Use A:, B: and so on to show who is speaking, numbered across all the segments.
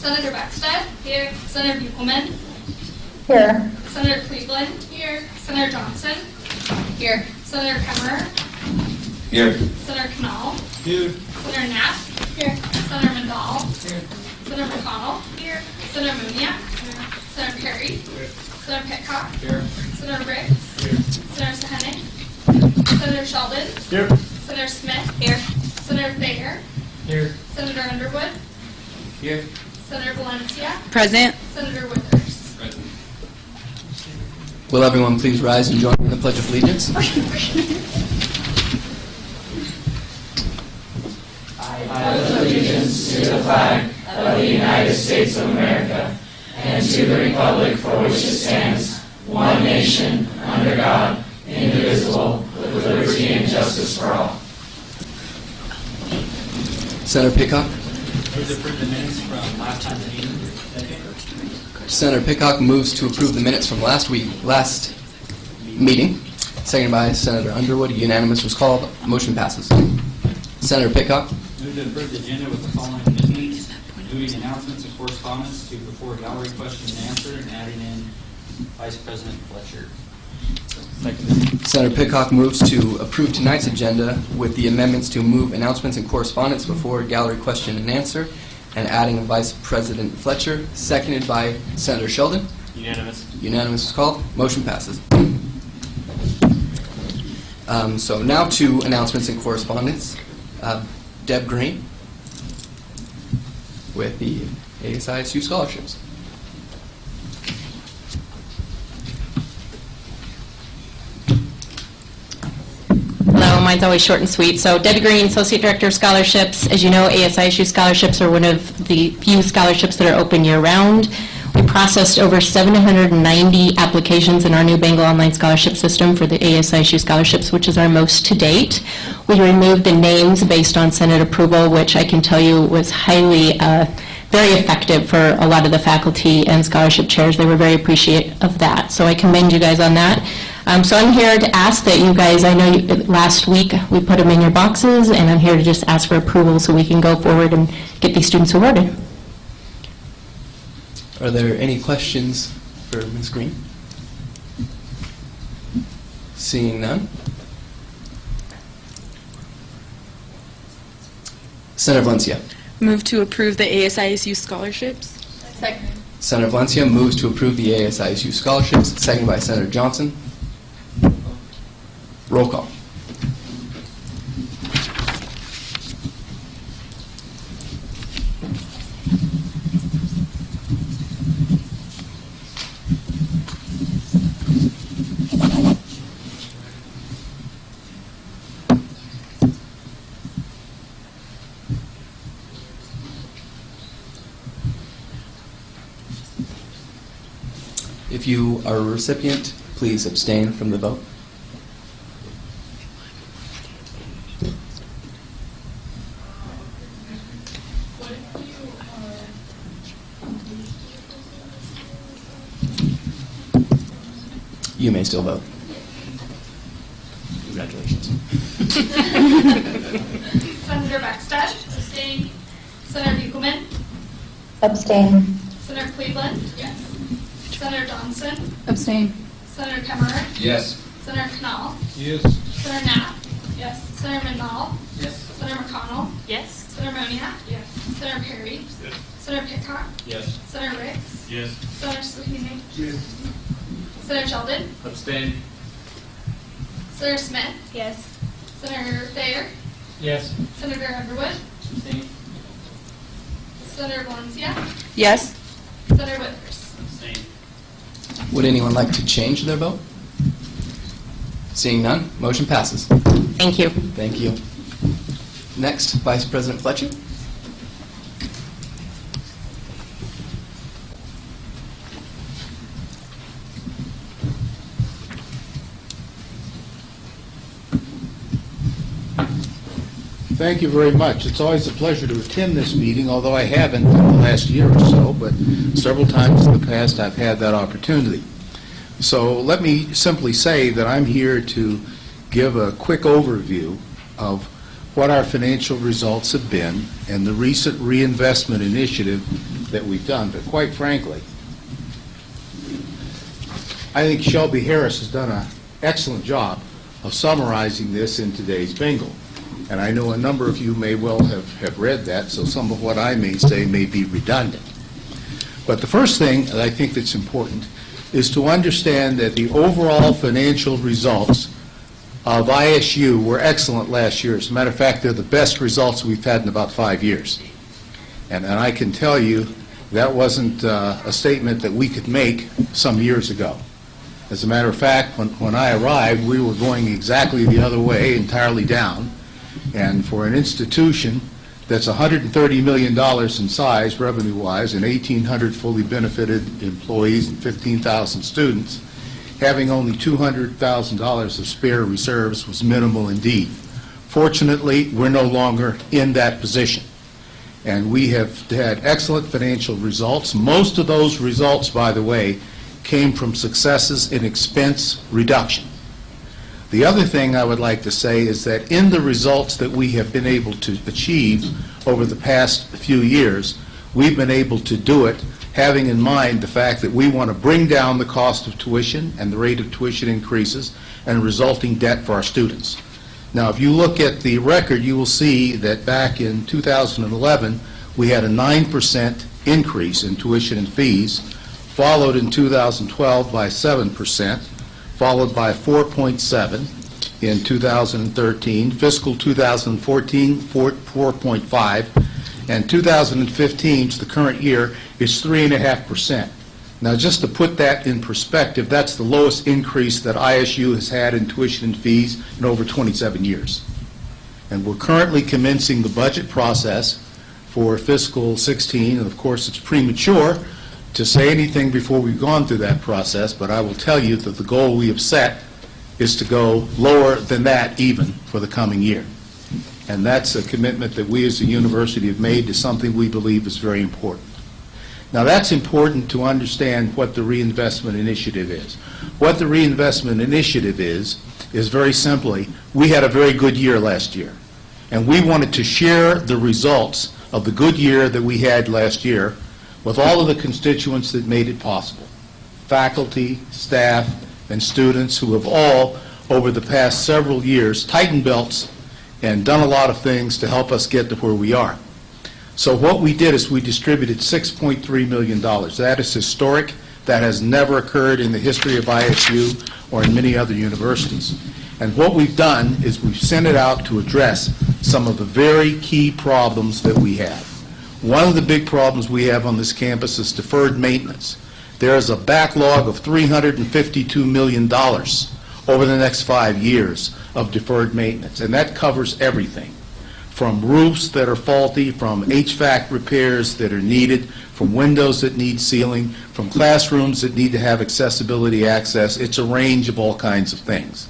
A: Senator Beckstead. Here. Senator Buchelman.
B: Here.
A: Senator Cleveland. Here. Senator Johnson. Here. Senator Kemmerer.
C: Here.
A: Senator Knall.
C: Here.
A: Senator Knapp. Here. Senator Mandal.
C: Here.
A: Senator McConnell. Here. Senator Muniak. Here. Senator Perry.
C: Here.
A: Senator Pitcock.
C: Here.
A: Senator Riggs.
C: Here.
A: Senator Sahanek. Senator Sheldon.
C: Here.
A: Senator Smith. Here. Senator Thayer.
C: Here.
A: Senator Underwood.
C: Here.
A: Senator Valencia.
D: Present.
A: Senator Withers.
C: Present.
E: Will everyone please rise and join in the Pledge of Allegiance?
F: I pledge allegiance to the flag of the United States of America and to the republic for which it stands, one nation, under God, indivisible, with liberty and justice for all.
E: Senator Pitcock.
C: Move to approve the minutes from last time's meeting. Second.
E: Senator Pitcock moves to approve the minutes from last meeting. Seconded by Senator Underwood. Unanimous was called. Motion passes. Senator Pitcock.
G: Move to approve the agenda with the following amendments: moving announcements and correspondence to before gallery question and answer, and adding in Vice President Fletcher.
E: Senator Pitcock moves to approve tonight's agenda with the amendments to move announcements and correspondence before gallery question and answer, and adding Vice President Fletcher. Seconded by Senator Sheldon.
C: Unanimous.
E: Unanimous was called. Motion passes. So now to announcements and correspondence. Deb Green with the ASISU scholarships.
D: Hello, mine's always short and sweet. So Debbie Green, Associate Director of Scholarships. As you know, ASISU scholarships are one of the few scholarships that are open year-round. We processed over 790 applications in our new Bengal Online Scholarship System for the ASISU scholarships, which is our most to date. We removed the names based on Senate approval, which I can tell you was highly, very effective for a lot of the faculty and scholarship chairs. They were very appreciative of that. So I commend you guys on that. So I'm here to ask that you guys, I know last week we put them in your boxes, and I'm here to just ask for approval so we can go forward and get these students awarded.
E: Are there any questions for Ms. Green? Seeing none. Senator Valencia.
H: Move to approve the ASISU scholarships.
A: Second.
E: Senator Valencia moves to approve the ASISU scholarships, seconded by Senator Johnson. Roll call. If you are a recipient, please abstain from the vote. You may still vote. Congratulations.
A: Senator Beckstead. Abstain. Senator Buchelman.
B: Abstain.
A: Senator Cleveland. Yes. Senator Johnson.
H: Abstain.
A: Senator Kemmerer.
C: Yes.
A: Senator Knall.
C: Yes.
A: Senator Knapp. Yes. Senator Mandal.
C: Yes.
A: Senator McConnell.
H: Yes.
A: Senator Moniak. Yes. Senator Perry.
C: Yes.
A: Senator Pitcock.
C: Yes.
A: Senator Riggs.
C: Yes.
A: Senator Sahanek.
C: Yes.
A: Senator Sheldon.
C: Abstain.
A: Senator Smith.
H: Yes.
A: Senator Thayer.
C: Yes.
A: Senator Underwood.
C: Abstain.
A: Senator Valencia.
H: Yes.
A: Senator Withers.
C: Abstain.
E: Would anyone like to change their vote? Seeing none, motion passes.
D: Thank you.
E: Thank you. Next, Vice President Fletcher.
I: Thank you very much. It's always a pleasure to attend this meeting, although I haven't in the last year or so, but several times in the past I've had that opportunity. So let me simply say that I'm here to give a quick overview of what our financial results have been and the recent reinvestment initiative that we've done, but quite frankly, I think Shelby Harris has done an excellent job of summarizing this in today's bingo. And I know a number of you may well have read that, so some of what I may say may be redundant. But the first thing that I think that's important is to understand that the overall financial results of ISU were excellent last year. As a matter of fact, they're the best results we've had in about 5 years. And I can tell you that wasn't a statement that we could make some years ago. As a matter of fact, when I arrived, we were going exactly the other way, entirely down. And for an institution that's $130 million in size, revenue-wise, and 1,800 fully benefited employees and 15,000 students, having only $200,000 of spare reserves was minimal indeed. Fortunately, we're no longer in that position. And we have had excellent financial results. Most of those results, by the way, came from successes in expense reduction. The other thing I would like to say is that in the results that we have been able to achieve over the past few years, we've been able to do it having in mind the fact that we want to bring down the cost of tuition and the rate of tuition increases and resulting debt for our students. Now, if you look at the record, you will see that back in 2011, we had a 9% increase in tuition and fees, followed in 2012 by 7%, followed by 4.7 in 2013, fiscal 2014, 4.5, and 2015, the current year, is 3.5%. Now, just to put that in perspective, that's the lowest increase that ISU has had in tuition and fees in over 27 years. And we're currently commencing the budget process for fiscal 16, and of course it's premature to say anything before we've gone through that process, but I will tell you that the goal we have set is to go lower than that even for the coming year. And that's a commitment that we as a university have made to something we believe is very important. Now, that's important to understand what the reinvestment initiative is. What the reinvestment initiative is very simply, we had a very good year last year, and we wanted to share the results of the good year that we had last year with all of the constituents that made it possible. Faculty, staff, and students who have all, over the past several years, tightened belts and done a lot of things to help us get to where we are. So what we did is we distributed $6.3 million. That is historic. That has never occurred in the history of ISU or in many other universities. And what we've done is we've sent it out to address some of the very key problems that we have. One of the big problems we have on this campus is deferred maintenance. There is a backlog of $352 million over the next 5 years of deferred maintenance, and that covers everything, from roofs that are faulty, from HVAC repairs that are needed, from windows that need sealing, from classrooms that need to have accessibility access. It's a range of all kinds of things.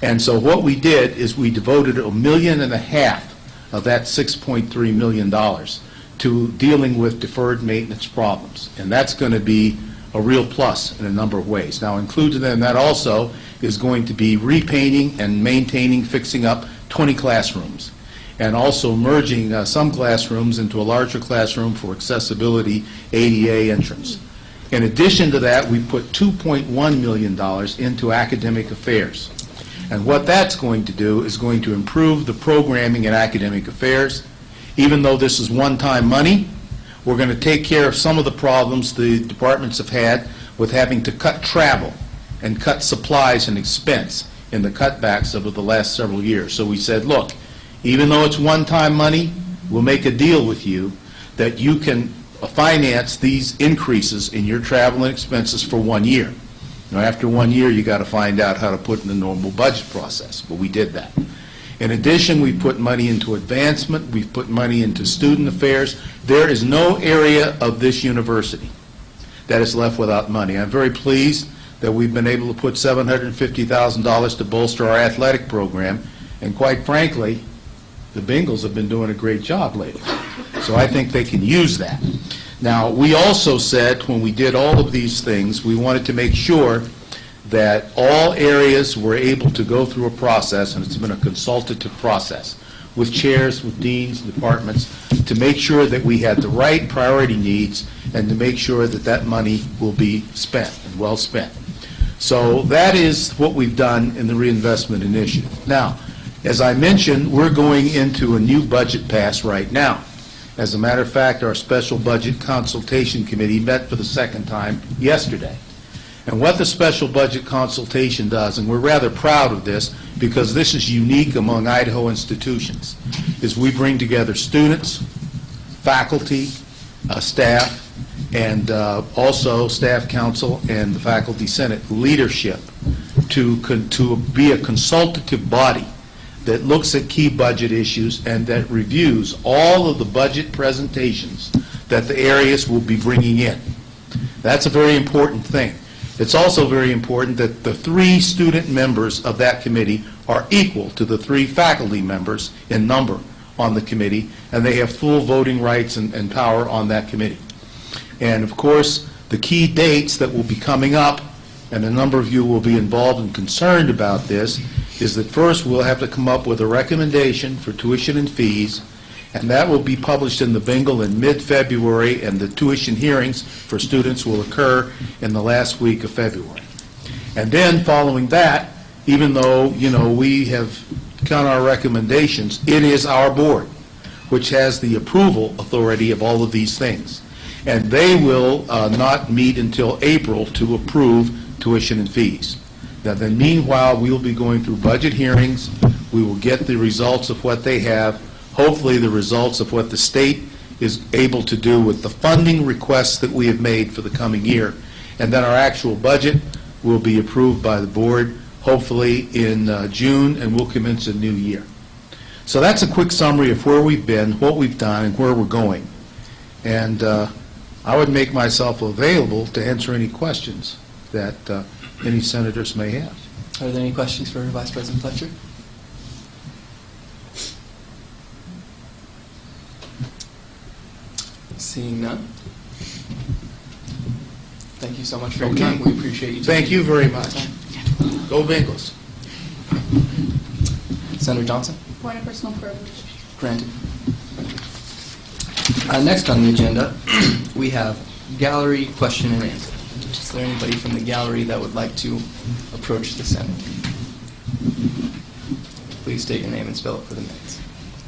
I: And so what we did is we devoted $1.5 million of that $6.3 million to dealing with deferred maintenance problems. And that's going to be a real plus in a number of ways. Now, included in that also is going to be repainting and maintaining, fixing up 20 classrooms, and also merging some classrooms into a larger classroom for accessibility ADA entrance. In addition to that, we put $2.1 million into academic affairs. And what that's going to do is going to improve the programming in academic affairs. Even though this is one-time money, we're going to take care of some of the problems the departments have had with having to cut travel and cut supplies and expense in the cutbacks over the last several years. So we said, look, even though it's one-time money, we'll make a deal with you that you can finance these increases in your travel and expenses for 1 year. Now, after 1 year, you got to find out how to put in the normal budget process, but we did that. In addition, we put money into advancement, we've put money into student affairs. There is no area of this university that is left without money. I'm very pleased that we've been able to put $750,000 to bolster our athletic program, and quite frankly, the Bengals have been doing a great job lately. So I think they can use that. Now, we also said when we did all of these things, we wanted to make sure that all areas were able to go through a process, and it's been a consultative process, with chairs, with deans, departments, to make sure that we had the right priority needs and to make sure that that money will be spent and well spent. So that is what we've done in the reinvestment initiative. Now, as I mentioned, we're going into a new budget pass right now. As a matter of fact, our special budget consultation committee met for the second time yesterday. And what the special budget consultation does, and we're rather proud of this because this is unique among Idaho institutions, is we bring together students, faculty, staff, and also staff council and the faculty senate leadership to be a consultative body that looks at key budget issues and that reviews all of the budget presentations that the areas will be bringing in. That's a very important thing. It's also very important that the 3 student members of that committee are equal to the 3 faculty members in number on the committee, and they have full voting rights and power on that committee. And of course, the key dates that will be coming up, and a number of you will be involved and concerned about this, is that first we'll have to come up with a recommendation for tuition and fees, and that will be published in the Bingle in mid-February, and the tuition hearings for students will occur in the last week of February. And then following that, even though, you know, we have done our recommendations, it is our board which has the approval authority of all of these things. And they will not meet until April to approve tuition and fees. Now, then meanwhile, we will be going through budget hearings. We will get the results of what they have, hopefully the results of what the state is able to do with the funding requests that we have made for the coming year. And then our actual budget will be approved by the board, hopefully in June, and we'll commence a new year. So that's a quick summary of where we've been, what we've done, and where we're going. And I would make myself available to answer any questions that any senators may have.
E: Are there any questions for Vice President Fletcher? Seeing none. Thank you so much for your
I: Okay.
E: time. We appreciate you.
I: Thank you very much. Go Bengals.
E: Senator Johnson?
A: Point of personal privilege.
E: Granted. Next on the agenda, we have gallery question and answer. Is there anybody from the gallery that would like to approach the Senate? Please state your name and spell it for the minutes.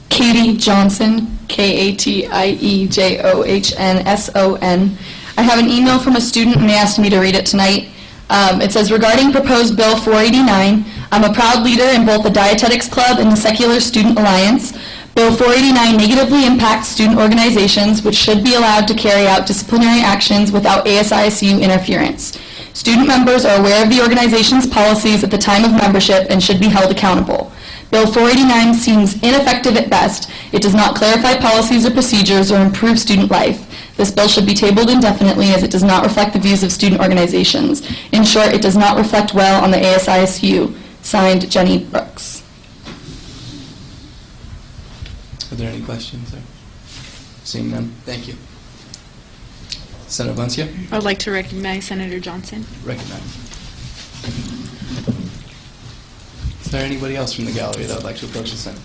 H: Katie Johnson, Katiejohnson. I have an email from a student and they asked me to read it tonight. It says, regarding proposed Bill 489, I'm a proud leader in both the Dietetics Club and the Secular Student Alliance. Bill 489 negatively impacts student organizations, which should be allowed to carry out disciplinary actions without ASISU interference. Student members are aware of the organization's policies at the time of membership and should be held accountable. Bill 489 seems ineffective at best. It does not clarify policies or procedures or improve student life. This bill should be tabled indefinitely as it does not reflect the views of student organizations. In short, it does not reflect well on the ASISU. Signed, Jenny Brooks.
E: Are there any questions? Sir? Seeing none, thank you. Senator Valencia,
H: I would like to recognize Senator Johnson.
E: recognize. Is there anybody else from the gallery that would like to approach the Senate?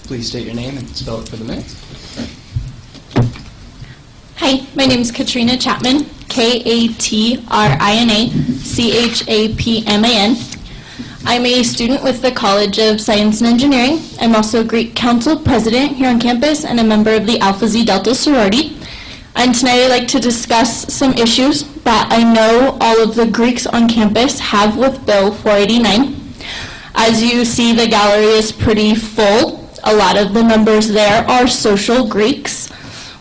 E: Please state your name and spell it for the minutes.
J: Hi, my name is Katrina Chapman, Katrina Chapman. I'm a student with the College of Science and Engineering. I'm also Greek Council President here on campus and a member of the Alpha Xi Delta sorority. And tonight I'd like to discuss some issues that I know all of the Greeks on campus have with Bill 489. As you see, the gallery is pretty full. A lot of the members there are social Greeks.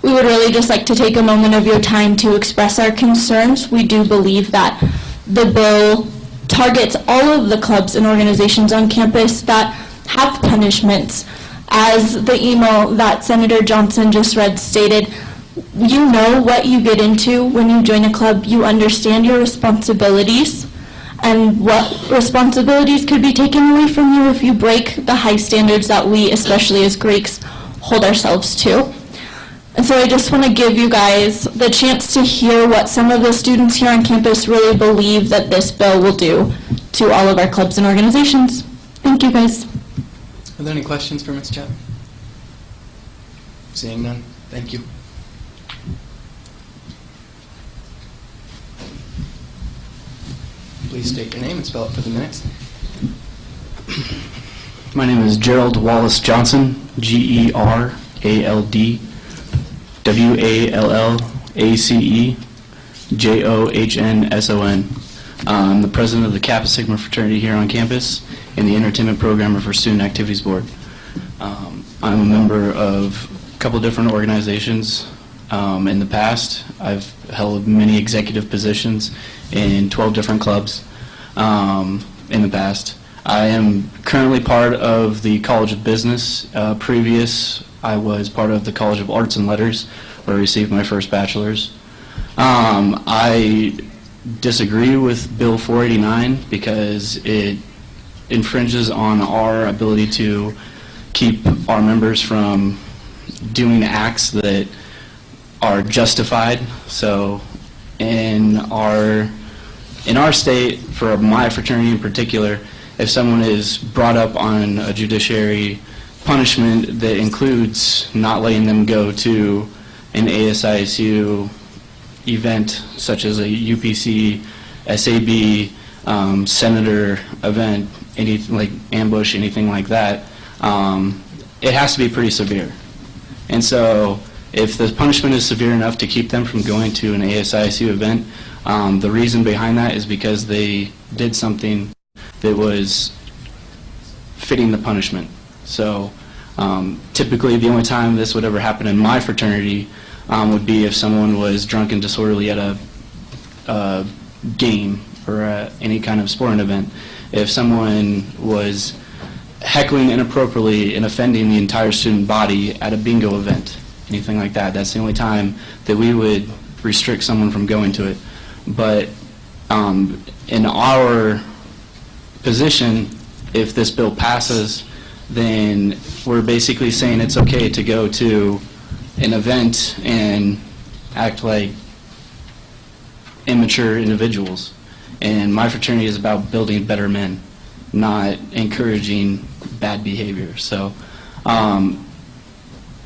J: We would really just like to take a moment of your time to express our concerns. We do believe that the bill targets all of the clubs and organizations on campus that have punishments. As the email that Senator Johnson just read stated, you know what you get into when you join a club. You understand your responsibilities and what responsibilities could be taken away from you if you break the high standards that we, especially as Greeks, hold ourselves to. And so I just want to give you guys the chance to hear what some of the students here on campus really believe that this bill will do to all of our clubs and organizations. Thank you, guys.
E: Are there any questions for Ms. Chapman? Seeing none, thank you. please state your name and spell it for the minutes?
K: My name is Gerald Wallace Johnson, Gerald WallacejOhnson. I'm the president of the Kappa Sigma fraternity here on campus and the entertainment programmer for Student Activities Board. I'm a member of a couple different organizations. In the past, I've held many executive positions in 12 different clubs in the past. I am currently part of the College of Business. Previous, I was part of the College of Arts and Letters, where I received my first bachelor's. I disagree with Bill 489 because it infringes on our ability to keep our members from doing acts that are justified. So in our state, for my fraternity in particular, if someone is brought up on a judiciary punishment that includes not letting them go to an ASISU event such as a UPC, SAB, senator event, anything like ambush, anything like that, it has to be pretty severe. And so if the punishment is severe enough to keep them from going to an ASISU event, the reason behind that is because they did something that was fitting the punishment. So typically the only time this would ever happen in my fraternity would be if someone was drunk and disorderly at a game or any kind of sporting event. If someone was heckling inappropriately and offending the entire student body at a bingo event, anything like that, that's the only time that we would restrict someone from going to it. But in our position, if this bill passes, then we're basically saying it's okay to go to an event and act like immature individuals. And my fraternity is about building better men, not encouraging bad behavior. So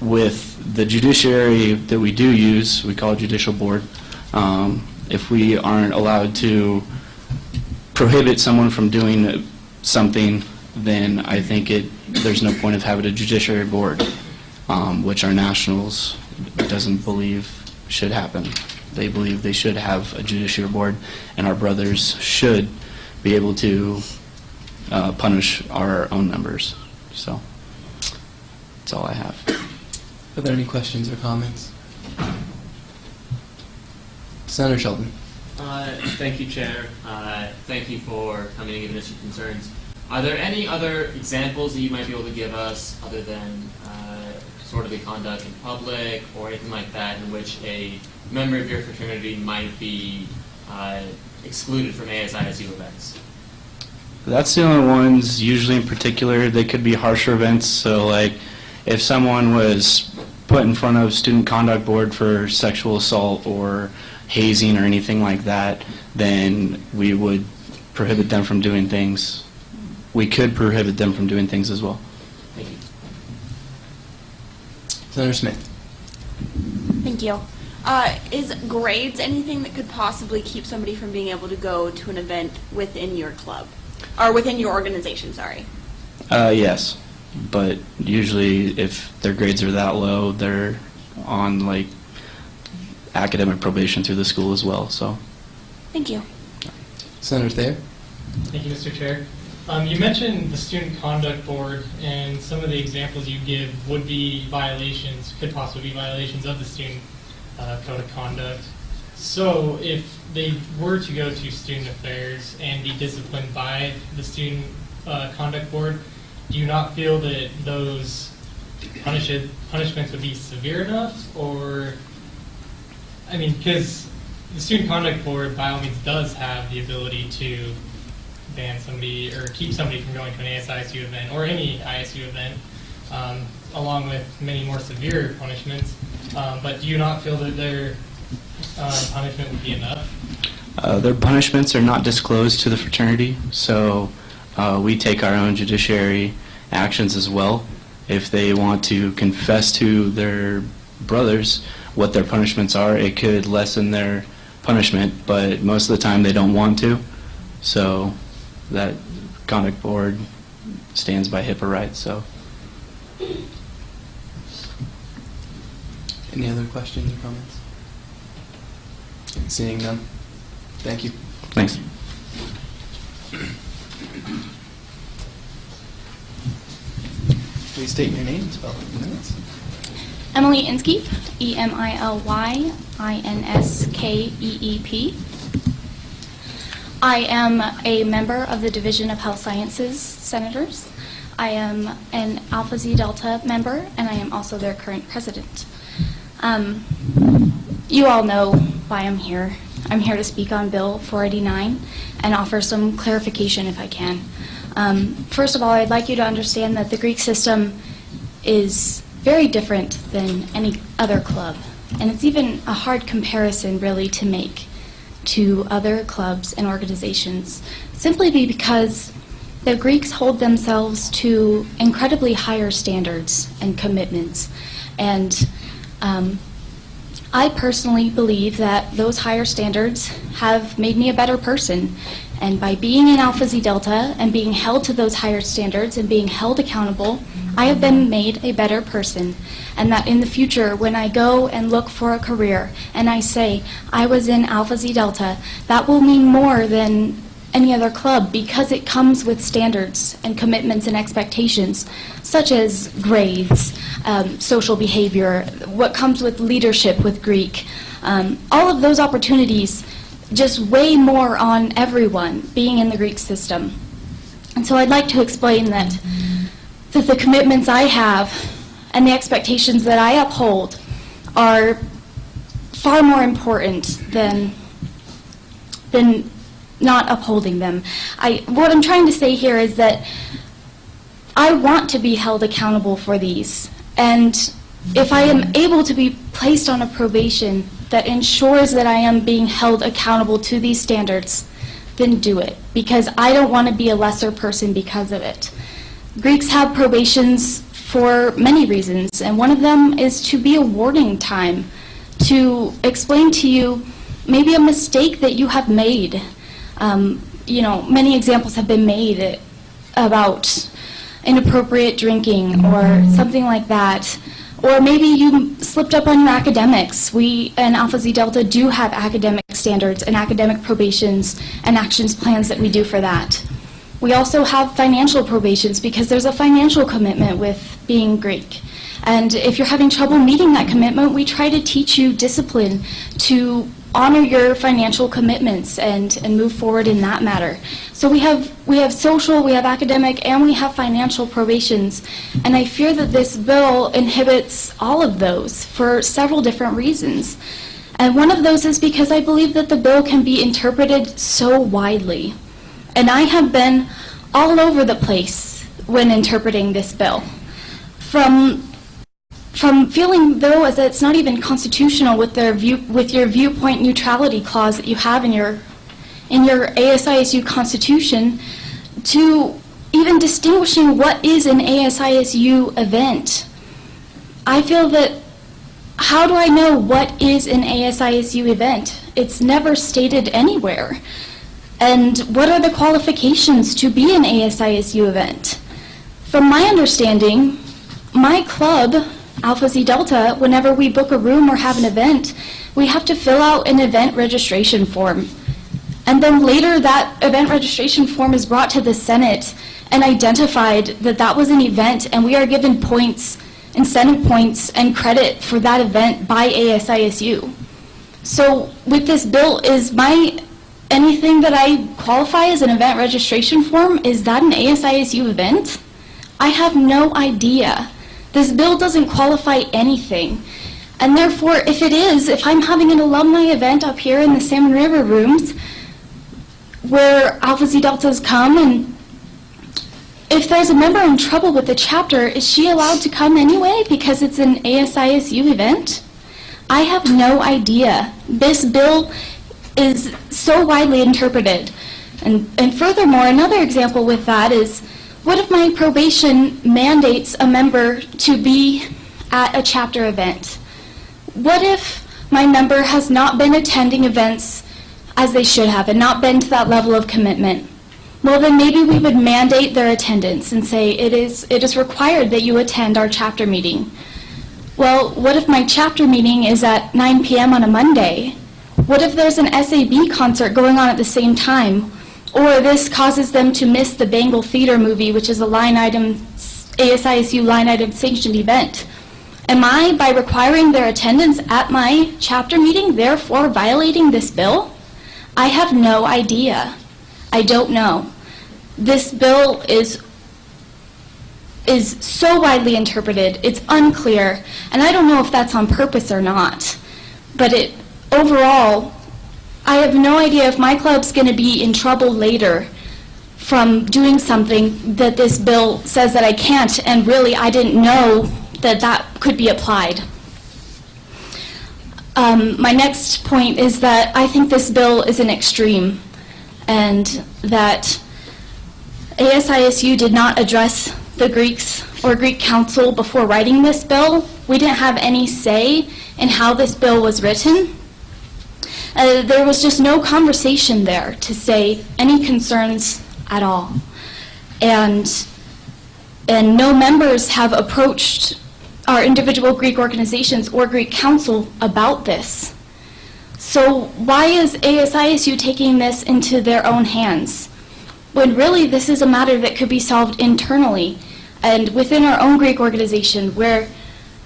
K: with the judiciary that we do use, we call it judicial board, if we aren't allowed to prohibit someone from doing something, then I think there's no point of having a judiciary board, which our nationals doesn't believe should happen. They believe they should have a judiciary board, and our brothers should be able to punish our own members. So that's all I have.
E: Are there any questions or comments? Senator Sheldon.
C: Thank you, Chair. Thank you for coming and giving us your concerns. Are there any other examples that you might be able to give us other than disorderly conduct in public or anything like that in which a member of your fraternity might be excluded from ASISU events?
K: That's the only ones, usually in particular. They could be harsher events, so like if someone was put in front of student conduct board for sexual assault or hazing or anything like that, then we would prohibit them from doing things. We could prohibit them from doing things as well.
C: Thank you.
E: Senator Smith.
L: Thank you. Is grades anything that could possibly keep somebody from being able to go to an event within your club? Or within your organization, sorry.
K: Yes, but usually if their grades are that low, they're on like academic probation through the school as well. So.
L: Thank you.
E: Senator Thayer.
M: Thank you, Mr. Chair. You mentioned the Student Conduct Board, and some of the examples you give would be violations, could possibly be violations of the Student Code of Conduct. So if they were to go to Student Affairs and be disciplined by the Student Conduct Board, do you not feel that those punishments would be severe enough? Or, I mean, because the Student Conduct Board, by all means, does have the ability to ban somebody or keep somebody from going to an ASISU event or any ISU event, along with many more severe punishments. But do you not feel that their punishment would be enough?
K: Their punishments are not disclosed to the fraternity, so we take our own judiciary actions as well. If they want to confess to their brothers what their punishments are, it could lessen their punishment, but most of the time they don't want to. So that conduct board stands by HIPAA rights, so.
E: Any other questions or comments? Seeing none. Thank you.
K: Thanks.
E: Please state your name and spell it in minutes.
J: Emily Inskeep, EMILYINSKEEP. I am a member of the Division of Health Sciences Senators. I am an Alpha Xi Delta member, and I am also their current president. You all know why I'm here. I'm here to speak on Bill 489 and offer some clarification if I can. First of all, I'd like you to understand that the Greek system is very different than any other club, and it's even a hard comparison really to make to other clubs and organizations, simply because the Greeks hold themselves to incredibly higher standards and commitments. And I personally believe that those higher standards have made me a better person. And by being in Alpha Xi Delta and being held to those higher standards and being held accountable, I have been made a better person. And that in the future, when I go and look for a career and I say, I was in Alpha Xi Delta, that will mean more than any other club because it comes with standards and commitments and expectations, such as grades, social behavior, what comes with leadership with Greek. All of those opportunities just weigh more on everyone being in the Greek system. And so I'd like to explain that the commitments I have and the expectations that I uphold are far more important than not upholding them. What I'm trying to say here is that I want to be held accountable for these. And if I am able to be placed on a probation that ensures that I am being held accountable to these standards, then do it, because I don't want to be a lesser person because of it. Greeks have probations for many reasons, and one of them is to be a warning time, to explain to you maybe a mistake that you have made. Many examples have been made about inappropriate drinking or something like that. Or maybe you slipped up on your academics. We in Alpha Xi Delta do have academic standards and academic probations and actions plans that we do for that. We also have financial probations because there's a financial commitment with being Greek. And if you're having trouble meeting that commitment, we try to teach you discipline to honor your financial commitments and move forward in that matter. So we have social, we have academic, and we have financial probations. And I fear that this bill inhibits all of those for several different reasons. And one of those is because I believe that the bill can be interpreted so widely. And I have been all over the place when interpreting this bill. From feeling, though, as it's not even constitutional with your viewpoint neutrality clause that you have in your ASISU Constitution, to even distinguishing what is an ASISU event. I feel that, how do I know what is an ASISU event? It's never stated anywhere. And what are the qualifications to be an ASISU event? From my understanding, my club, Alpha Xi Delta, whenever we book a room or have an event, we have to fill out an event registration form. And then later that event registration form is brought to the Senate and identified that that was an event, and we are given points, incentive points, and credit for that event by ASISU. So with this bill, is anything that I qualify as an event registration form, is that an ASISU event? I have no idea. This bill doesn't qualify anything. And therefore, if it is, if I'm having an alumni event up here in the Salmon River rooms where Alpha Xi Deltas come, and if there's a member in trouble with the chapter, is she allowed to come anyway because it's an ASISU event? I have no idea. This bill is so widely interpreted. And furthermore, another example with that is, what if my probation mandates a member to be at a chapter event? What if my member has not been attending events as they should have and not been to that level of commitment, well, then maybe we would mandate their attendance and say it is required that you attend our chapter meeting. Well, what if my chapter meeting is at 9 p.m. on a Monday? What if there's an SAB concert going on at the same time? Or this causes them to miss the Bengal Theater movie, which is a line item, ASISU line item sanctioned event. Am I, by requiring their attendance at my chapter meeting, therefore violating this bill? I have no idea. I don't know. This bill is so widely interpreted, it's unclear, and I don't know if that's on purpose or not. But overall, I have no idea if my club's going to be in trouble later from doing something that this bill says that I can't, and really I didn't know that that could be applied. My next point is that I think this bill is an extreme, and that ASISU did not address the Greeks or Greek Council before writing this bill. We didn't have any say in how this bill was written. There was just no conversation there to say any concerns at all. And no members have approached our individual Greek organizations or Greek Council about this. So why is ASISU taking this into their own hands, when really this is a matter that could be solved internally and within our own Greek organization, where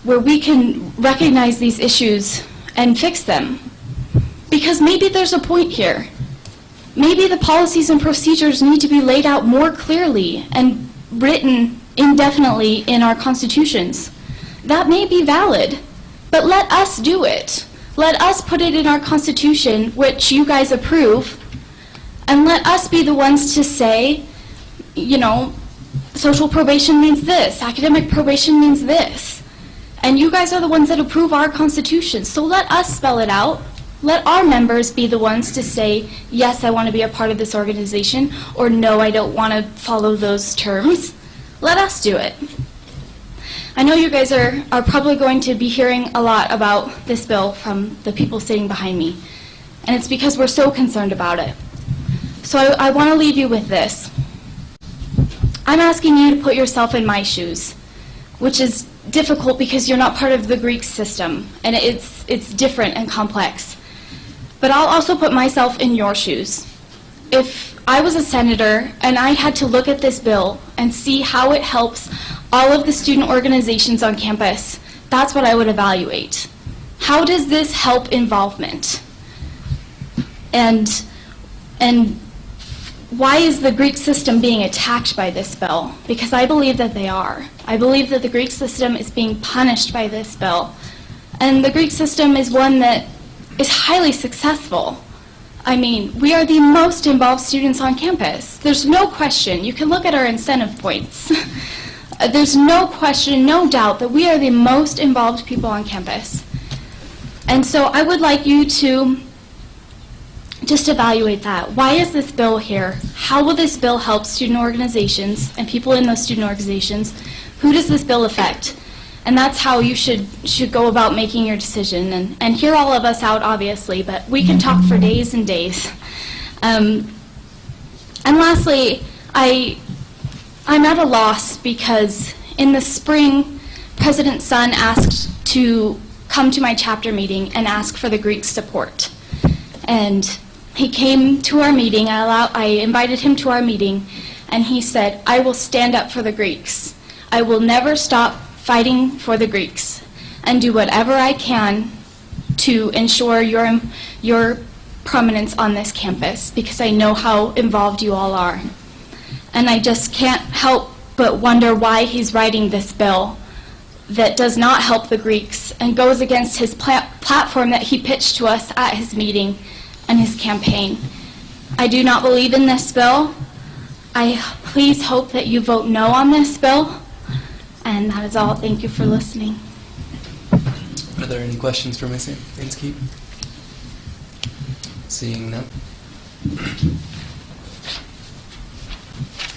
J: we can recognize these issues and fix them? Because maybe there's a point here. Maybe the policies and procedures need to be laid out more clearly and written indefinitely in our constitutions. That may be valid, but let us do it. Let us put it in our constitution, which you guys approve, and let us be the ones to say, you know, social probation means this, academic probation means this. And you guys are the ones that approve our constitution, so let us spell it out. Let our members be the ones to say, yes, I want to be a part of this organization, or no, I don't want to follow those terms. Let us do it. I know you guys are probably going to be hearing a lot about this bill from the people sitting behind me, and it's because we're so concerned about it. So I want to leave you with this. I'm asking you to put yourself in my shoes, which is difficult because you're not part of the Greek system, and it's different and complex. But I'll also put myself in your shoes. If I was a senator and I had to look at this bill and see how it helps all of the student organizations on campus, that's what I would evaluate. How does this help involvement? And why is the Greek system being attacked by this bill? Because I believe that they are. I believe that the Greek system is being punished by this bill. And the Greek system is one that is highly successful. I mean, we are the most involved students on campus. There's no question. You can look at our incentive points. There's no question, no doubt that we are the most involved people on campus. And so I would like you to just evaluate that. Why is this bill here? How will this bill help student organizations and people in those student organizations? Who does this bill affect? And that's how you should go about making your decision. And hear all of us out, obviously, but we can talk for days and days. And lastly, I'm at a loss because in the spring, President Sun asked to come to my chapter meeting and ask for the Greek support. And he came to our meeting. I invited him to our meeting, and he said, I will stand up for the Greeks. I will never stop fighting for the Greeks and do whatever I can to ensure your prominence on this campus, because I know how involved you all are. And I just can't help but wonder why he's writing this bill that does not help the Greeks and goes against his platform that he pitched to us at his meeting and his campaign. I do not believe in this bill. I please hope that you vote no on this bill. And that is all. Thank you for listening.
E: Are there any questions for Ms. Inskeep? Seeing none.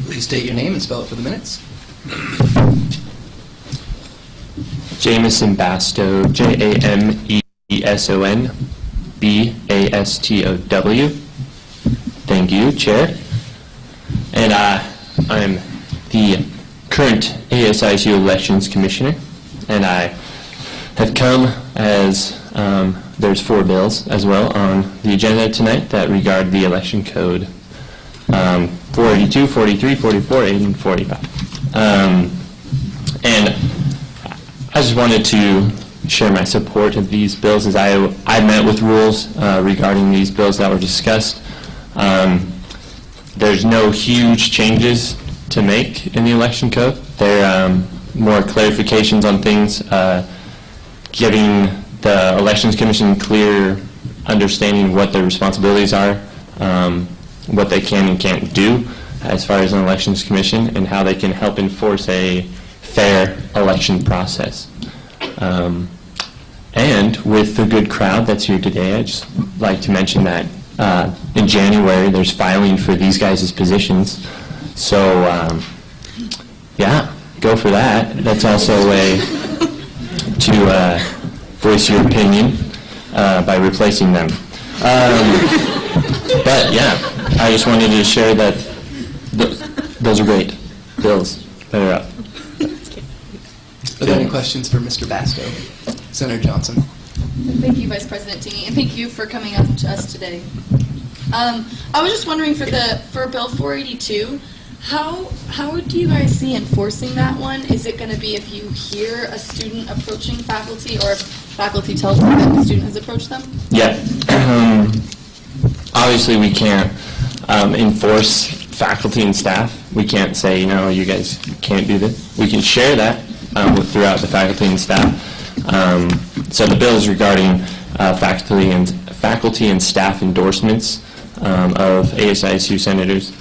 E: Please state your name and spell it for the minutes.
N: Jameson Bastow, Jameson Bastow, Thank you, Chair. And I'm the current ASISU Elections Commissioner, and I have come as there's 4 bills as well on the agenda tonight that regard the election code, 482, 43, 44, 8, and 45. And I just wanted to share my support of these bills as I met with rules regarding these bills that were discussed. There's no huge changes to make in the election code. They're more clarifications on things, giving the Elections Commission clear understanding of what their responsibilities are, what they can and can't do as far as an Elections Commission, and how they can help enforce a fair election process. And with the good crowd that's here today, I'd just like to mention that in January there's filing for these guys' positions. So, yeah, go for that. That's also a way to voice your opinion by replacing them. But, yeah, I just wanted to share that those are great bills that are up.
E: Are there any questions for Mr. Basto? Senator Johnson.
H: Thank you, Vice President Tingy, and thank you for coming up to us today. I was just wondering for Bill 482, how do you guys see enforcing that one? Is it going to be if you hear a student approaching faculty, or if faculty tells them that the student has approached them?
N: Yeah. Obviously, we can't enforce faculty and staff. We can't say, no, you guys can't do this. We can share that throughout the faculty and staff. So the bill is regarding faculty and staff endorsements of ASISU senators,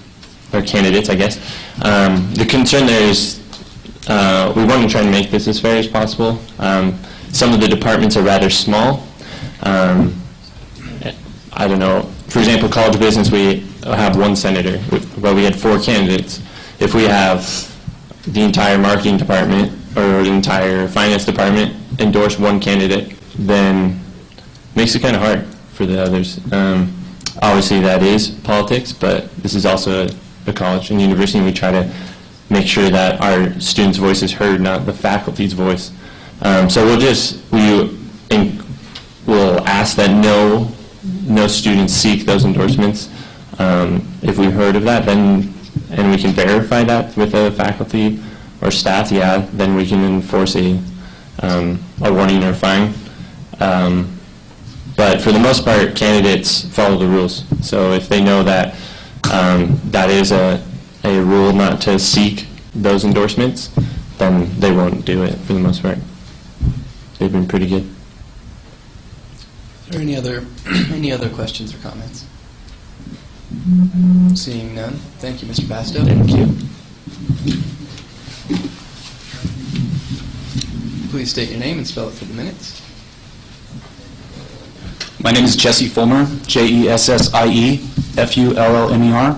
N: or candidates, I guess. The concern there is we want to try and make this as fair as possible. Some of the departments are rather small. I don't know. For example, College of Business, we have 1 senator, but we had 4 candidates. If we have the entire marketing department or the entire finance department endorse 1 candidate, then it makes it kind of hard for the others. Obviously, that is politics, but this is also a college and university, and we try to make sure that our students' voice is heard, not the faculty's voice. So we'll ask that no students seek those endorsements. If we heard of that, then and we can verify that with the faculty or staff, yeah, then we can enforce a warning or fine. But for the most part, candidates follow the rules. So if they know that that is a rule not to seek those endorsements, then they won't do it for the most part. They've been pretty good.
E: Are there any other questions or comments? Seeing none, thank you, Mr. Basto.
N: Thank you.
E: Please state your name and spell it for the minutes.
O: My name is Jesse Fulmer, Jessiefullmer.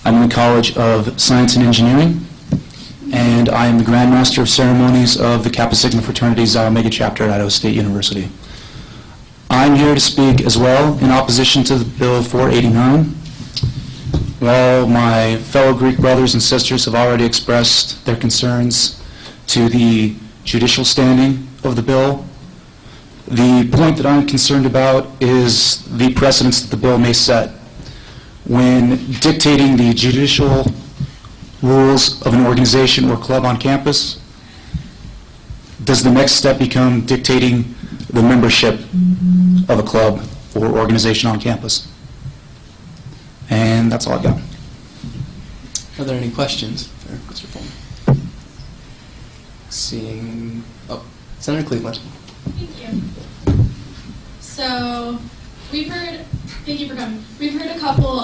O: I'm in the College of Science and Engineering, and I am the Grand Master of Ceremonies of the Kappa Sigma Fraternity Xi Omega Chapter at Idaho State University. I'm here to speak as well in opposition to the Bill 489. Well, my fellow Greek brothers and sisters have already expressed their concerns to the judicial standing of the bill. The point that I'm concerned about is the precedents that the bill may set when dictating the judicial rules of an organization or club on campus. Does the next step become dictating the membership of a club or organization on campus? And that's all I've got.
E: Are there any questions for Mr. Fulmer? Seeing, Senator Cleveland.
A: Thank you. So, thank you for coming. We've heard a couple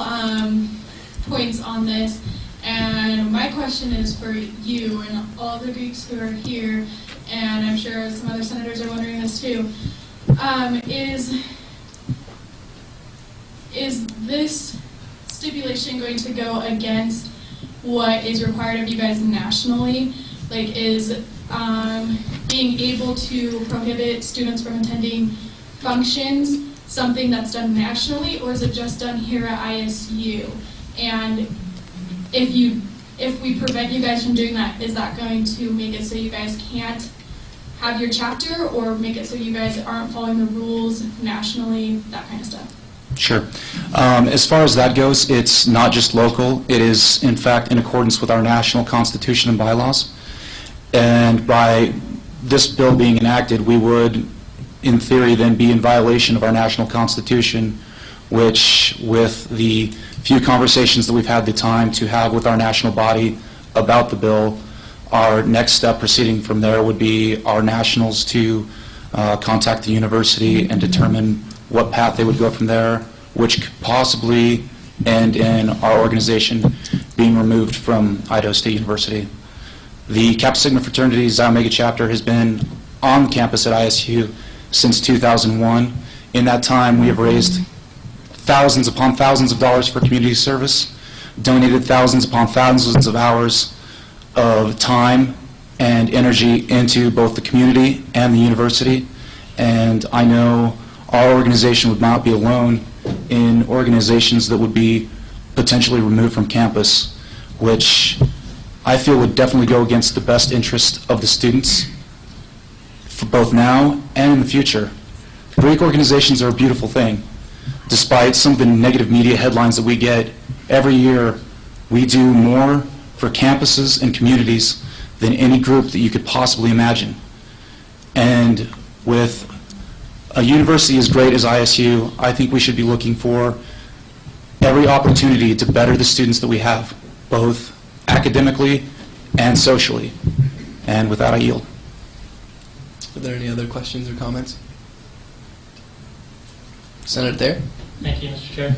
A: points on this, and my question is for you and all the Greeks who are here, and I'm sure some other senators are wondering this too. Is this stipulation going to go against what is required of you guys nationally? Like, is being able to prohibit students from attending functions something that's done nationally, or is it just done here at ISU? And if we prevent you guys from doing that, is that going to make it so you guys can't have your chapter, or make it so you guys aren't following the rules nationally, that kind of stuff?
O: Sure. As far as that goes, it's not just local. It is, in fact, in accordance with our national constitution and bylaws. And by this bill being enacted, we would, in theory, then be in violation of our national constitution, which, with the few conversations that we've had the time to have with our national body about the bill, our next step proceeding from there would be our nationals to contact the university and determine what path they would go from there, which could possibly end in our organization being removed from Idaho State University. The Kappa Sigma Fraternity Xi Omega chapter has been on campus at ISU since 2001. In that time, we have raised thousands upon thousands of dollars for community service, donated thousands upon thousands of hours of time and energy into both the community and the university. And I know our organization would not be alone in organizations that would be potentially removed from campus, which I feel would definitely go against the best interest of the students for both now and in the future. Greek organizations are a beautiful thing. Despite some of the negative media headlines that we get, every year we do more for campuses and communities than any group that you could possibly imagine. And with a university as great as ISU, I think we should be looking for every opportunity to better the students that we have, both academically and socially. And with that, I yield.
E: Are there any other questions or comments? Senator Thayer?
M: Thank you, Mr. Chair.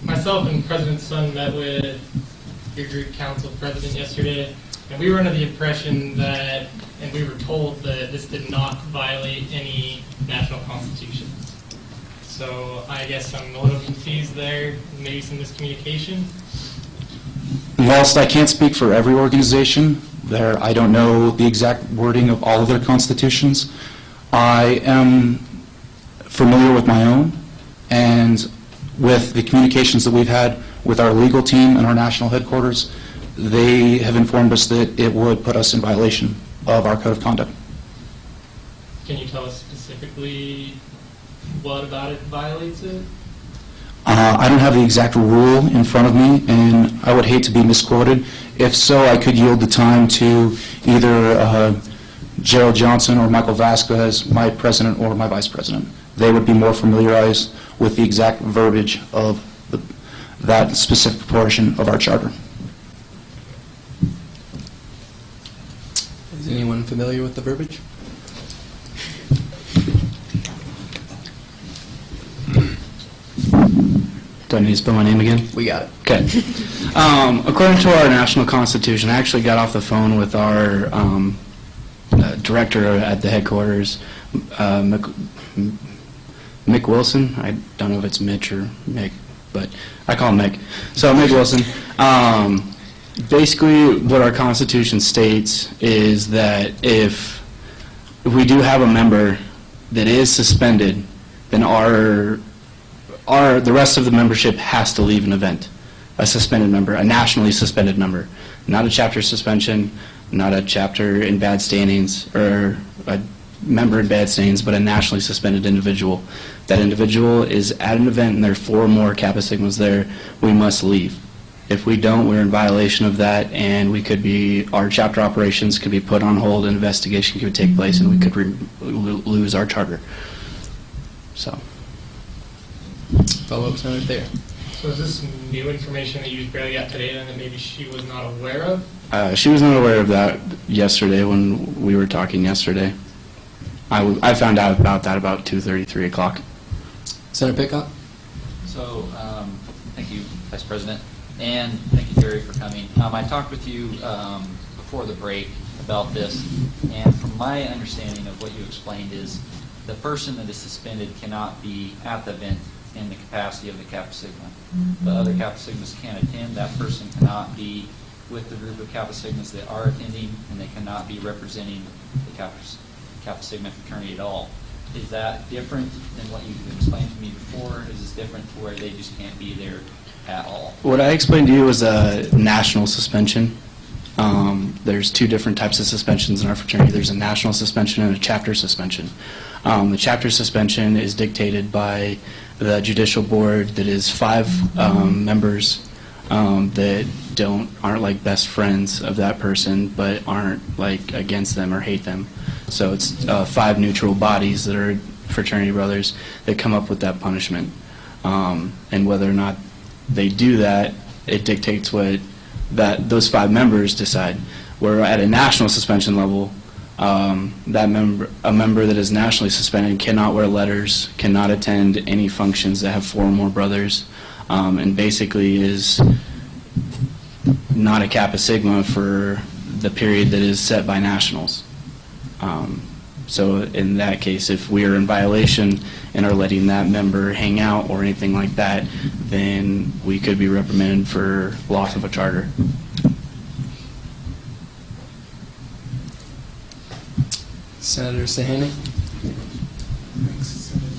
M: Myself and President Sun met with your Greek Council president yesterday, and we were under the impression that, and we were told that this did not violate any national constitutions. So I guess I'm a little confused there, maybe some miscommunication.
O: Whilst I can't speak for every organization, I don't know the exact wording of all of their constitutions. I am familiar with my own, and with the communications that we've had with our legal team and our national headquarters, they have informed us that it would put us in violation of our code of conduct.
M: Can you tell us specifically what about it violates it?
O: I don't have the exact rule in front of me, and I would hate to be misquoted. If so, I could yield the time to either Gerald Johnson or Michael Vasquez, my president or my vice president. They would be more familiarized with the exact verbiage of that specific portion of our charter.
E: Is anyone familiar with the verbiage?
K: Do I need to spell my name again?
E: We got it.
K: Okay. According to our national constitution, I actually got off the phone with our director at the headquarters, Mick Wilson. I don't know if it's Mitch or Mick, but I call him Mick. So Mick Wilson. Basically, what our constitution states is that if we do have a member that is suspended, then the rest of the membership has to leave an event. A suspended member, a nationally suspended member, not a chapter suspension, not a chapter in bad standings or a member in bad standings, but a nationally suspended individual. That individual is at an event and there are 4 or more Kappa Sigmas there, we must leave. If we don't, we're in violation of that, and our chapter operations could be put on hold, an investigation could take place, and we could lose our charter. So.
E: Follow-up, Senator Thayer.
M: So is this new information that you just barely got today then that maybe she was not aware of?
K: She was not aware of that yesterday when we were talking yesterday. I found out about that about 2:30, 3 o'clock.
E: Senator Pickott?
P: So, thank you, Vice President, and thank you, Jerry, for coming. I talked with you before the break about this, and from my understanding of what you explained is the person that is suspended cannot be at the event in the capacity of the Kappa Sigma. The other Kappa Sigmas can't attend. That person cannot be with the group of Kappa Sigmas that are attending, and they cannot be representing the Kappa Sigma fraternity at all. Is that different than what you explained to me before? Is this different to where they just can't be there at all?
K: What I explained to you was a national suspension. There's two different types of suspensions in our fraternity. There's a national suspension and a chapter suspension. The chapter suspension is dictated by the judicial board that is 5 members that aren't like best friends of that person, but aren't like against them or hate them. So it's 5 neutral bodies that are fraternity brothers that come up with that punishment. And whether or not they do that, it dictates what those 5 members decide. Where at a national suspension level, a member that is nationally suspended cannot wear letters, cannot attend any functions that have 4 or more brothers, and basically is not a Kappa Sigma for the period that is set by nationals. So in that case, if we are in violation and are letting that member hang out or anything like that, then we could be reprimanded for loss of a charter.
E: Senator Sahani?
Q: Thanks, Senator.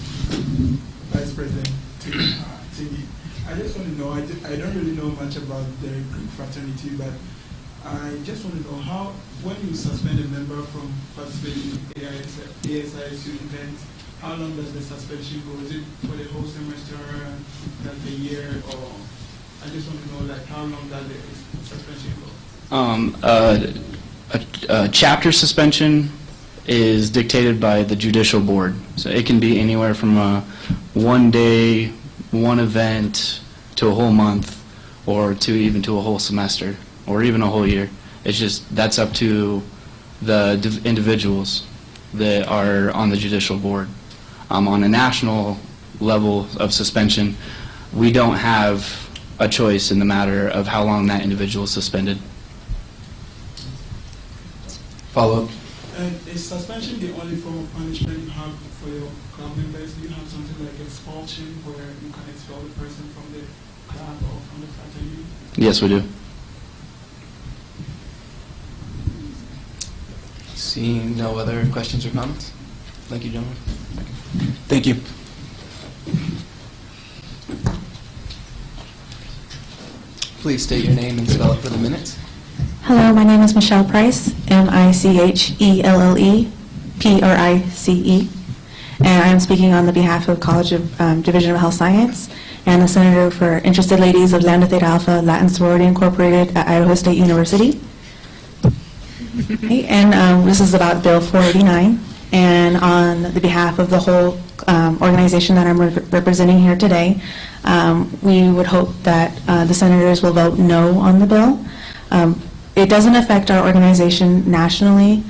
Q: Vice President Tiggy. I just want to know, I don't really know much about the Greek fraternity, but I just want to know when you suspend a member from participating in ASISU events, how long does the suspension go? Is it for the whole semester, like a year, or I just want to know how long does the suspension go?
K: A chapter suspension is dictated by the judicial board. So it can be anywhere from one day, one event, to a whole month, or even to a whole semester, or even a whole year. It's just, that's up to the individuals that are on the judicial board. On a national level of suspension, we don't have a choice in the matter of how long that individual is suspended.
E: Follow-up.
Q: Is suspension the only form of punishment you have for your club members? Do you have something like expulsion where you can expel the person from the club or from the fraternity?
K: Yes, we do.
E: Seeing no other questions or comments? Thank you, gentlemen.
O: Thank you.
E: Please state your name and spell it for the minutes.
R: Hello, my name is Michelle Price, Michelle Price, and I'm speaking on the behalf of College of Division of Health Science and the Senator for Interested Ladies of Lambda Theta Alpha Latin Sorority Incorporated at Idaho State University. Okay, and this is about Bill 489, and on the behalf of the whole organization that I'm representing here today, we would hope that the senators will vote no on the bill. It doesn't affect our organization nationally.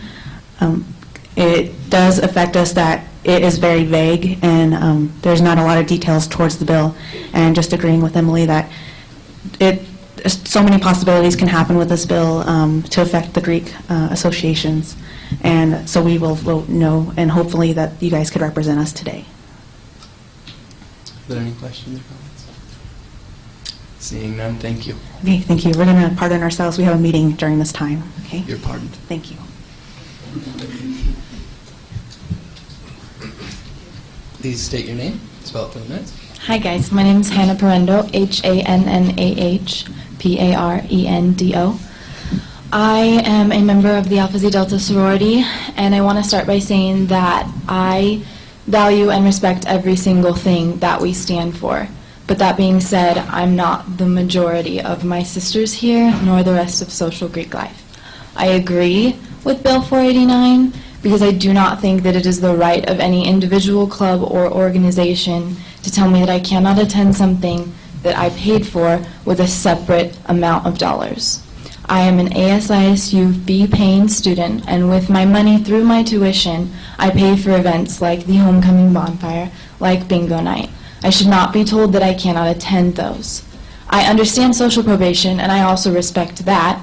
R: It does affect us that it is very vague, and there's not a lot of details towards the bill. And just agreeing with Emily that so many possibilities can happen with this bill to affect the Greek associations. And so we will vote no, and hopefully that you guys could represent us today.
E: Are there any questions or comments? Seeing none, thank you.
R: Okay, thank you. We're going to pardon ourselves. We have a meeting during this time. Okay.
E: You're pardoned.
R: Thank you.
E: Please state your name, spell it for the minutes.
J: Hi guys, my name is Hannah Parendo, HANNAH PARENDO. I am a member of the Alpha Xi Delta sorority, and I want to start by saying that I value and respect every single thing that we stand for. But that being said, I'm not the majority of my sisters here, nor the rest of social Greek life. I agree with Bill 489 because I do not think that it is the right of any individual club or organization to tell me that I cannot attend something that I paid for with a separate amount of dollars. I am an ASISU B-paying student, and with my money through my tuition, I pay for events like the Homecoming Bonfire, like Bingo Night. I should not be told that I cannot attend those. I understand social probation, and I also respect that,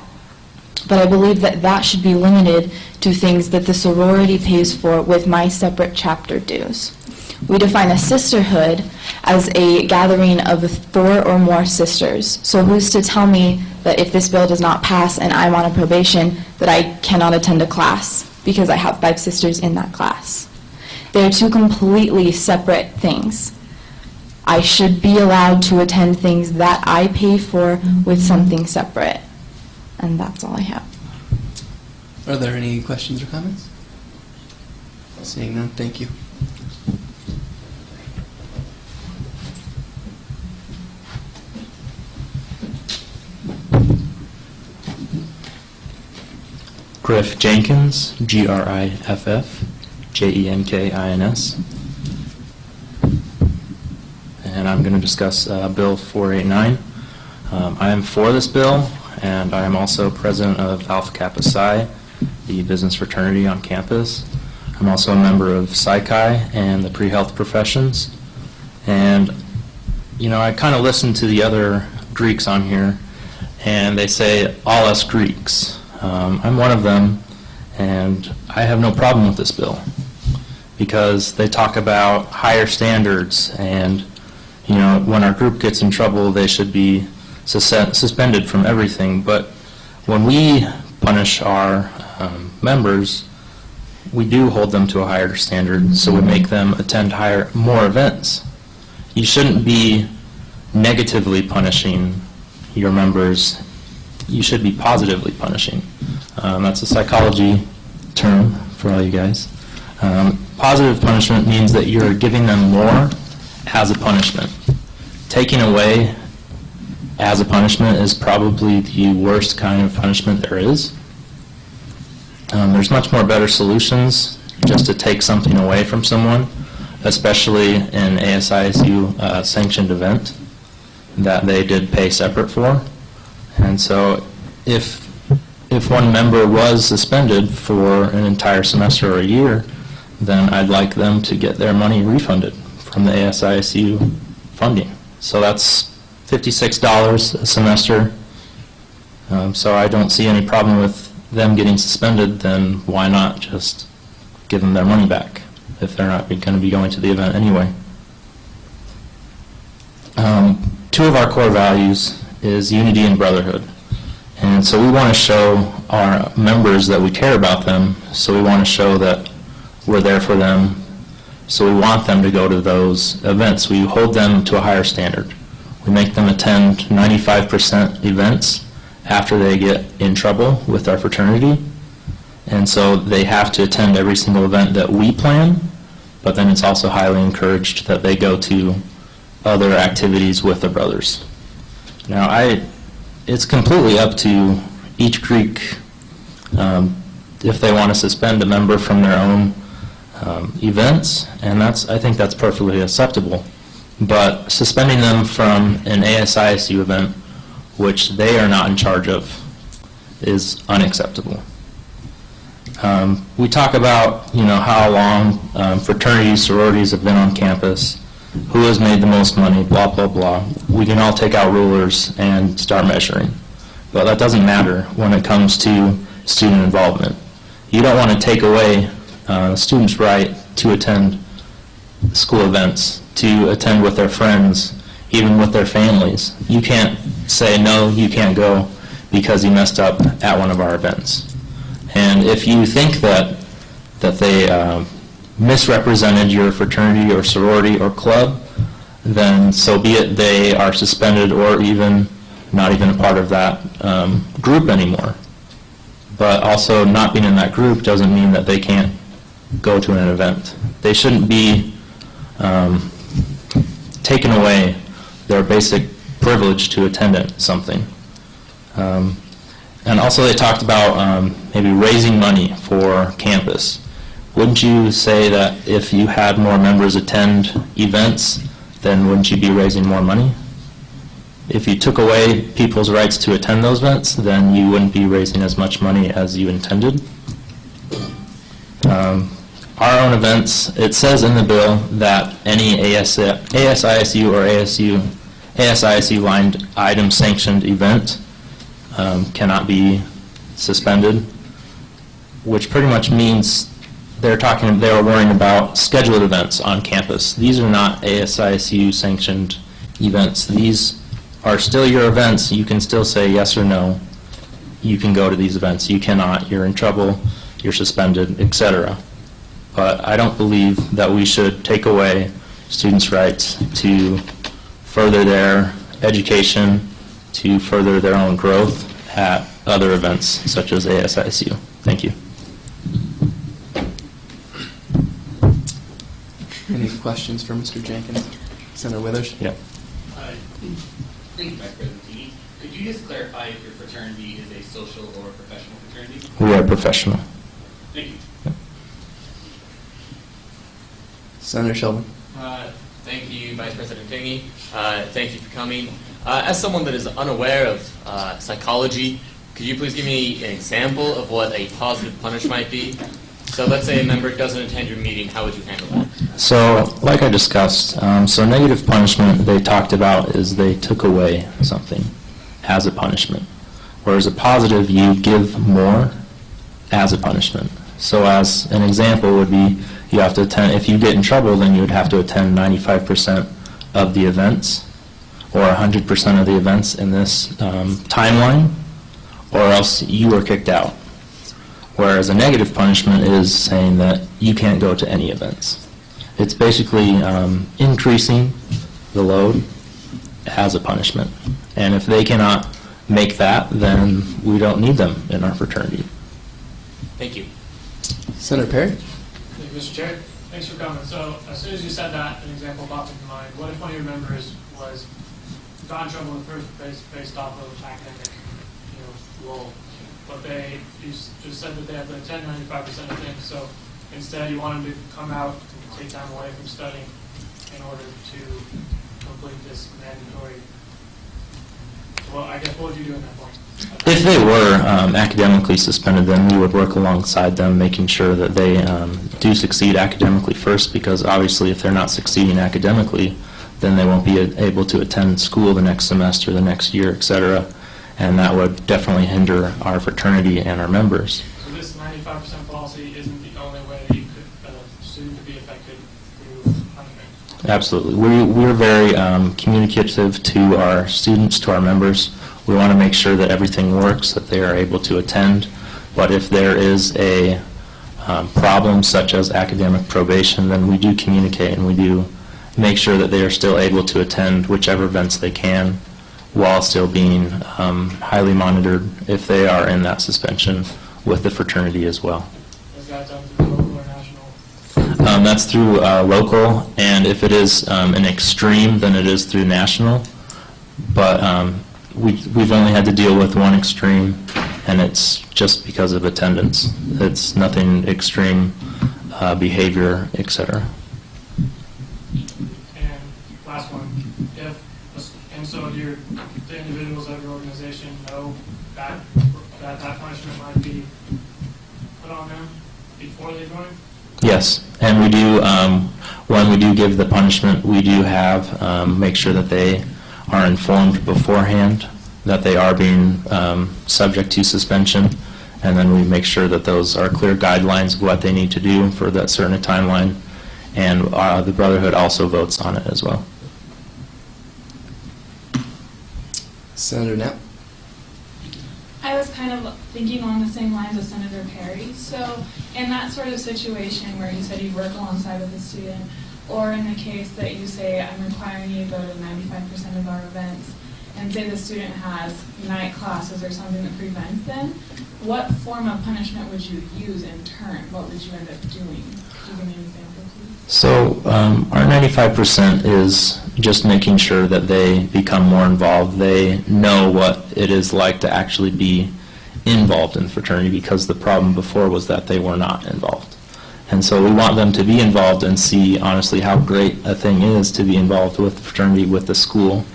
J: but I believe that that should be limited to things that the sorority pays for with my separate chapter dues. We define a sisterhood as a gathering of 4 or more sisters. So who's to tell me that if this bill does not pass and I'm on a probation, that I cannot attend a class because I have 5 sisters in that class? They're two completely separate things. I should be allowed to attend things that I pay for with something separate. And that's all I have.
E: Are there any questions or comments? Seeing none, thank you.
K: Griff Jenkins, Griff Jenkins. And I'm going to discuss Bill 489. I am for this bill, and I am also president of Alpha Kappa Psi, the business fraternity on campus. I'm also a member of Psi Chi and the pre-health professions. And, you know, I kind of listen to the other Greeks on here, and they say, all us Greeks. I'm one of them, and I have no problem with this bill because they talk about higher standards, and you know, when our group gets in trouble, they should be suspended from everything. But when we punish our members, we do hold them to a higher standard, so we make them attend more events. You shouldn't be negatively punishing your members. You should be positively punishing. That's a psychology term for all you guys. Positive punishment means that you're giving them more as a punishment. Taking away as a punishment is probably the worst kind of punishment there is. There's much more better solutions just to take something away from someone, especially an ASISU sanctioned event that they did pay separate for. And so if one member was suspended for an entire semester or a year, then I'd like them to get their money refunded from the ASISU funding. So that's $56 a semester. So I don't see any problem with them getting suspended. Then why not just give them their money back if they're not going to be going to the event anyway? Two of our core values is unity and brotherhood. And so we want to show our members that we care about them, so we want to show that we're there for them, so we want them to go to those events. We hold them to a higher standard. We make them attend 95% events after they get in trouble with our fraternity, and so they have to attend every single event that we plan, but then it's also highly encouraged that they go to other activities with their brothers. Now, it's completely up to each Greek if they want to suspend a member from their own events, and I think that's perfectly acceptable. But suspending them from an ASISU event, which they are not in charge of, is unacceptable. We talk about, you know, how long fraternities, sororities have been on campus, who has made the most money, blah, blah, blah. We can all take out rulers and start measuring. But that doesn't matter when it comes to student involvement. You don't want to take away students' right to attend school events, to attend with their friends, even with their families. You can't say, no, you can't go because you messed up at one of our events. And if you think that they misrepresented your fraternity or sorority or club, then so be it. They are suspended or even not even a part of that group anymore. But also not being in that group doesn't mean that they can't go to an event. They shouldn't be taken away their basic privilege to attend something. And also they talked about maybe raising money for campus. Wouldn't you say that if you had more members attend events, then wouldn't you be raising more money? If you took away people's rights to attend those events, then you wouldn't be raising as much money as you intended. Our own events, it says in the bill that any ASISU or ASISU line item sanctioned event cannot be suspended, which pretty much means they were worrying about scheduled events on campus. These are not ASISU sanctioned events. These are still your events. You can still say yes or no. You can go to these events. You cannot. You're in trouble. You're suspended, etc. but I don't believe that we should take away students' rights to further their education, to further their own growth at other events such as ASISU. Thank you.
E: Any questions for Mr. Jenkins? Senator Withers?
K: Yeah.
S: Thank you, Vice President Teague. Could you just clarify if your fraternity is a social or a professional fraternity?
K: We are professional.
S: Thank you.
E: Senator Sheldon?
C: Thank you, Vice President Tingy. Thank you for coming. As someone that is unaware of psychology, could you please give me an example of what a positive punish might be? So let's say a member doesn't attend your meeting, how would you handle that?
K: So, like I discussed, so negative punishment they talked about is they took away something as a punishment, whereas a positive, you give more as a punishment. So as an example would be, you have to attend, if you get in trouble, then you would have to attend 95% of the events, or 100% of the events in this timeline, or else you were kicked out. Whereas a negative punishment is saying that you can't go to any events. It's basically increasing the load as a punishment. And if they cannot make that, then we don't need them in our fraternity.
C: Thank you.
E: Senator Perry?
T: Thank you, Mr. Chair. Thanks for coming. So as soon as you said that, an example popped into mind. What if one of your members got in trouble in the first place based off of academic, role, but you just said that they have to attend 95% of things. So instead, you want them to come out and take time away from studying in order to complete this mandatory. Well, I guess what would you do in that point?
K: If they were academically suspended, then we would work alongside them, making sure that they do succeed academically first, because obviously if they're not succeeding academically, then they won't be able to attend school the next semester, the next year, etc. And that would definitely hinder our fraternity and our members.
T: So this 95% policy isn't the only way that a student could be affected through punishment?
K: Absolutely. We're very communicative to our students, to our members. We want to make sure that everything works, that they are able to attend. But if there is a problem such as academic probation, then we do communicate and we do make sure that they are still able to attend whichever events they can, while still being highly monitored if they are in that suspension with the fraternity as well.
T: Is that done through local or national?
K: That's through local, and if it is an extreme, then it is through national. But we've only had to deal with one extreme, and it's just because of attendance. It's nothing extreme behavior, etc.
T: And last one, so the individuals of your organization know that punishment might be put on them before they join?
K: Yes, and we do, when we do give the punishment, we do have, make sure that they are informed beforehand that they are being subject to suspension, and then we make sure that those are clear guidelines of what they need to do for that certain timeline, and the Brotherhood also votes on it as well.
E: Senator Knapp?
A: I was kind of thinking along the same lines of Senator Perry. So in that sort of situation where you said you work alongside with a student, or in the case that you say, I'm requiring you to go to 95% of our events, and say the student has night classes or something that prevents them, what form of punishment would you use in turn? What would you end up doing? Can you give me an example, please?
K: So our 95% is just making sure that they become more involved. They know what it is like to actually be involved in fraternity, because the problem before was that they were not involved. And so we want them to be involved and see honestly how great a thing is to be involved with the fraternity, with the school.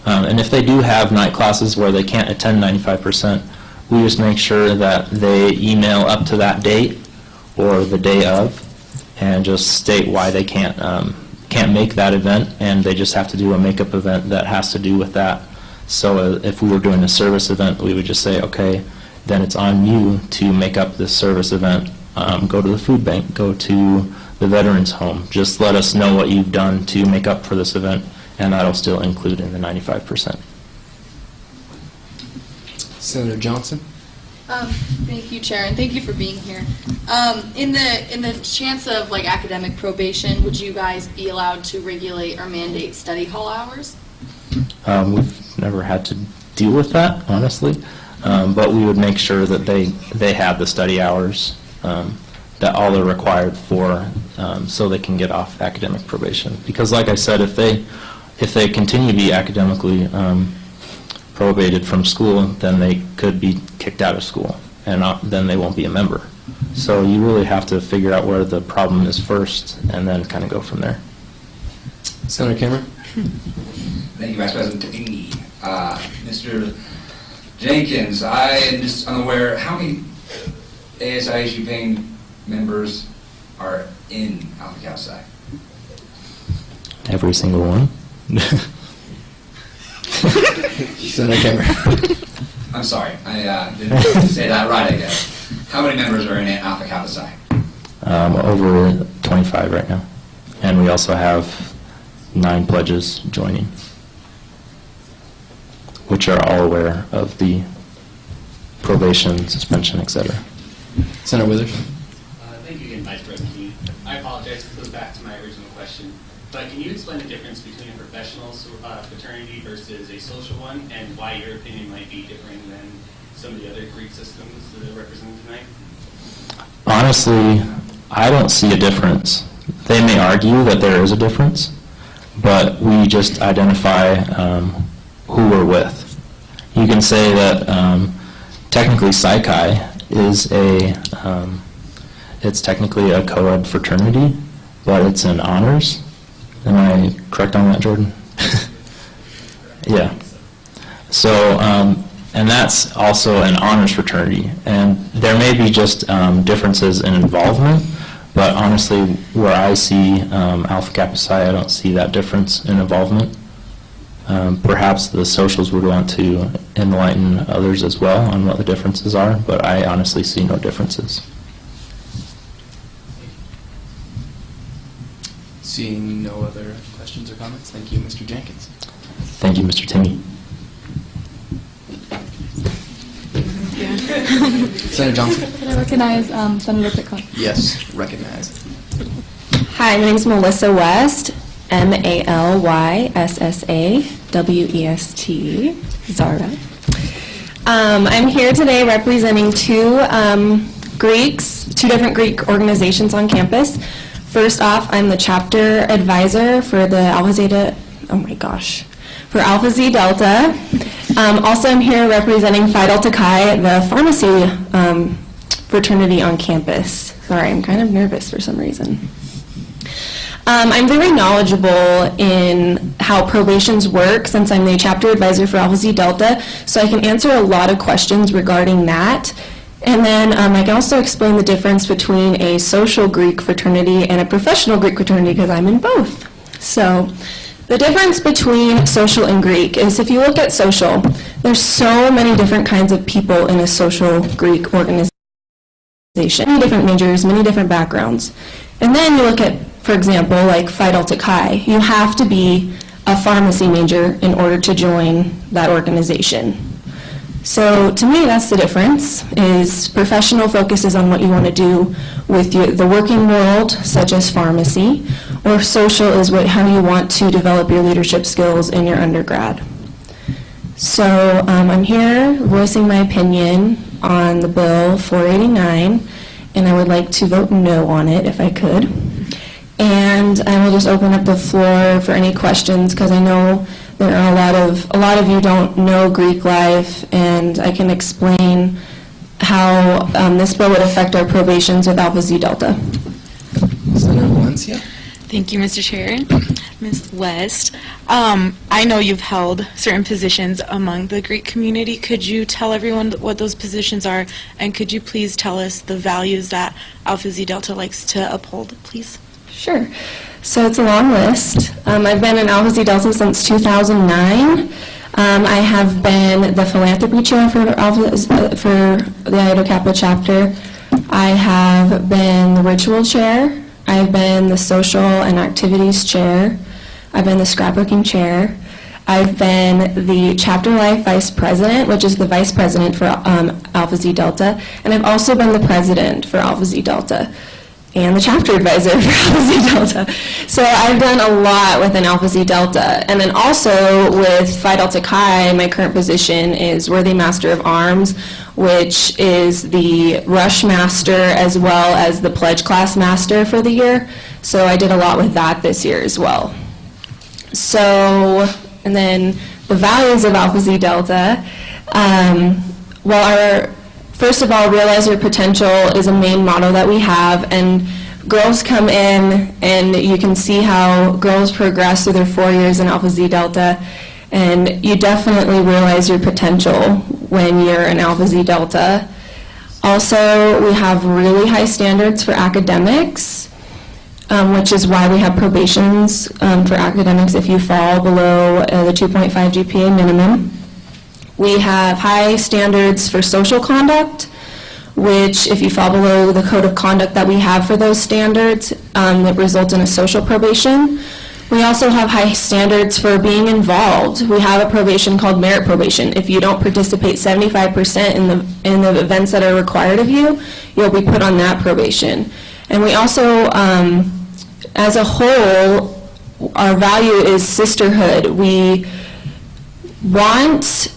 K: And if they do have night classes where they can't attend 95%, we just make sure that they email up to that date or the day of, and just state why they can't make that event, and they just have to do a makeup event that has to do with that. So if we were doing a service event, we would just say, okay, then it's on you to make up this service event. Go to the food bank, go to the veterans home. Just let us know what you've done to make up for this event, and that'll still include in the 95%.
E: Senator Johnson?
H: Thank you, Chair, and thank you for being here. In the chance of like academic probation, would you guys be allowed to regulate or mandate study hall hours?
K: We've never had to deal with that, honestly, but we would make sure that they have the study hours that all they're required for, so they can get off academic probation. Because, like I said, if they continue to be academically probated from school, then they could be kicked out of school, and then they won't be a member. So you really have to figure out where the problem is first, and then kind of go from there.
E: Senator Cameron?
U: Thank you, Vice President Tingey. Mr. Jenkins, I am just unaware, how many ASISU paying members are in Alpha Kappa Psi?
K: Every single one.
E: Senator Cameron.
U: I'm sorry, I didn't say that right, I guess. How many members are in Alpha Kappa Psi?
K: Over 25 right now. And we also have 9 pledges joining, which are all aware of the probation, suspension, etc.
E: Senator Withers.
S: Thank you again, Vice President Key. I apologize, it goes back to my original question. But can you explain the difference between a professional fraternity versus a social one, and why your opinion might be different than some of the other Greek systems that are represented tonight?
K: Honestly, I don't see a difference. They may argue that there is a difference, but we just identify who we're with. You can say that technically Psi Chi is it's technically a co-ed fraternity, but it's in honors. Am I correct on that, Jordan? Yeah. So, and that's also an honors fraternity. And there may be just differences in involvement, but honestly, where I see Alpha Kappa Psi, I don't see that difference in involvement. Perhaps the socials would want to enlighten others as well on what the differences are, but I honestly see no differences.
E: Seeing no other questions or comments, thank you, Mr. Jenkins.
K: Thank you, Mr. Timmy.
E: Senator Johnson.
H: Can I recognize Senator Pitcock?
E: Yes, recognize.
V: Hi, my name is Melissa West, MALYSSAWEST, Zara. I'm here today representing two different Greek organizations on campus. First off, I'm the chapter advisor for the Alpha Zeta Delta. Also, I'm here representing Phi Delta Chi, the pharmacy fraternity on campus. Sorry, I'm kind of nervous for some reason. I'm very knowledgeable in how probations work since I'm the chapter advisor for Alpha Zeta Delta, so I can answer a lot of questions regarding that. And then I can also explain the difference between a social Greek fraternity and a professional Greek fraternity because I'm in both. So the difference between social and Greek is if you look at social, there's so many different kinds of people in a social Greek organization. Many different majors, many different backgrounds. And then you look at, for example, like Phi Delta Chi. You have to be a pharmacy major in order to join that organization. So to me, that's the difference, is professional focuses on what you want to do with the working world, such as pharmacy, or social is how you want to develop your leadership skills in your undergrad. So I'm here voicing my opinion on the bill 489, and I would like to vote no on it if I could. And I will just open up the floor for any questions, because I know there are a lot of you don't know Greek life, and I can explain how this bill would affect our probations with Alpha Zeta Delta.
E: Senator Valencia.
W: Thank you, Mr. Chair. Ms. West, I know you've held certain positions among the Greek community. Could you tell everyone what those positions are, and could you please tell us the values that Alpha Zeta Delta likes to uphold, please?
V: Sure. So it's a long list. I've been in Alpha Zeta Delta since 2009. I have been the philanthropy chair for the Iota Kappa chapter. I have been the ritual chair. I've been the social and activities chair. I've been the scrapbooking chair. I've been the Chapter Life Vice President, which is the Vice President for Alpha Xi Delta, and I've also been the President for Alpha Xi Delta and the Chapter Advisor for Alpha Xi Delta. So I've done a lot within Alpha Xi Delta. And then also with Phi Delta Chi, my current position is Worthy Master of Arms, which is the Rush Master as well as the Pledge Class Master for the year. So I did a lot with that this year as well. So, and then the values of Alpha Xi Delta, first of all, realize your potential is a main motto that we have, and girls come in and you can see how girls progress through their 4 years in Alpha Xi Delta, and you definitely realize your potential when you're in Alpha Xi Delta. Also, we have really high standards for academics, which is why we have probations for academics if you fall below the 2.5 GPA minimum. We have high standards for social conduct, which if you fall below the code of conduct that we have for those standards, that result in a social probation. We also have high standards for being involved. We have a probation called merit probation. If you don't participate 75% in the events that are required of you, you'll be put on that probation. And we also, as a whole, our value is sisterhood. We want,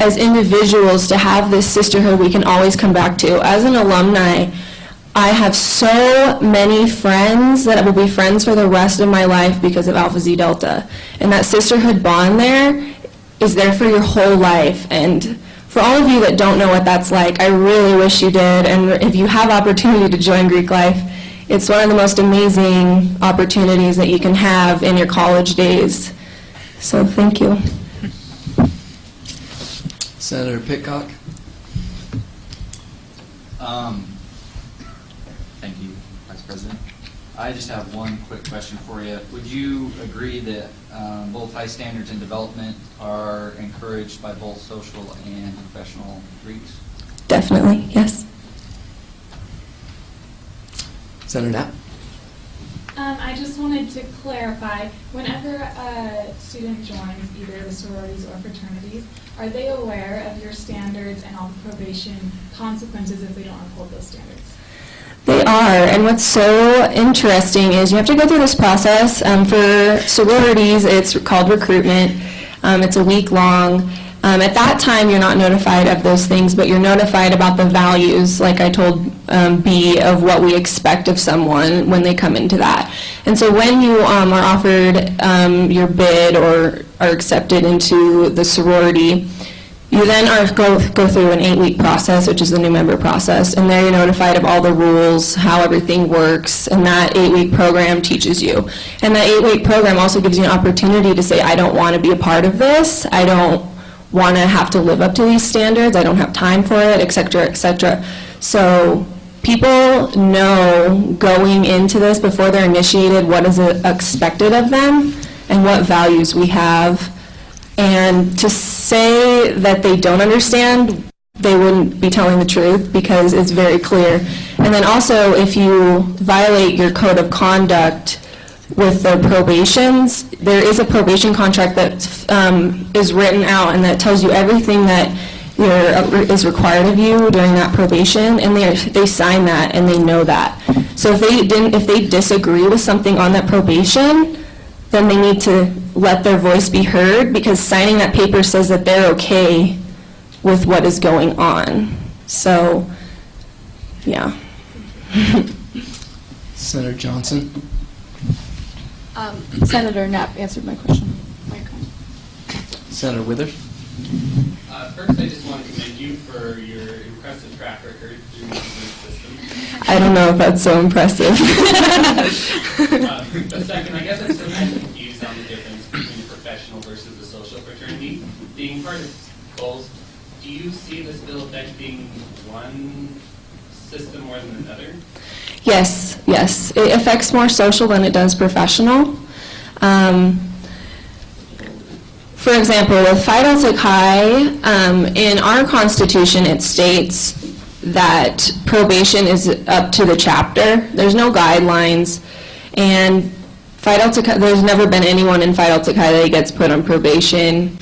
V: as individuals, to have this sisterhood we can always come back to. As an alumni, I have so many friends that will be friends for the rest of my life because of Alpha Xi Delta. And that sisterhood bond there is there for your whole life. And for all of you that don't know what that's like, I really wish you did. And if you have opportunity to join Greek Life, it's one of the most amazing opportunities that you can have in your college days. So thank you.
E: Senator Pitcock.
P: Thank you, Vice President. I just have one quick question for you. Would you agree that both high standards and development are encouraged by both social and professional Greeks?
V: Definitely, yes.
E: Senator Knapp.
B: I just wanted to clarify, whenever a student joins either the sororities or fraternities, are they aware of your standards and all the probation consequences if they don't uphold those standards?
V: They are, and what's so interesting is you have to go through this process. For sororities, it's called recruitment. It's a week long. At that time, you're not notified of those things, but you're notified about the values, like I told B, of what we expect of someone when they come into that. And so when you are offered your bid or are accepted into the sorority, you then go through an 8-week process, which is the new member process, and there you're notified of all the rules, how everything works, and that 8-week program teaches you. And that 8-week program also gives you an opportunity to say, I don't want to be a part of this, I don't want to have to live up to these standards, I don't have time for it, et cetera, et cetera. So people know going into this before they're initiated what is expected of them and what values we have. And to say that they don't understand, they wouldn't be telling the truth because it's very clear. And then also, if you violate your code of conduct with the probations, there is a probation contract that is written out and that tells you everything that is required of you during that probation, and they sign that and they know that. So if they disagree with something on that probation, then they need to let their voice be heard, because signing that paper says that they're okay with what is going on. So, yeah.
E: Senator Johnson.
H: Senator Knapp answered my question.
E: Senator Withers.
S: First, I just want to commend you for your impressive track record through the system.
V: I don't know if that's so impressive.
S: But second, I guess I'm still kind of confused on the difference between the professional versus the social fraternity. Being part of both, do you see this bill effect being one system more than another?
V: Yes, yes. It affects more social than it does professional. For example, with Phi Delta Chi, in our Constitution it states that probation is up to the chapter. There's no guidelines. And Phi Delta Chi, there's never been anyone in Phi Delta Chi that gets put on probation.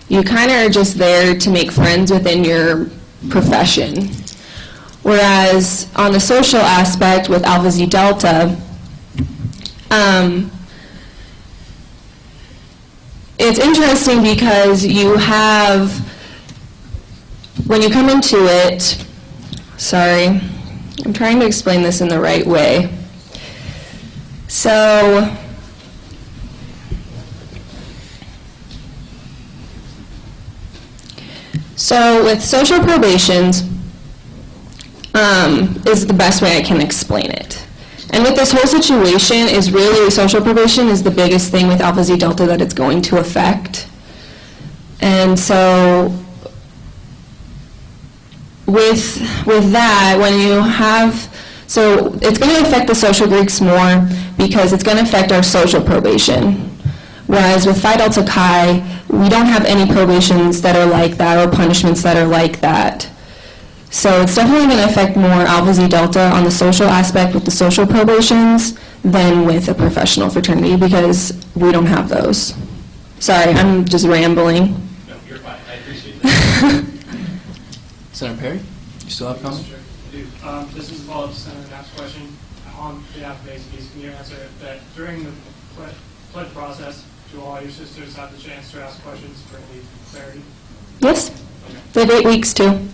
V: You kind of are just there to make friends within your profession. Whereas on the social aspect with Alpha Xi Delta, it's interesting because you have, when you come into it, sorry, I'm trying to explain this in the right way. So, with social probations, is the best way I can explain it. And with this whole situation is really social probation is the biggest thing with Alpha Xi Delta that it's going to affect. And so with that, when you have, so it's going to affect the social Greeks more because it's going to affect our social probation. Whereas with Phi Delta Chi, we don't have any probations that are like that or punishments that are like that. So it's definitely going to affect more Alpha Xi Delta on the social aspect with the social probations than with a professional fraternity because we don't have those. Sorry, I'm just rambling.
S: No, you're fine. I appreciate that.
E: Senator Perry, you still have a comment?
T: Sure, I do. This is a follow-up to Senator Knapp's question. On behalf of ACBs, can you answer that during the pledge process, do all your sisters have the chance to ask questions for any clarity?
V: Yes, they have 8 weeks too.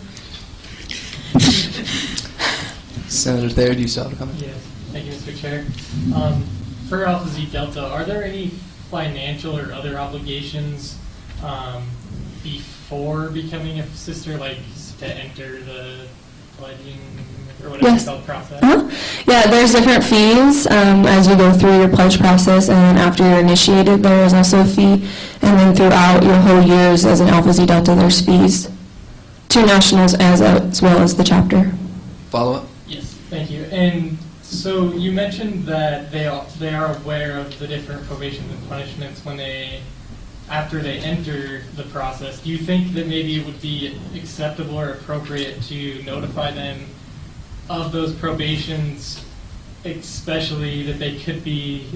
E: Senator Thayer, do you still have a comment?
M: Yes, thank you, Mr. Chair. For Alpha Xi Delta, are there any financial or other obligations before becoming a sister, like to enter the pledging or whatever
V: Yes.
M: it's called process?
V: Yeah, there's different fees as you go through your pledge process, and then after you're initiated, there is also a fee, and then throughout your whole years as an Alpha Xi Delta, there's fees to nationals as well as the chapter.
E: Follow-up?
M: Yes, thank you. And so you mentioned that they are aware of the different probations and punishments after they enter the process. Do you think that maybe it would be acceptable or appropriate to notify them of those probations, especially that they could be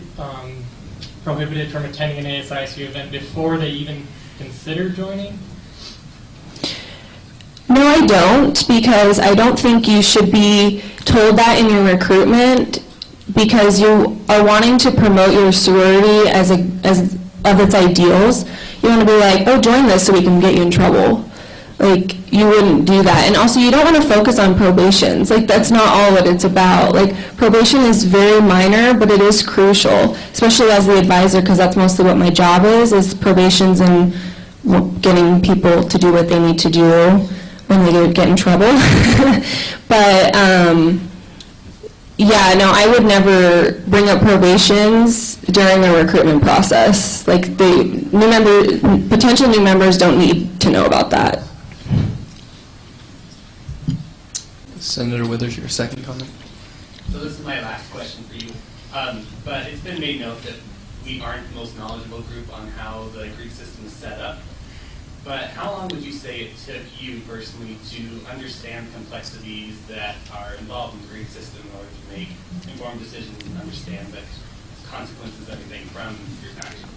M: prohibited from attending an ASISU event before they even consider joining?
V: No, I don't, because I don't think you should be told that in your recruitment because you are wanting to promote your sorority as of its ideals. You want to be like, oh, join this so we can get you in trouble. Like, you wouldn't do that. And also, you don't want to focus on probations. Like, that's not all what it's about. Like, probation is very minor, but it is crucial, especially as the advisor, because that's mostly what my job is probations and getting people to do what they need to do when they get in trouble. But, yeah, no, I would never bring up probations during the recruitment process. Like, potential new members don't need to know about that.
E: Senator Withers, your second comment?
S: So this is my last question for you. But it's been made note that we aren't the most knowledgeable group on how the Greek system is set up. But how long would you say it took you personally to understand complexities that are involved in the Greek system in order to make informed decisions and understand the consequences of everything from your actions?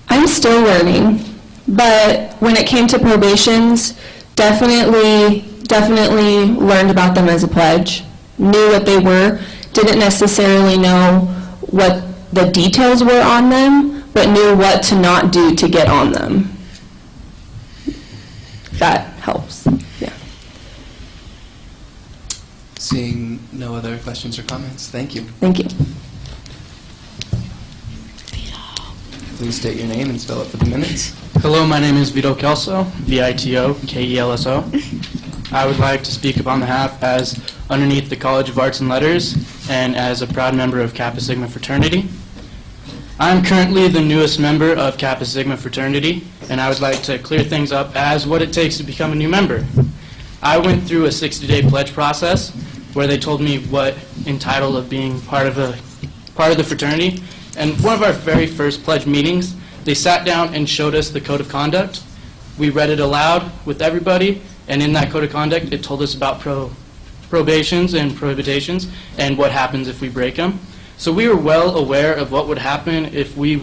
V: I'm still learning, but when it came to probations, definitely learned about them as a pledge, knew what they were, didn't necessarily know what the details were on them, but knew what to not do to get on them. That helps, yeah.
E: Seeing no other questions or comments, thank you.
V: Thank you.
E: Please state your name and spell it for the minutes.
D: Hello, my name is Vito Kelso, V-I-T-O-K-E-L-S-O. I would like to speak upon behalf as underneath the College of Arts and Letters and as a proud member of Kappa Sigma Fraternity. I'm currently the newest member of Kappa Sigma Fraternity, and I would like to clear things up as what it takes to become a new member. I went through a 60-day pledge process where they told me what entitled of being part of the fraternity, and one of our very first pledge meetings, they sat down and showed us the code of conduct. We read it aloud with everybody, and in that code of conduct, it told us about probations and prohibitions and what happens if we break them. So we were well aware of what would happen if we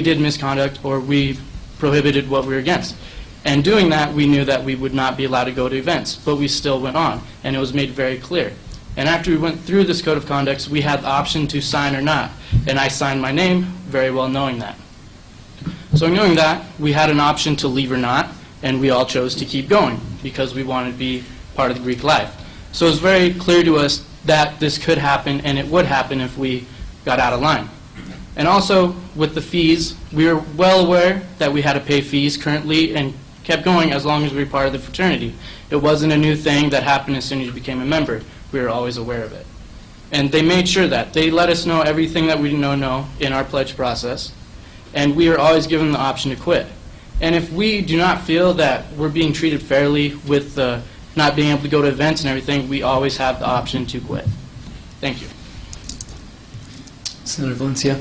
D: did misconduct or we prohibited what we were against. And doing that, we knew that we would not be allowed to go to events, but we still went on, and it was made very clear. And after we went through this code of conduct, we had the option to sign or not, and I signed my name, very well knowing that. So knowing that, we had an option to leave or not, and we all chose to keep going because we wanted to be part of the Greek life. So it was very clear to us that this could happen, and it would happen if we got out of line. And also, with the fees, we were well aware that we had to pay fees currently and kept going as long as we were part of the fraternity. It wasn't a new thing that happened as soon as you became a member. We were always aware of it. And they made sure that. They let us know everything that we didn't know in our pledge process, and we are always given the option to quit. And if we do not feel that we're being treated fairly with not being able to go to events and everything, we always have the option to quit. Thank you.
E: Senator Valencia.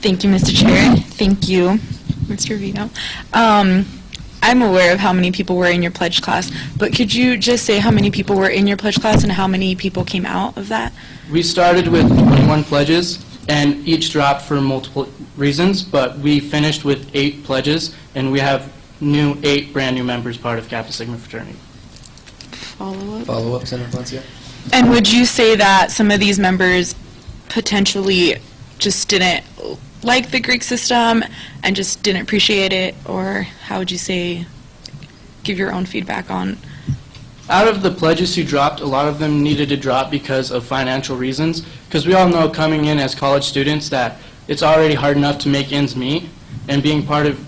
W: Thank you, Mr. Chair. Thank you, Mr. Vito. I'm aware of how many people were in your pledge class, but could you just say how many people were in your pledge class and how many people came out of that?
D: We started with 21 pledges, and each dropped for multiple reasons, but we finished with 8 pledges, and we have 8 brand new members part of Kappa Sigma fraternity.
E: Follow up, Senator Valencia.
W: And would you say that some of these members potentially just didn't like the Greek system and just didn't appreciate it, or how would you say, give your own feedback on?
D: Out of the pledges who dropped, a lot of them needed to drop because of financial reasons, because we all know coming in as college students that it's already hard enough to make ends meet, and being part of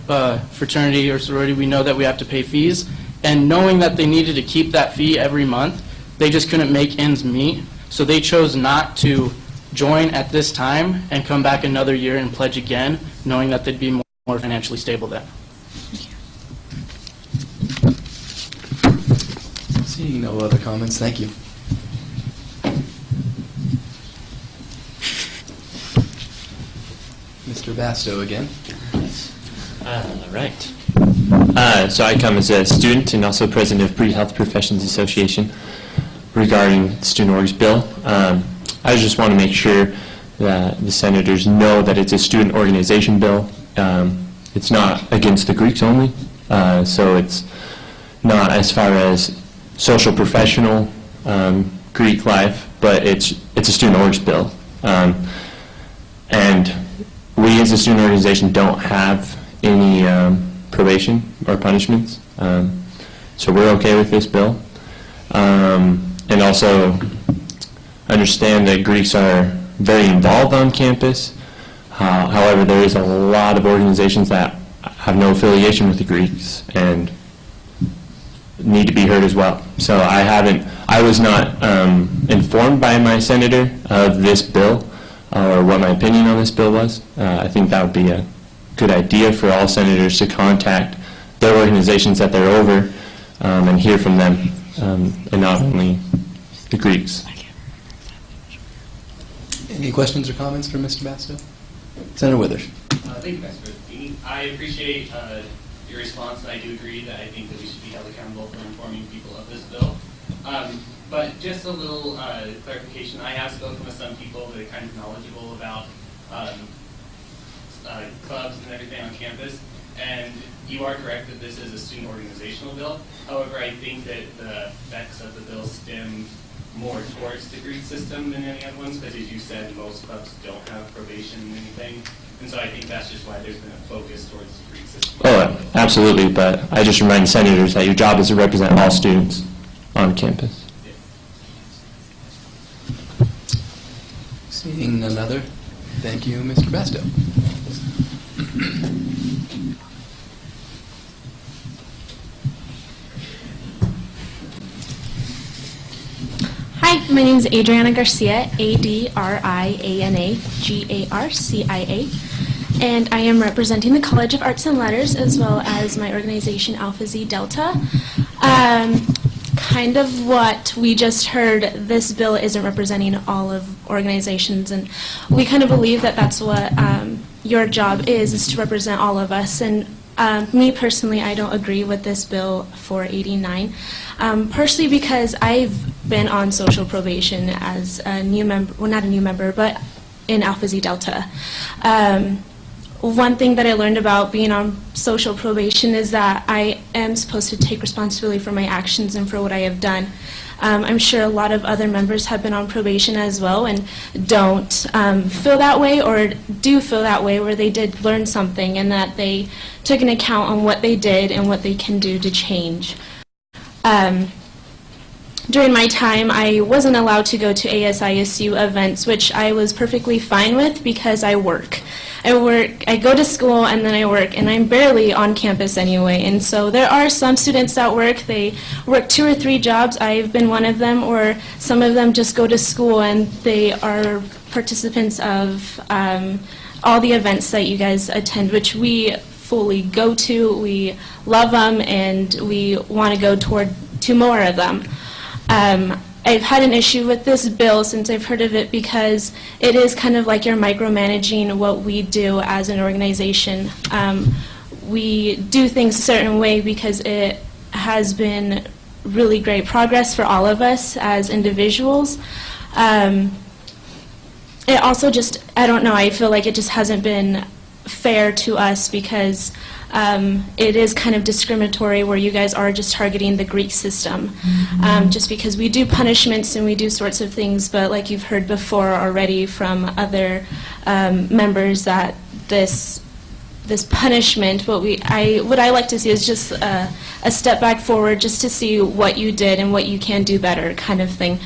D: fraternity or sorority, we know that we have to pay fees, and knowing that they needed to keep that fee every month, they just couldn't make ends meet, so they chose not to join at this time and come back another year and pledge again, knowing that they'd be more financially stable then.
E: Seeing no other comments, thank you. Mr. Basto again.
N: All right. So I come as a student and also president of Pre-Health Professions Association regarding the Student Orgs Bill. I just want to make sure that the senators know that it's a student organization bill. It's not against the Greeks only, so it's not as far as social professional Greek life, but it's a student orgs bill. And we as a student organization don't have any probation or punishments, so we're okay with this bill. And also understand that Greeks are very involved on campus. However, there is a lot of organizations that have no affiliation with the Greeks and need to be heard as well. So I was not informed by my senator of this bill or what my opinion on this bill was. I think that would be a good idea for all senators to contact their organizations that they're over and hear from them, and not only the Greeks.
E: Any questions or comments for Mr. Basto? Senator Withers.
S: Thank you, Vice President. I appreciate your response, and I do agree that I think that we should be held accountable for informing people of this bill. But just a little clarification. I have spoken with some people that are kind of knowledgeable about clubs and everything on campus, and you are correct that this is a student organizational bill. However, I think that the effects of the bill stem more towards the Greek system than any other ones, because as you said, most clubs don't have probation and anything, and so I think that's just why there's been a focus towards the Greek system.
N: Oh, absolutely, but I just remind senators that your job is to represent all students on campus.
E: Seeing none other, thank you, Mr. Basto.
J: Hi, my name is Adriana Garcia, ADRIANA GARCIA, and I am representing the College of Arts and Letters as well as my organization Alpha Xi Delta. Kind of what we just heard, this bill isn't representing all of organizations, and we kind of believe that that's what your job is to represent all of us. And me personally, I don't agree with this bill 489, partially because I've been on social probation as a new member, well, not a new member, but
V: in Alpha Zeta Delta. One thing that I learned about being on social probation is that I am supposed to take responsibility for my actions and for what I have done. I'm sure a lot of other members have been on probation as well and don't feel that way, or do feel that way, where they did learn something and that they took an account on what they did and what they can do to change. During my time, I wasn't allowed to go to ASISU events, which I was perfectly fine with because I work. I go to school and then I work, and I'm barely on campus anyway. And so there are some students that work. They work 2 or 3 jobs. I've been one of them, or some of them just go to school and they are participants of all the events that you guys attend, which we fully go to. We love them and we want to go to more of them. I've had an issue with this bill since I've heard of it because it is kind of like you're micromanaging what we do as an organization. We do things a certain way because it has been really great progress for all of us as individuals. It also just, I don't know, I feel like it just hasn't been fair to us because it is kind of discriminatory where you guys are just targeting the Greek system. Just because we do punishments and we do sorts of things, but like you've heard before already from other members, that this punishment, what I like to see is just a step back forward, just to see what you did and what you can do better, kind of thing.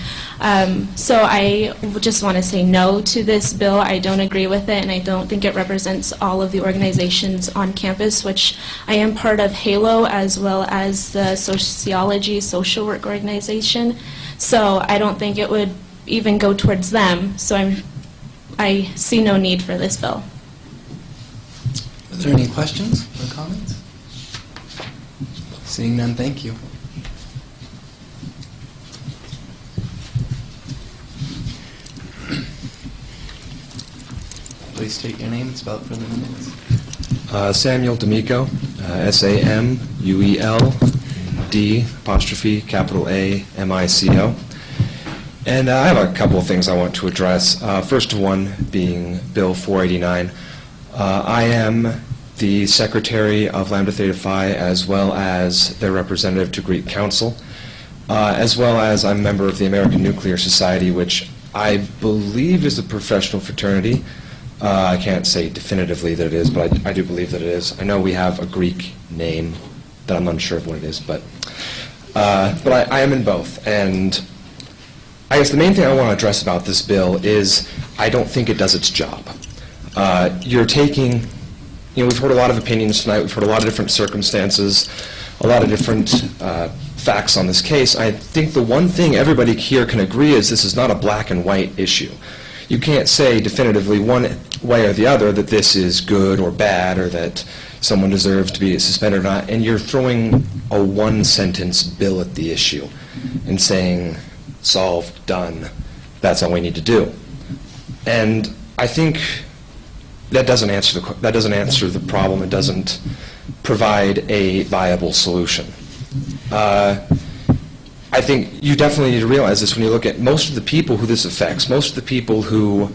V: So I just want to say no to this bill. I don't agree with it, and I don't think it represents all of the organizations on campus, which I am part of HALO as well as the Sociology Social Work Organization. So I don't think it would even go towards them. So I see no need for this bill.
E: Are there any questions or comments? Seeing none, thank you. Please state your name and spell it for the minutes.
F: Samuel D'Amico, SAMUELD''A''M''I''CO. And I have a couple of things I want to address. First one being Bill 489. I am the Secretary of Lambda Theta Phi as well as their representative to Greek Council, as well as I'm a member of the American Nuclear Society, which I believe is a professional fraternity. I can't say definitively that it is, but I do believe that it is. I know we have a Greek name that I'm unsure of what it is, but I am in both. And I guess the main thing I want to address about this bill is I don't think it does its job. You're taking, we've heard a lot of opinions tonight, we've heard a lot of different circumstances, a lot of different facts on this case. I think the one thing everybody here can agree is this is not a black and white issue. You can't say definitively one way or the other that this is good or bad or that someone deserves to be suspended or not, and you're throwing a one-sentence bill at the issue and saying, solved, done, that's all we need to do. And I think that doesn't answer the problem. It doesn't provide a viable solution. I think you definitely need to realize this when you look at most of the people who this affects, most of the people who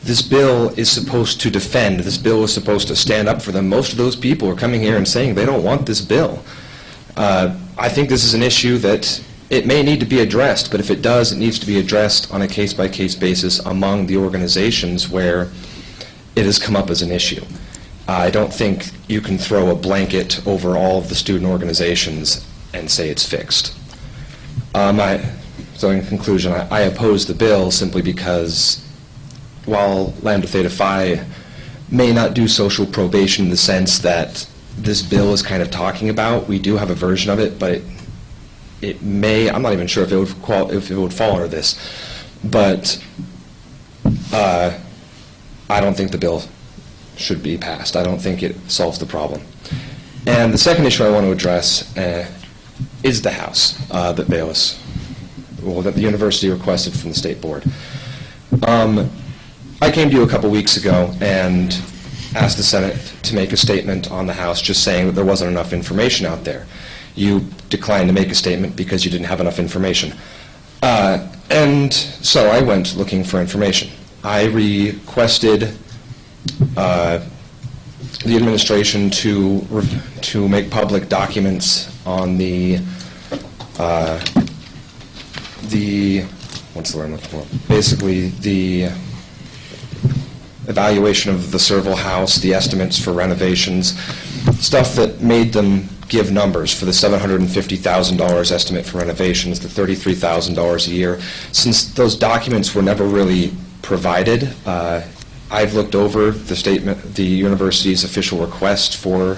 F: this bill is supposed to defend, this bill is supposed to stand up for them, most of those people are coming here and saying they don't want this bill. I think this is an issue that it may need to be addressed, but if it does, it needs to be addressed on a case-by-case basis among the organizations where it has come up as an issue. I don't think you can throw a blanket over all of the student organizations and say it's fixed. So in conclusion, I oppose the bill simply because while Lambda Theta Phi may not do social probation in the sense that this bill is kind of talking about, we do have a version of it, but it may, I'm not even sure if it would fall under this, but I don't think the bill should be passed. I don't think it solves the problem. And the second issue I want to address is the house that that the university requested from the state board. I came to you a couple weeks ago and asked the Senate to make a statement on the house just saying that there wasn't enough information out there. You declined to make a statement because you didn't have enough information. And so I went looking for information. I requested the administration to make public documents on what's the word I'm looking for? Basically, the evaluation of the Serval House, the estimates for renovations, stuff that made them give numbers for the $750,000 estimate for renovations, the $33,000 a year. Since those documents were never really provided, I've looked over the university's official request for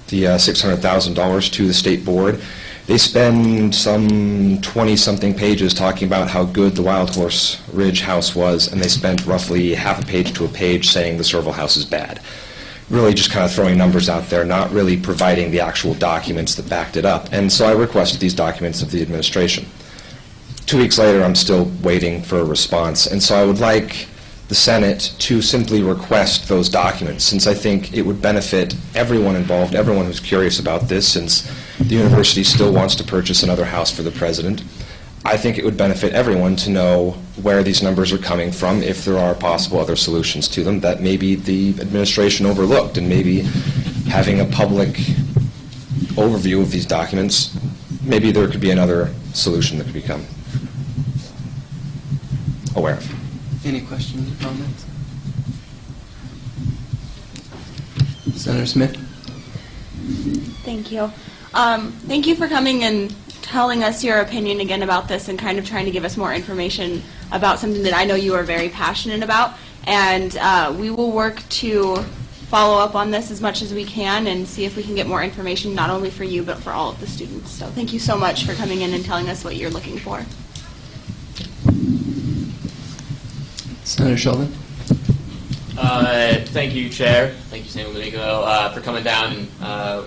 F: the $600,000 to the state board. They spend some 20-something pages talking about how good the Wild Horse Ridge house was, and they spent roughly half a page to a page saying the Serval House is bad. Really just kind of throwing numbers out there, not really providing the actual documents that backed it up. And so I requested these documents of the administration. 2 weeks later, I'm still waiting for a response, and so I would like the Senate to simply request those documents, since I think it would benefit everyone involved, everyone who's curious about this, since the university still wants to purchase another house for the president. I think it would benefit everyone to know where these numbers are coming from, if there are possible other solutions to them that maybe the administration overlooked, and maybe having a public overview of these documents, maybe there could be another solution that could become aware of.
E: Any questions or comments? Senator Smith?
V: Thank you. Thank you for coming and telling us your opinion again about this and kind of trying to give us more information about something that I know you are very passionate about. And we will work to follow up on this as much as we can and see if we can get more information not only for you but for all of the students. So thank you so much for coming in and telling us what you're looking for.
E: Senator Sheldon?
C: Thank you, Chair. Thank you, Senator Domingo, for coming down.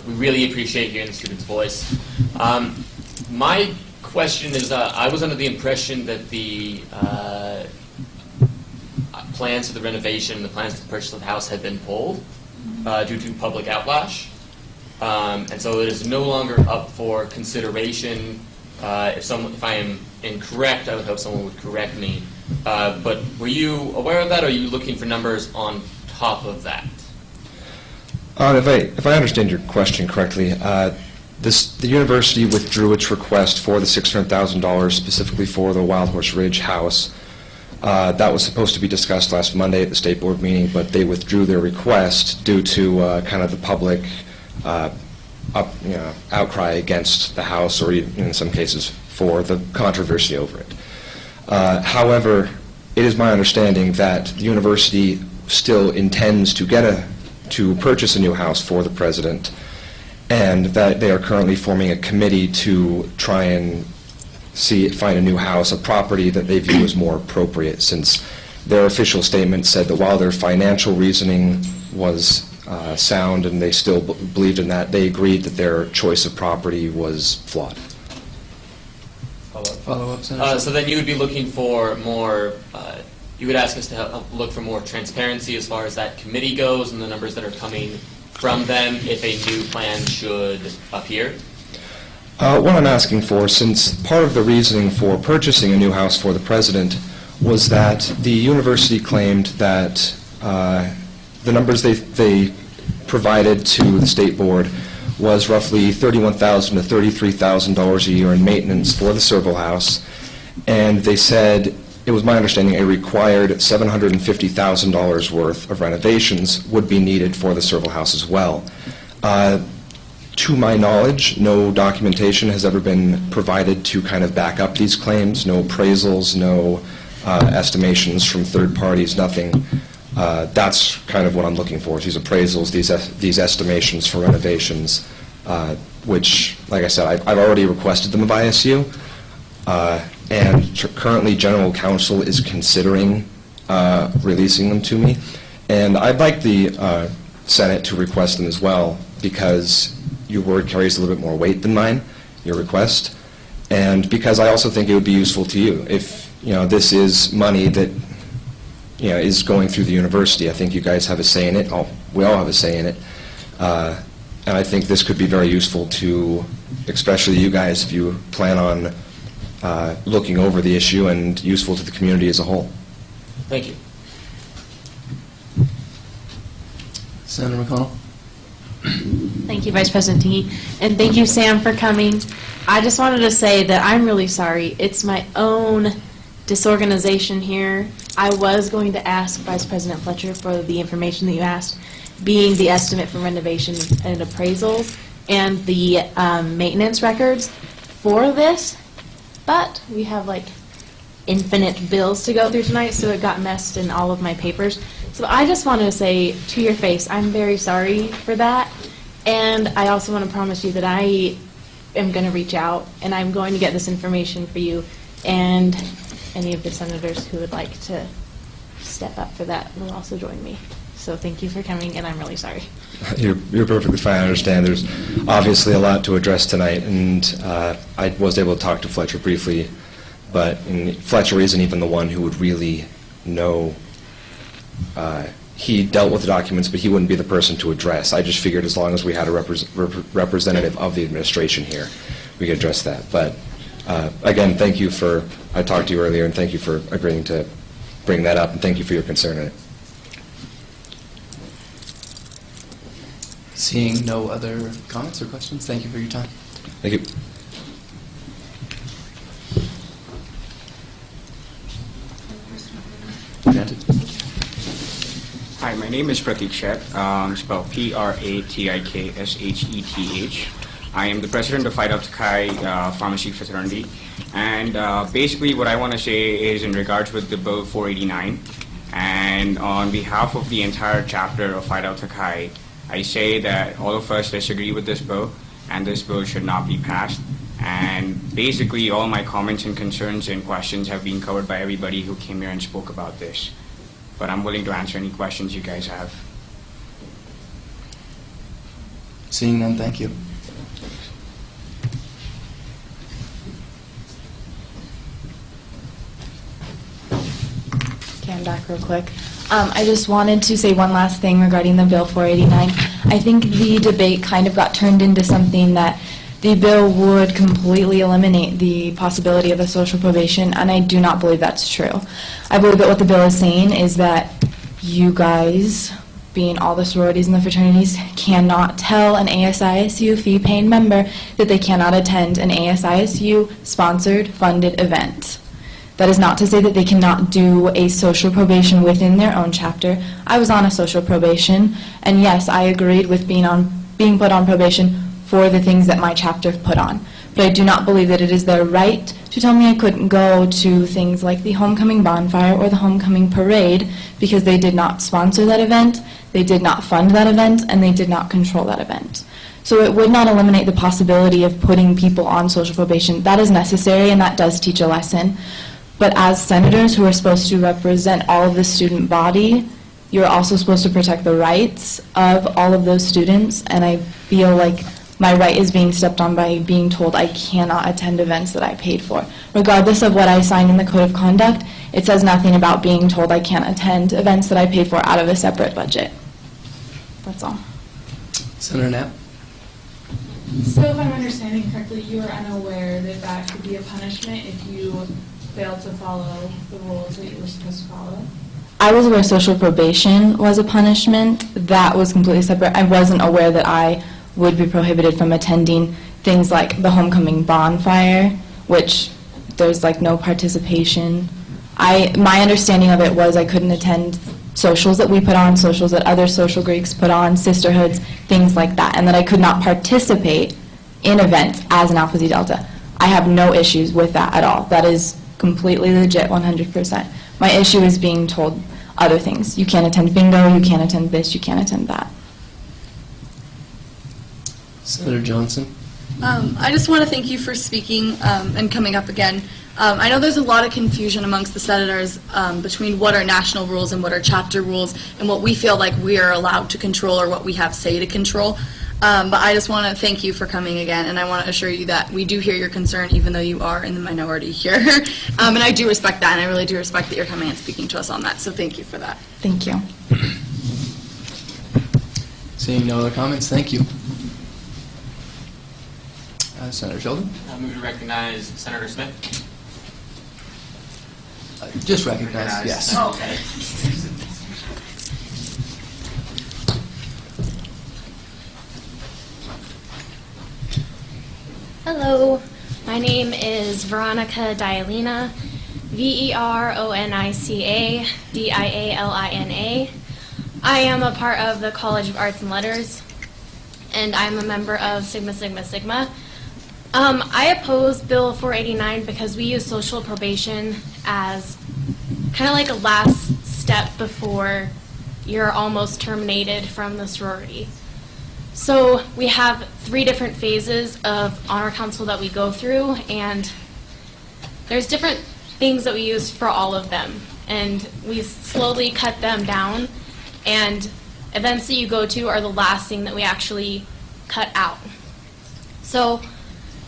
C: We really appreciate hearing the students' voice. My question is, I was under the impression that the plans for the renovation and the plans for the purchase of the house had been pulled due to public outlash. And so it is no longer up for consideration. If I am incorrect, I would hope someone would correct me. But were you aware of that, or are you looking for numbers on top of that?
F: If I understand your question correctly, the university withdrew its request for the $600,000 specifically for the Wild Horse Ridge house. That was supposed to be discussed last Monday at the state board meeting, but they withdrew their request due to kind of the public outcry against the house, or in some cases for the controversy over it. However, it is my understanding that the university still intends to purchase a new house for the president, and that they are currently forming a committee to try and find a new house, a property that they view as more appropriate, since their official statement said that while their financial reasoning was sound and they still believed in that, they agreed that their choice of property was flawed.
E: Follow-up, Senator?
C: So then you would be looking for more, you would ask us to look for more transparency as far as that committee goes and the numbers that are coming from them if a new plan should appear?
F: What I'm asking for, since part of the reasoning for purchasing a new house for the president was that the university claimed that the numbers they provided to the state board was roughly $31,000 to $33,000 a year in maintenance for the Serval House, and they said, it was my understanding, a required $750,000 worth of renovations would be needed for the Serval House as well. To my knowledge, no documentation has ever been provided to kind of back up these claims, no appraisals, no estimations from third parties, nothing. That's kind of what I'm looking for, these appraisals, these estimations for renovations, which, like I said, I've already requested them of ISU, and currently General Counsel is considering releasing them to me. And I'd like the Senate to request them as well, because your word carries a little bit more weight than mine, your request, and because I also think it would be useful to you. If this is money that is going through the university, I think you guys have a say in it. We all have a say in it. And I think this could be very useful to, especially you guys, if you plan on looking over the issue, and useful to the community as a whole.
C: Thank you.
E: Senator McConnell.
G: Thank you, Vice President Teague, and thank you, Sam, for coming. I just wanted to say that I'm really sorry. It's my own disorganization here. I was going to ask Vice President Fletcher for the information that you asked, being the estimate for renovation and appraisals and the maintenance records for this, but we have like infinite bills to go through tonight, so it got messed in all of my papers. So I just wanted to say to your face, I'm very sorry for that, and I also want to promise you that I am going to reach out, and I'm going to get this information for you, and any of the senators who would like to step up for that will also join me. So thank you for coming, and I'm really sorry.
F: You're perfectly fine. I understand there's obviously a lot to address tonight, and I was able to talk to Fletcher briefly, but Fletcher isn't even the one who would really know. He dealt with the documents, but he wouldn't be the person to address. I just figured as long as we had a representative of the administration here, we could address that. But again, thank you for, I talked to you earlier, and thank you for agreeing to bring that up, and thank you for your concern in it.
E: Seeing no other comments or questions, thank you for your time.
F: Thank you.
E: Granted.
I: Hi, my name is Pratik Sheth, spelled Pratiksheth. I am the president of Phi Delta Chi Pharmacy Fraternity, and basically what I want to say is in regards with the Bill 489, and on behalf of the entire chapter of Phi Delta Chi, I say that all of us disagree with this bill, and this bill should not be passed. And basically, all my comments and concerns and questions have been covered by everybody who came here and spoke about this. But I'm willing to answer any questions you guys have.
E: Seeing none, thank you.
H: Okay, I'm back real quick. I just wanted to say one last thing regarding the Bill 489. I think the debate kind of got turned into something that the bill would completely eliminate the possibility of a social probation, and I do not believe that's true. I believe that what the bill is saying is that you guys, being all the sororities and the fraternities, cannot tell an ASISU fee-paying member that they cannot attend an ASISU-sponsored, funded event. That is not to say that they cannot do a social probation within their own chapter. I was on a social probation, and yes, I agreed with being put on probation for the things that my chapter put on. But I do not believe that it is their right to tell me I couldn't go to things like the homecoming bonfire or the homecoming parade because they did not sponsor that event, they did not fund that event, and they did not control that event. So it would not eliminate the possibility of putting people on social probation. That is necessary, and that does teach a lesson. But as senators who are supposed to represent all of the student body, you're also supposed to protect the rights of all of those students, and I feel like my right is being stepped on by being told I cannot attend events that I paid for. Regardless of what I signed in the Code of Conduct, it says nothing about being told I can't attend events that I paid for out of a separate budget. That's all.
E: Senator Knapp.
B: So if I'm understanding correctly, you are unaware that that could be a punishment if you failed to follow the rules that you were supposed to follow?
H: I was aware social probation was a punishment. That was completely separate. I wasn't aware that I would be prohibited from attending things like the homecoming bonfire, which there's like no participation. My understanding of it was I couldn't attend socials that we put on, socials that other social Greeks put on, sisterhoods, things like that, and that I could not participate in events as an Alpha Xi Delta. I have no issues with that at all. That is completely legit, 100%. My issue is being told other things. You can't attend bingo, you can't attend this, you can't attend that.
E: Senator Johnson.
H: I just want to thank you for speaking and coming up again. I know there's a lot of confusion amongst the senators between what are national rules and what are chapter rules and what we feel like we are allowed to control or what we have say to control. But I just want to thank you for coming again, and I want to assure you that we do hear your concern, even though you are in the minority here. And I do respect that, and I really do respect that you're coming and speaking to us on that, so thank you for that. Thank you.
E: Seeing no other comments, thank you. Senator Sheldon?
C: I move to recognize Senator Smith.
E: Just recognize, yes.
C: Oh, okay.
L: Hello, my name is Veronica Dialina, Veronica Dialina. I am a part of the College of Arts and Letters, and I'm a member of Sigma Sigma Sigma. I oppose Bill 489 because we use social probation as kind of like a last step before you're almost terminated from the sorority. So we have 3 different phases of honor council that we go through, and there's different things that we use for all of them, and we slowly cut them down, and events that you go to are the last thing that we actually cut out. So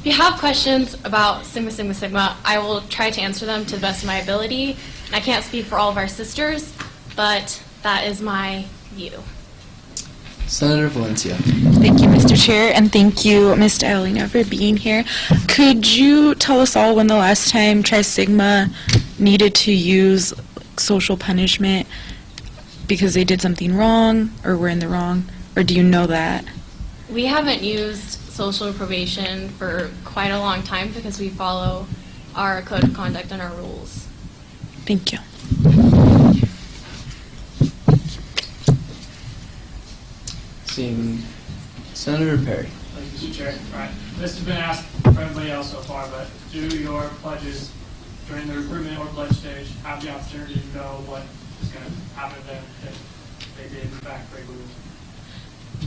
L: if you have questions about Sigma Sigma Sigma, I will try to answer them to the best of my ability. I can't speak for all of our sisters, but that is my view.
E: Senator Valencia.
W: Thank you, Mr. Chair, and thank you, Ms. Dialina, for being here. Could you tell us all when the last time Tri Sigma needed to use social punishment because they did something wrong or were in the wrong, or do you know that?
A: We haven't used social probation for quite a long time because we follow our code of conduct and our rules.
W: Thank you.
E: Seeing Senator Perry.
T: Thank you, Mr. Chair. All right. This has been asked for everybody else so far, but do your pledges during the recruitment or pledge stage have the opportunity to know what is going to happen to them if they did in fact break rules?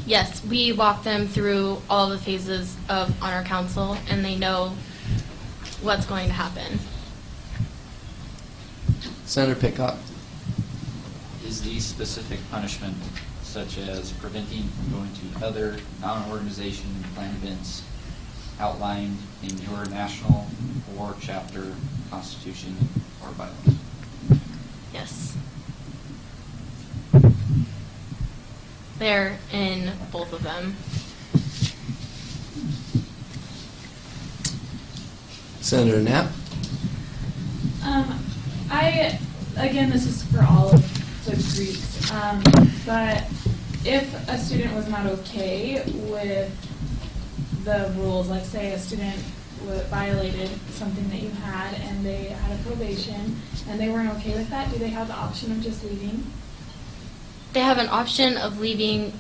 A: Yes, we walk them through all the phases of honor council, and they know what's going to happen.
E: Senator Pitcock.
P: Is the specific punishment, such as preventing from going to other non-organization planned events, outlined in your national or chapter constitution or bylaws?
A: Yes. They're in both of them.
E: Senator Knapp.
B: Again, this is for all of the Greeks, but if a student was not okay with the rules, like say a student violated something that you had and they had a probation and they weren't okay with that, do they have the option of just leaving?
A: They have an option of leaving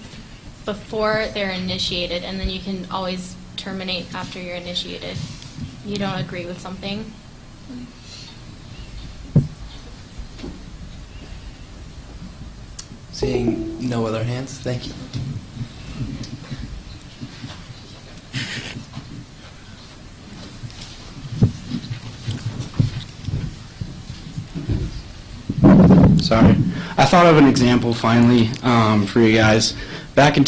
A: before they're initiated, and then you can always terminate after you're initiated. You don't agree with something.
E: Seeing no other hands, thank you.
K: Sorry. I thought of an example finally for you guys. Back in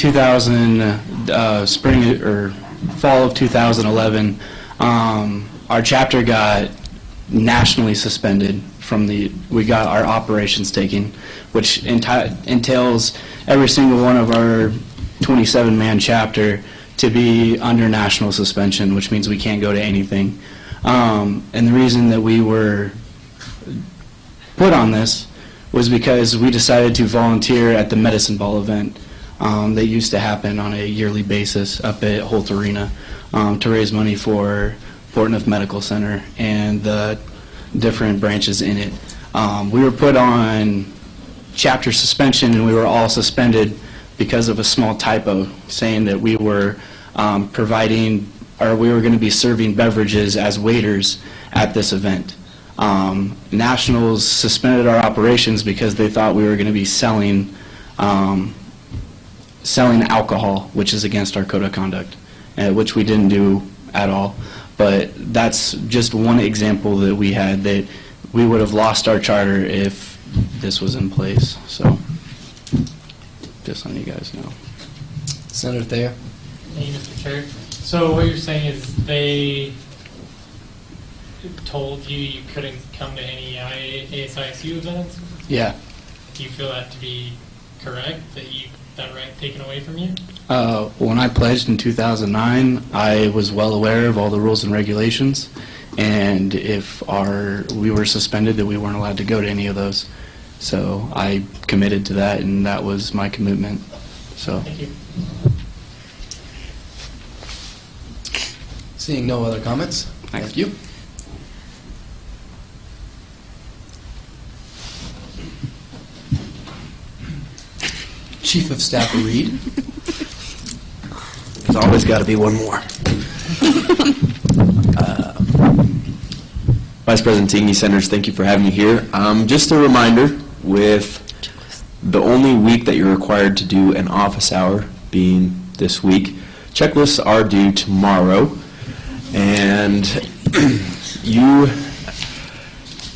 K: spring or fall of 2011, our chapter got nationally suspended from we got our operations taken, which entails every single one of our 27-man chapter to be under national suspension, which means we can't go to anything. And the reason that we were put on this was because we decided to volunteer at the Medicine Ball event that used to happen on a yearly basis up at Holt Arena to raise money for Fort Neff Medical Center and the different branches in it. We were put on chapter suspension, and we were all suspended because of a small typo saying that we were we were going to be serving beverages as waiters at this event. Nationals suspended our operations because they thought we were going to be selling alcohol, which is against our code of conduct, which we didn't do at all. But that's just one example that we had, that we would have lost our charter if this was in place. So just letting you guys know.
E: Senator Thayer.
M: Thank you, Mr. Chair. So what you're saying is they told you couldn't come to any ASISU events?
K: Yeah.
M: Do you feel that to be correct, that right taken away from you?
K: When I pledged in 2009, I was well aware of all the rules and regulations, and if we were suspended, that we weren't allowed to go to any of those. So I committed to that, and that was my commitment. So.
M: Thank you.
E: Seeing no other comments, thank you. Chief of Staff Reed.
K: There's always got to be one more. Vice President Tigny, Senators, thank you for having me here. Just a reminder, with the only week that you're required to do an office hour being this week, checklists are due tomorrow, and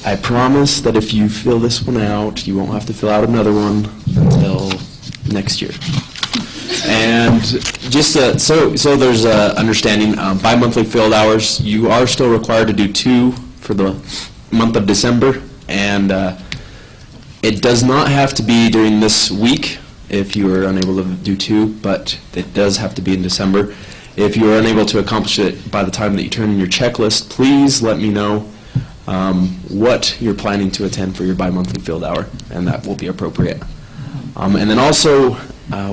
K: I promise that if you fill this one out, you won't have to fill out another one until next year. And just so there's understanding, bi-monthly filled hours, you are still required to do 2 for the month of December, and it does not have to be during this week if you are unable to do 2, but it does have to be in December. If you are unable to accomplish it by the time that you turn in your checklist, please let me know what you're planning to attend for your bi-monthly filled hour, and that will be appropriate. And then also,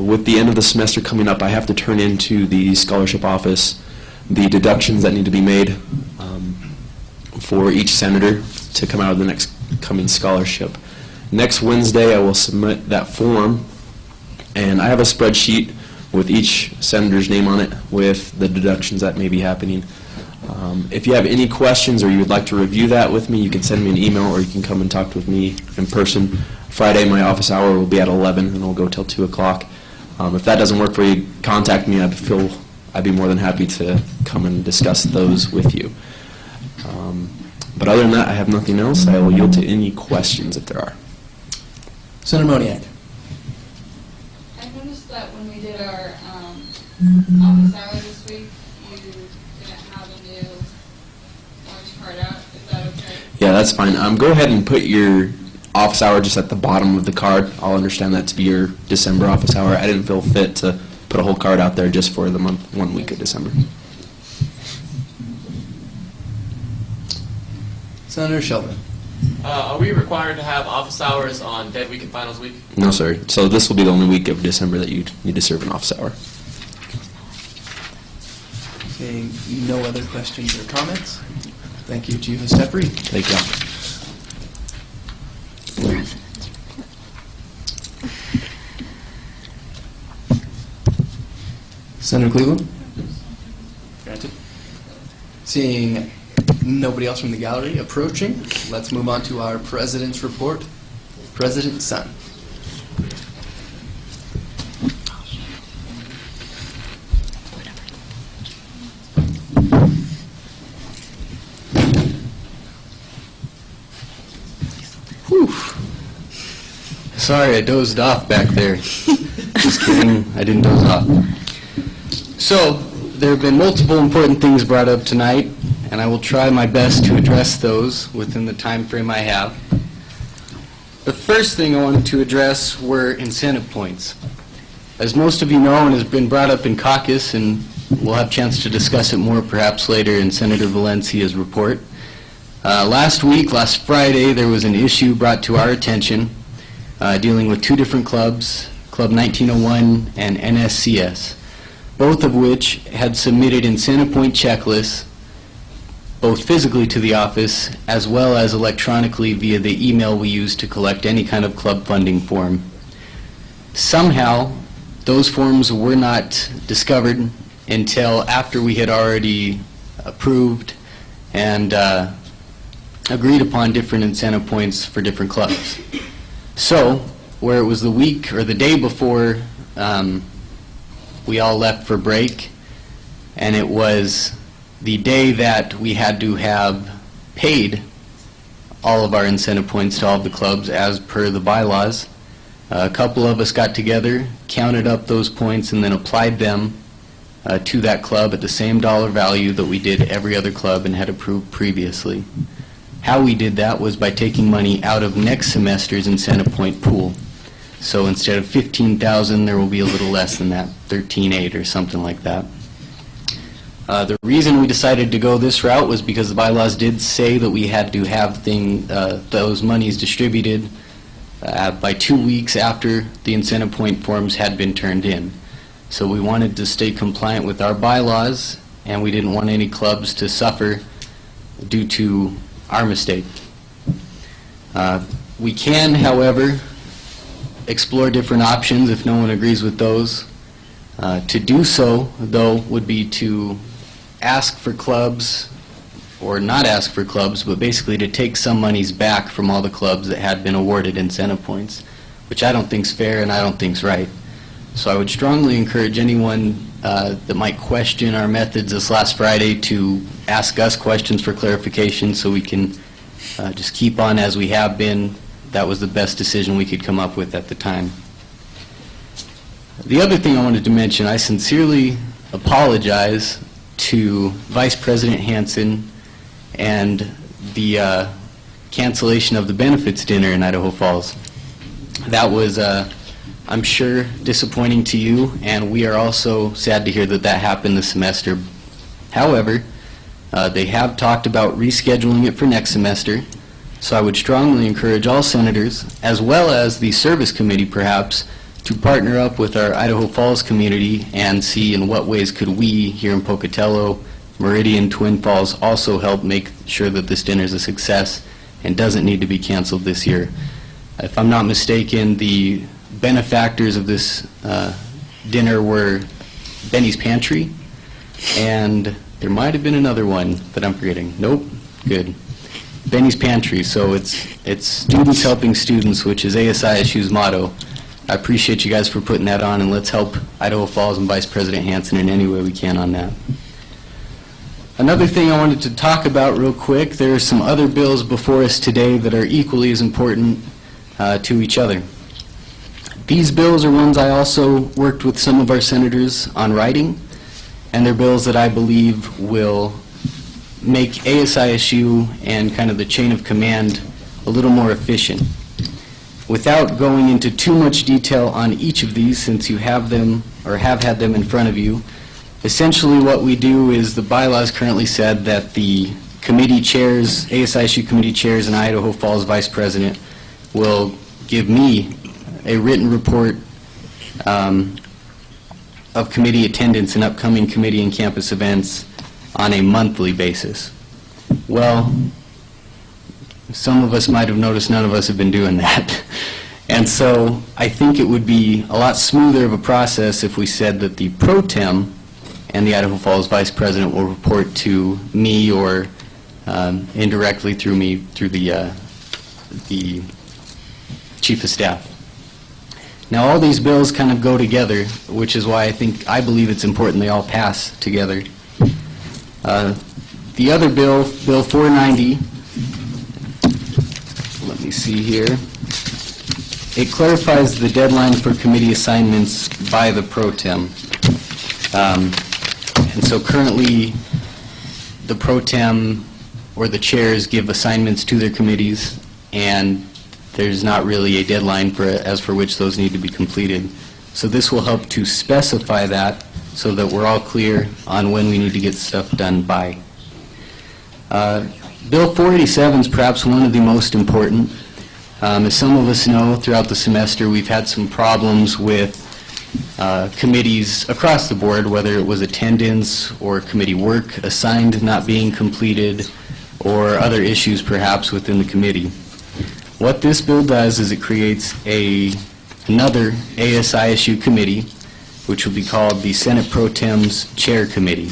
K: with the end of the semester coming up, I have to turn into the scholarship office the deductions that need to be made for each senator to come out of the next coming scholarship. Next Wednesday, I will submit that form, and I have a spreadsheet with each senator's name on it with the deductions that may be happening. If you have any questions or you would like to review that with me, you can send me an email or you can come and talk with me in person. Friday, my office hour will be at 11 and it'll go till 2 o'clock. If that doesn't work for you, contact me. I'd be more than happy to come and discuss those with you. But other than that, I have nothing else. I will yield to any questions if there are.
E: Senator Moniak.
O: I noticed that when we did our office hour this week, you didn't have a new orange card out. Is that okay?
K: Yeah, that's fine. Go ahead and put your office hour just at the bottom of the card. I'll understand that to be your December office hour. I didn't feel fit to put a whole card out there just for the month, 1 week of December.
E: Senator Sheldon.
C: Are we required to have office hours on dead week and finals week?
K: No, sir. So this will be the only week of December that you need to serve an office hour.
E: Seeing no other questions or comments, thank you, Chief of Staff Reed.
K: Thank you.
E: Senator Cleveland? Granted. Seeing nobody else from the gallery approaching, let's move on to our President's report. President Sun.
K: Whew. Sorry, I dozed off back there. Just kidding, I didn't doze off. So, there have been multiple important things brought up tonight, and I will try my best to address those within the time frame I have. The first thing I wanted to address were incentive points. As most of you know, and has been brought up in caucus, and we'll have a chance to discuss it more perhaps later in Senator Valencia's report. Last Friday, there was an issue brought to our attention dealing with 2 different clubs, Club 1901 and NSCS, both of which had submitted incentive point checklists both physically to the office as well as electronically via the email we use to collect any kind of club funding form. Somehow, those forms were not discovered until after we had already approved and agreed upon different incentive points for different clubs. So, where it was the week or the day before we all left for break, and it was the day that we had to have paid all of our incentive points to all of the clubs as per the bylaws. A couple of us got together, counted up those points, and then applied them to that club at the same dollar value that we did every other club and had approved previously. How we did that was by taking money out of next semester's incentive point pool. So instead of $15,000, there will be a little less than that, $13,800 or something like that. The reason we decided to go this route was because the bylaws did say that we had to have those monies distributed by 2 weeks after the incentive point forms had been turned in. So we wanted to stay compliant with our bylaws and we didn't want any clubs to suffer due to our mistake. We can, however, explore different options if no one agrees with those. To do so, though, would be to ask for clubs, or not ask for clubs, but basically to take some monies back from all the clubs that had been awarded incentive points, which I don't think is fair and I don't think is right. So I would strongly encourage anyone that might question our methods this last Friday to ask us questions for clarification so we can just keep on as we have been. That was the best decision we could come up with at the time. The other thing I wanted to mention, I sincerely apologize to Vice President Hansen and the cancellation of the benefits dinner in Idaho Falls. That was, I'm sure, disappointing to you, and we are also sad to hear that that happened this semester. However, they have talked about rescheduling it for next semester, so I would strongly encourage all senators, as well as the service committee perhaps, to partner up with our Idaho Falls community and see in what ways could we here in Pocatello, Meridian, Twin Falls also help make sure that this dinner is a success and doesn't need to be canceled this year. If I'm not mistaken, the benefactors of this dinner were Benny's Pantry, and there might have been another one that I'm forgetting. Nope, good. Benny's Pantry, so it's students helping students, which is ASISU's motto. I appreciate you guys for putting that on, and let's help Idaho Falls and Vice President Hansen in any way we can on that. Another thing I wanted to talk about real quick, there are some other bills before us today that are equally as important to each other. These bills are ones I also worked with some of our senators on writing, and they're bills that I believe will make ASISU and kind of the chain of command a little more efficient. Without going into too much detail on each of these, since you have them or have had them in front of you, essentially what we do is the bylaws currently said that the committee chairs, ASISU committee chairs and Idaho Falls vice president will give me a written report of committee attendance and upcoming committee and campus events on a monthly basis. Well, some of us might have noticed none of us have been doing that. And so I think it would be a lot smoother of a process if we said that the pro tem and the Idaho Falls vice president will report to me or indirectly through me through the chief of staff. Now all these bills kind of go together, which is why I believe it's important they all pass together. The other bill, Bill 490, let me see here. It clarifies the deadline for committee assignments by the pro tem. And so currently, the pro tem or the chairs give assignments to their committees, and there's not really a deadline as for which those need to be completed. So this will help to specify that so that we're all clear on when we need to get stuff done by. Bill 487 is perhaps one of the most important. As some of us know, throughout the semester we've had some problems with committees across the board, whether it was attendance or committee work assigned not being completed or other issues perhaps within the committee. What this bill does is it creates another ASISU committee, which will be called the Senate Pro Tem's Chair Committee,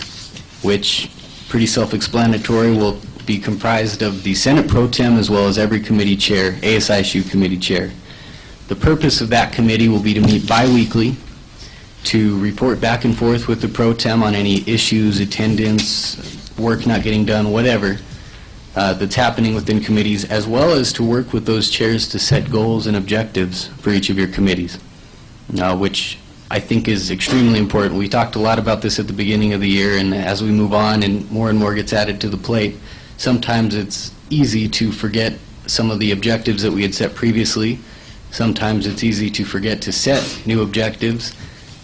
K: which, pretty self-explanatory, will be comprised of the Senate Pro Tem as well as every committee chair, ASISU committee chair. The purpose of that committee will be to meet bi-weekly to report back and forth with the Pro Tem on any issues, attendance, work not getting done, whatever that's happening within committees, as well as to work with those chairs to set goals and objectives for each of your committees, which I think is extremely important. We talked a lot about this at the beginning of the year, and as we move on and more gets added to the plate, sometimes it's easy to forget some of the objectives that we had set previously. Sometimes it's easy to forget to set new objectives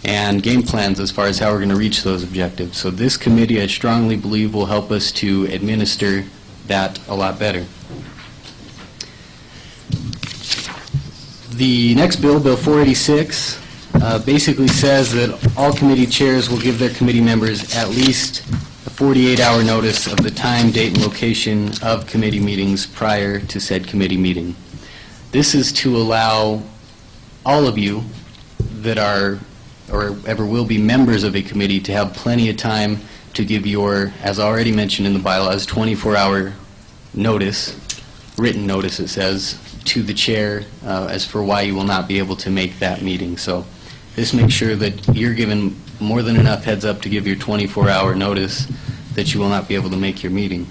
K: and game plans as far as how we're going to reach those objectives. So this committee, I strongly believe, will help us to administer that a lot better. The next bill, Bill 486, basically says that all committee chairs will give their committee members at least a 48-hour notice of the time, date, and location of committee meetings prior to said committee meeting. This is to allow all of you that are or ever will be members of a committee to have plenty of time to give your, as already mentioned in the bylaws, 24-hour notice, written notice it says, to the chair as for why you will not be able to make that meeting. So this makes sure that you're given more than enough heads up to give your 24-hour notice that you will not be able to make your meeting.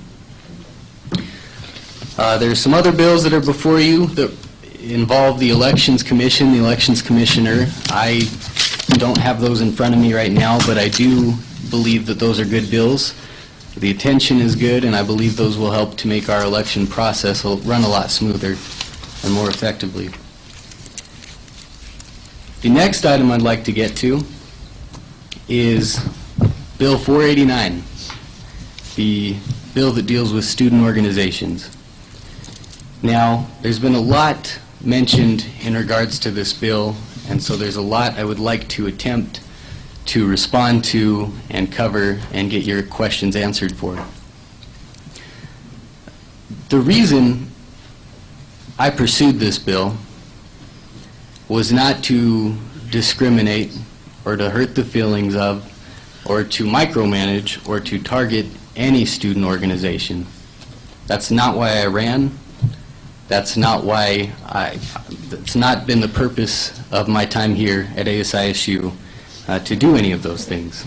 K: There's some other bills that are before you that involve the Elections Commission, the Elections Commissioner. I don't have those in front of me right now, but I do believe that those are good bills. The intention is good, and I believe those will help to make our election process run a lot smoother and more effectively. The next item I'd like to get to is Bill 489, the bill that deals with student organizations. Now, there's been a lot mentioned in regards to this bill, and so there's a lot I would like to attempt to respond to and cover and get your questions answered for. The reason I pursued this bill was not to discriminate or to hurt the feelings of or to micromanage or to target any student organization. That's not why I ran. That's not why it's not been the purpose of my time here at ASISU to do any of those things.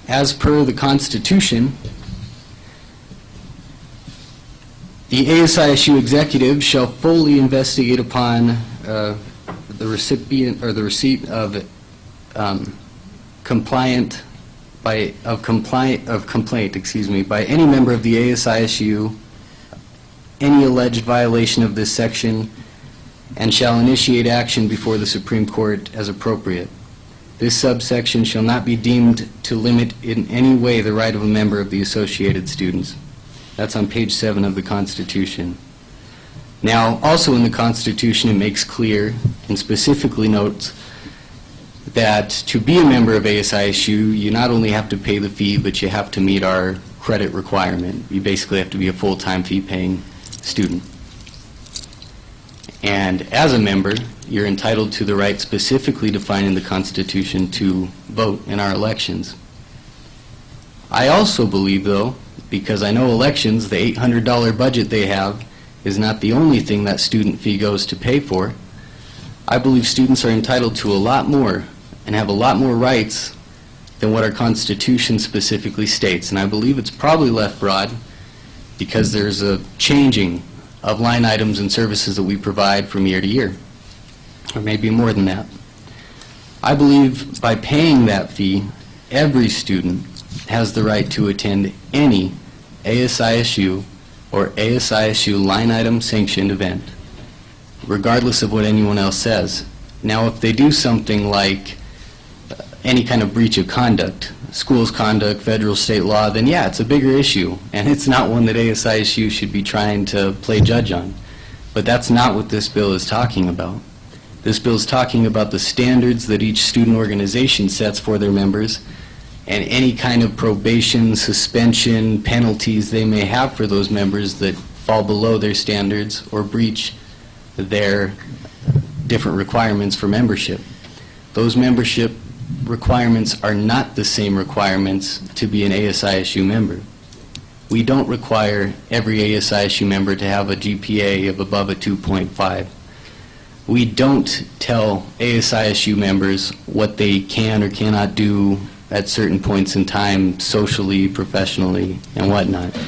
K: As per the Constitution, the ASISU executive shall fully investigate upon the recipient or the receipt of complaint by any member of the ASISU any alleged violation of this section, and shall initiate action before the Supreme Court as appropriate. This subsection shall not be deemed to limit in any way the right of a member of the associated students. That's on page 7 of the Constitution. Now, also in the Constitution, it makes clear and specifically notes that to be a member of ASISU, you not only have to pay the fee, but you have to meet our credit requirement. You basically have to be a full-time fee-paying student. And as a member, you're entitled to the right specifically defined in the Constitution to vote in our elections. I also believe, though, because I know elections, the $800 budget they have, is not the only thing that student fee goes to pay for. I believe students are entitled to a lot more and have a lot more rights than what our Constitution specifically states. And I believe it's probably left broad because there's a changing of line items and services that we provide from year to year, or maybe more than that. I believe by paying that fee, every student has the right to attend any ASISU or ASISU line item sanctioned event, regardless of what anyone else says. Now, if they do something like any kind of breach of conduct, school's conduct, federal, state law, then yeah, it's a bigger issue, and it's not one that ASISU should be trying to play judge on. But that's not what this bill is talking about. This bill is talking about the standards that each student organization sets for their members and any kind of probation, suspension, penalties they may have for those members that fall below their standards or breach their different requirements for membership. Those membership requirements are not the same requirements to be an ASISU member. We don't require every ASISU member to have a GPA of above a 2.5. We don't tell ASISU members what they can or cannot do at certain points in time, socially, professionally, and whatnot.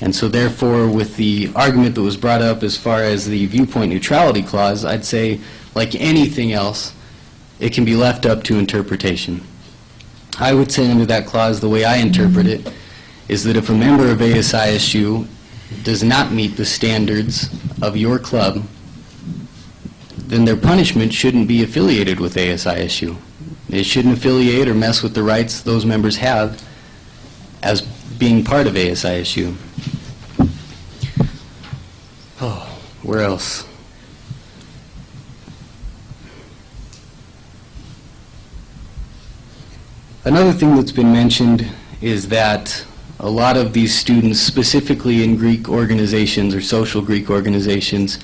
K: And so therefore, with the argument that was brought up as far as the viewpoint neutrality clause, I'd say, like anything else, it can be left up to interpretation. I would say under that clause, the way I interpret it, is that if a member of ASISU does not meet the standards of your club, then their punishment shouldn't be affiliated with ASISU. They shouldn't affiliate or mess with the rights those members have as being part of ASISU. Oh, where else? Another thing that's been mentioned is that a lot of these students, specifically in Greek organizations or social Greek organizations,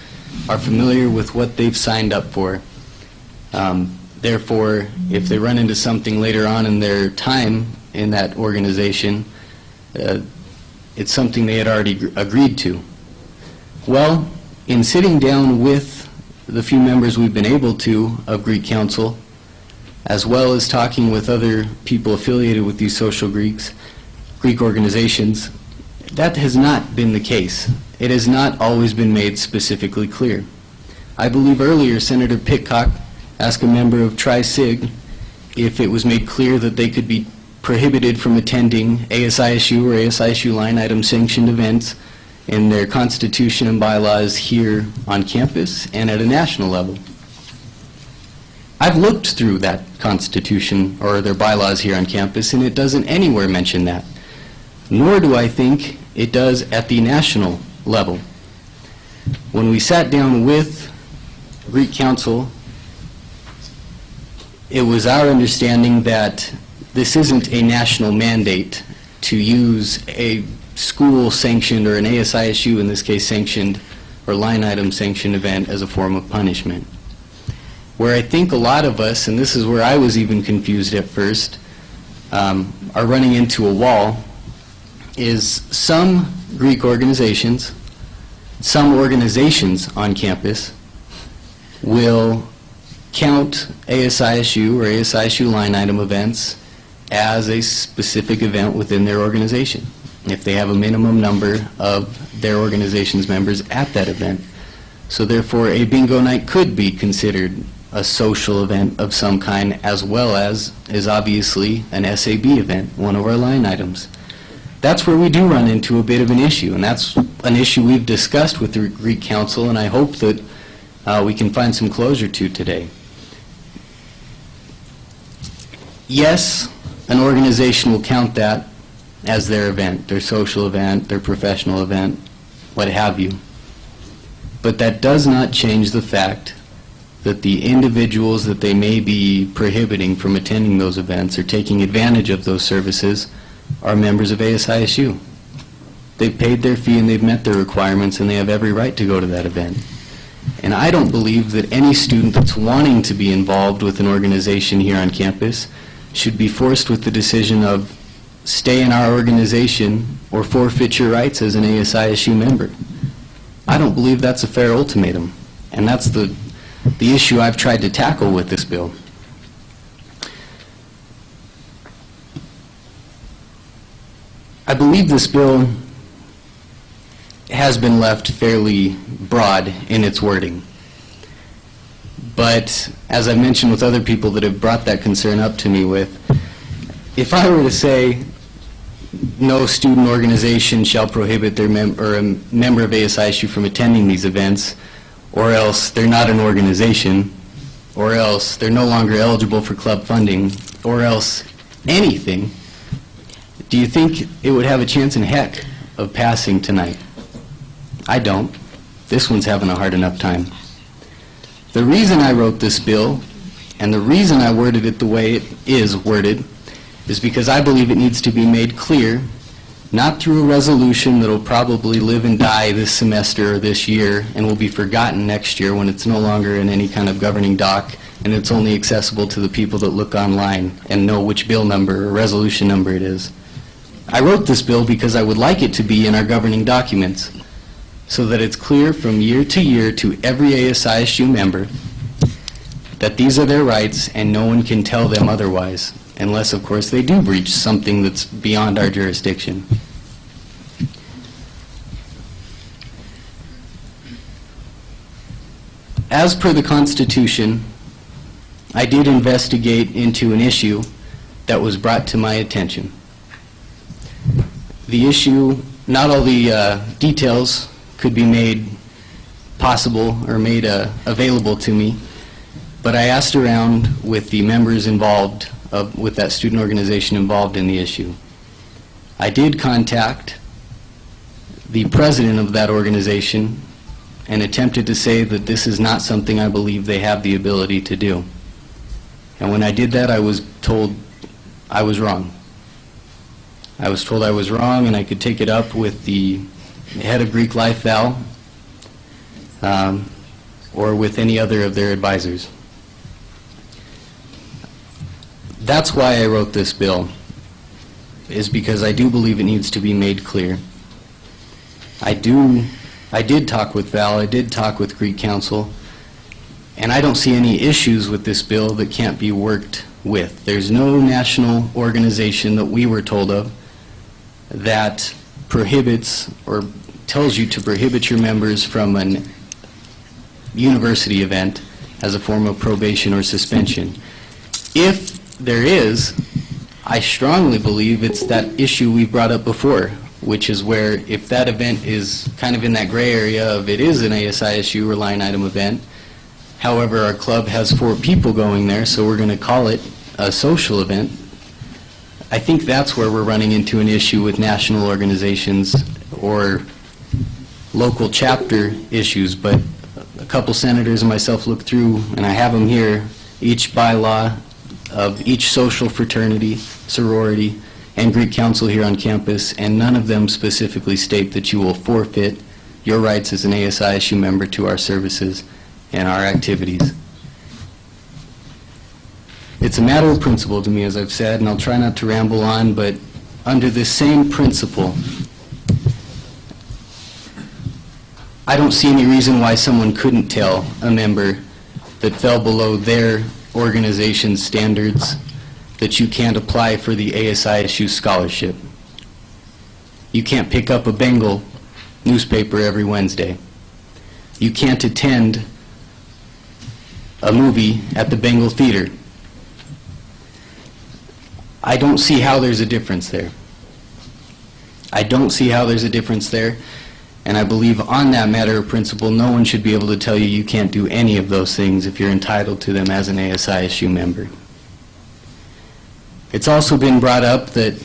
K: are familiar with what they've signed up for. Therefore, if they run into something later on in their time in that organization, it's something they had already agreed to. Well, in sitting down with the few members we've been able to of Greek Council, as well as talking with other people affiliated with these social Greek organizations, that has not been the case. It has not always been made specifically clear. I believe earlier Senator Pitcock asked a member of Tri-Sig if it was made clear that they could be prohibited from attending ASISU or ASISU line item sanctioned events in their constitution and bylaws here on campus and at a national level. I've looked through that constitution or their bylaws here on campus, and it doesn't anywhere mention that. Nor do I think it does at the national level. When we sat down with Greek Council, it was our understanding that this isn't a national mandate to use a school-sanctioned or an ASISU, in this case, sanctioned or line item sanctioned event as a form of punishment. Where I think a lot of us, and this is where I was even confused at first, are running into a wall, is some Greek organizations, some organizations on campus will count ASISU or ASISU line item events as a specific event within their organization, if they have a minimum number of their organization's members at that event. So therefore, a bingo night could be considered a social event of some kind, as well as is obviously an SAB event, one of our line items. That's where we do run into a bit of an issue, and that's an issue we've discussed with the Greek Council, and I hope that we can find some closure to today. Yes, an organization will count that as their event, their social event, their professional event, what have you. But that does not change the fact that the individuals that they may be prohibiting from attending those events or taking advantage of those services are members of ASISU. They've paid their fee and they've met their requirements, and they have every right to go to that event. And I don't believe that any student that's wanting to be involved with an organization here on campus should be forced with the decision of stay in our organization or forfeit your rights as an ASISU member. I don't believe that's a fair ultimatum, and that's the issue I've tried to tackle with this bill. I believe this bill has been left fairly broad in its wording. But as I mentioned with other people that have brought that concern up to me with, if I were to say no student organization shall prohibit their or a member of ASISU from attending these events, or else they're not an organization, or else they're no longer eligible for club funding, or else anything, do you think it would have a chance in heck of passing tonight? I don't. This one's having a hard enough time. The reason I wrote this bill, and the reason I worded it the way it is worded, is because I believe it needs to be made clear, not through a resolution that'll probably live and die this semester or this year and will be forgotten next year when it's no longer in any kind of governing doc and it's only accessible to the people that look online and know which bill number or resolution number it is. I wrote this bill because I would like it to be in our governing documents so that it's clear from year to every ASISU member that these are their rights and no one can tell them otherwise, unless, of course, they do breach something that's beyond our jurisdiction. As per the Constitution, I did investigate into an issue that was brought to my attention. The issue, not all the details could be made possible or made available to me, but I asked around with the members involved with that student organization involved in the issue. I did contact the president of that organization and attempted to say that this is not something I believe they have the ability to do. And when I did that, I was told I was wrong. I was told I was wrong and I could take it up with the head of Greek Life, Val, or with any other of their advisors. That's why I wrote this bill, is because I do believe it needs to be made clear. I did talk with Val, I did talk with Greek Council, and I don't see any issues with this bill that can't be worked with. There's no national organization that we were told of that prohibits or tells you to prohibit your members from an university event as a form of probation or suspension. If there is, I strongly believe it's that issue we brought up before, which is where if that event is kind of in that gray area of it is an ASISU or line item event, however, our club has 4 people going there, so we're going to call it a social event. I think that's where we're running into an issue with national organizations or local chapter issues, but a couple senators and myself looked through, and I have them here, each bylaw of each social fraternity, sorority, and Greek Council here on campus, and none of them specifically state that you will forfeit your rights as an ASISU member to our services and our activities. It's a matter of principle to me, as I've said, and I'll try not to ramble on, but under this same principle, I don't see any reason why someone couldn't tell a member that fell below their organization's standards that you can't apply for the ASISU scholarship. You can't pick up a Bengal newspaper every Wednesday. You can't attend a movie at the Bengal Theater. I don't see how there's a difference there. I don't see how there's a difference there, and I believe on that matter of principle, no one should be able to tell you you can't do any of those things if you're entitled to them as an ASISU member. It's also been brought up that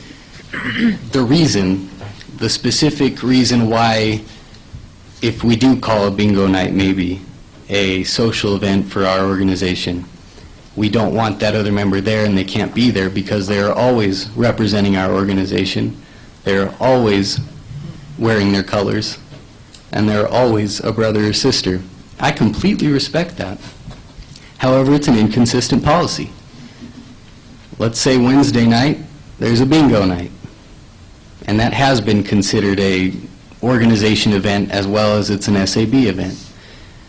K: the specific reason why, if we do call a bingo night maybe a social event for our organization, we don't want that other member there and they can't be there because they are always representing our organization. They're always wearing their colors, and they're always a brother or sister. I completely respect that. However, it's an inconsistent policy. Let's say Wednesday night, there's a bingo night, and that has been considered a organization event as well as it's an SAB event.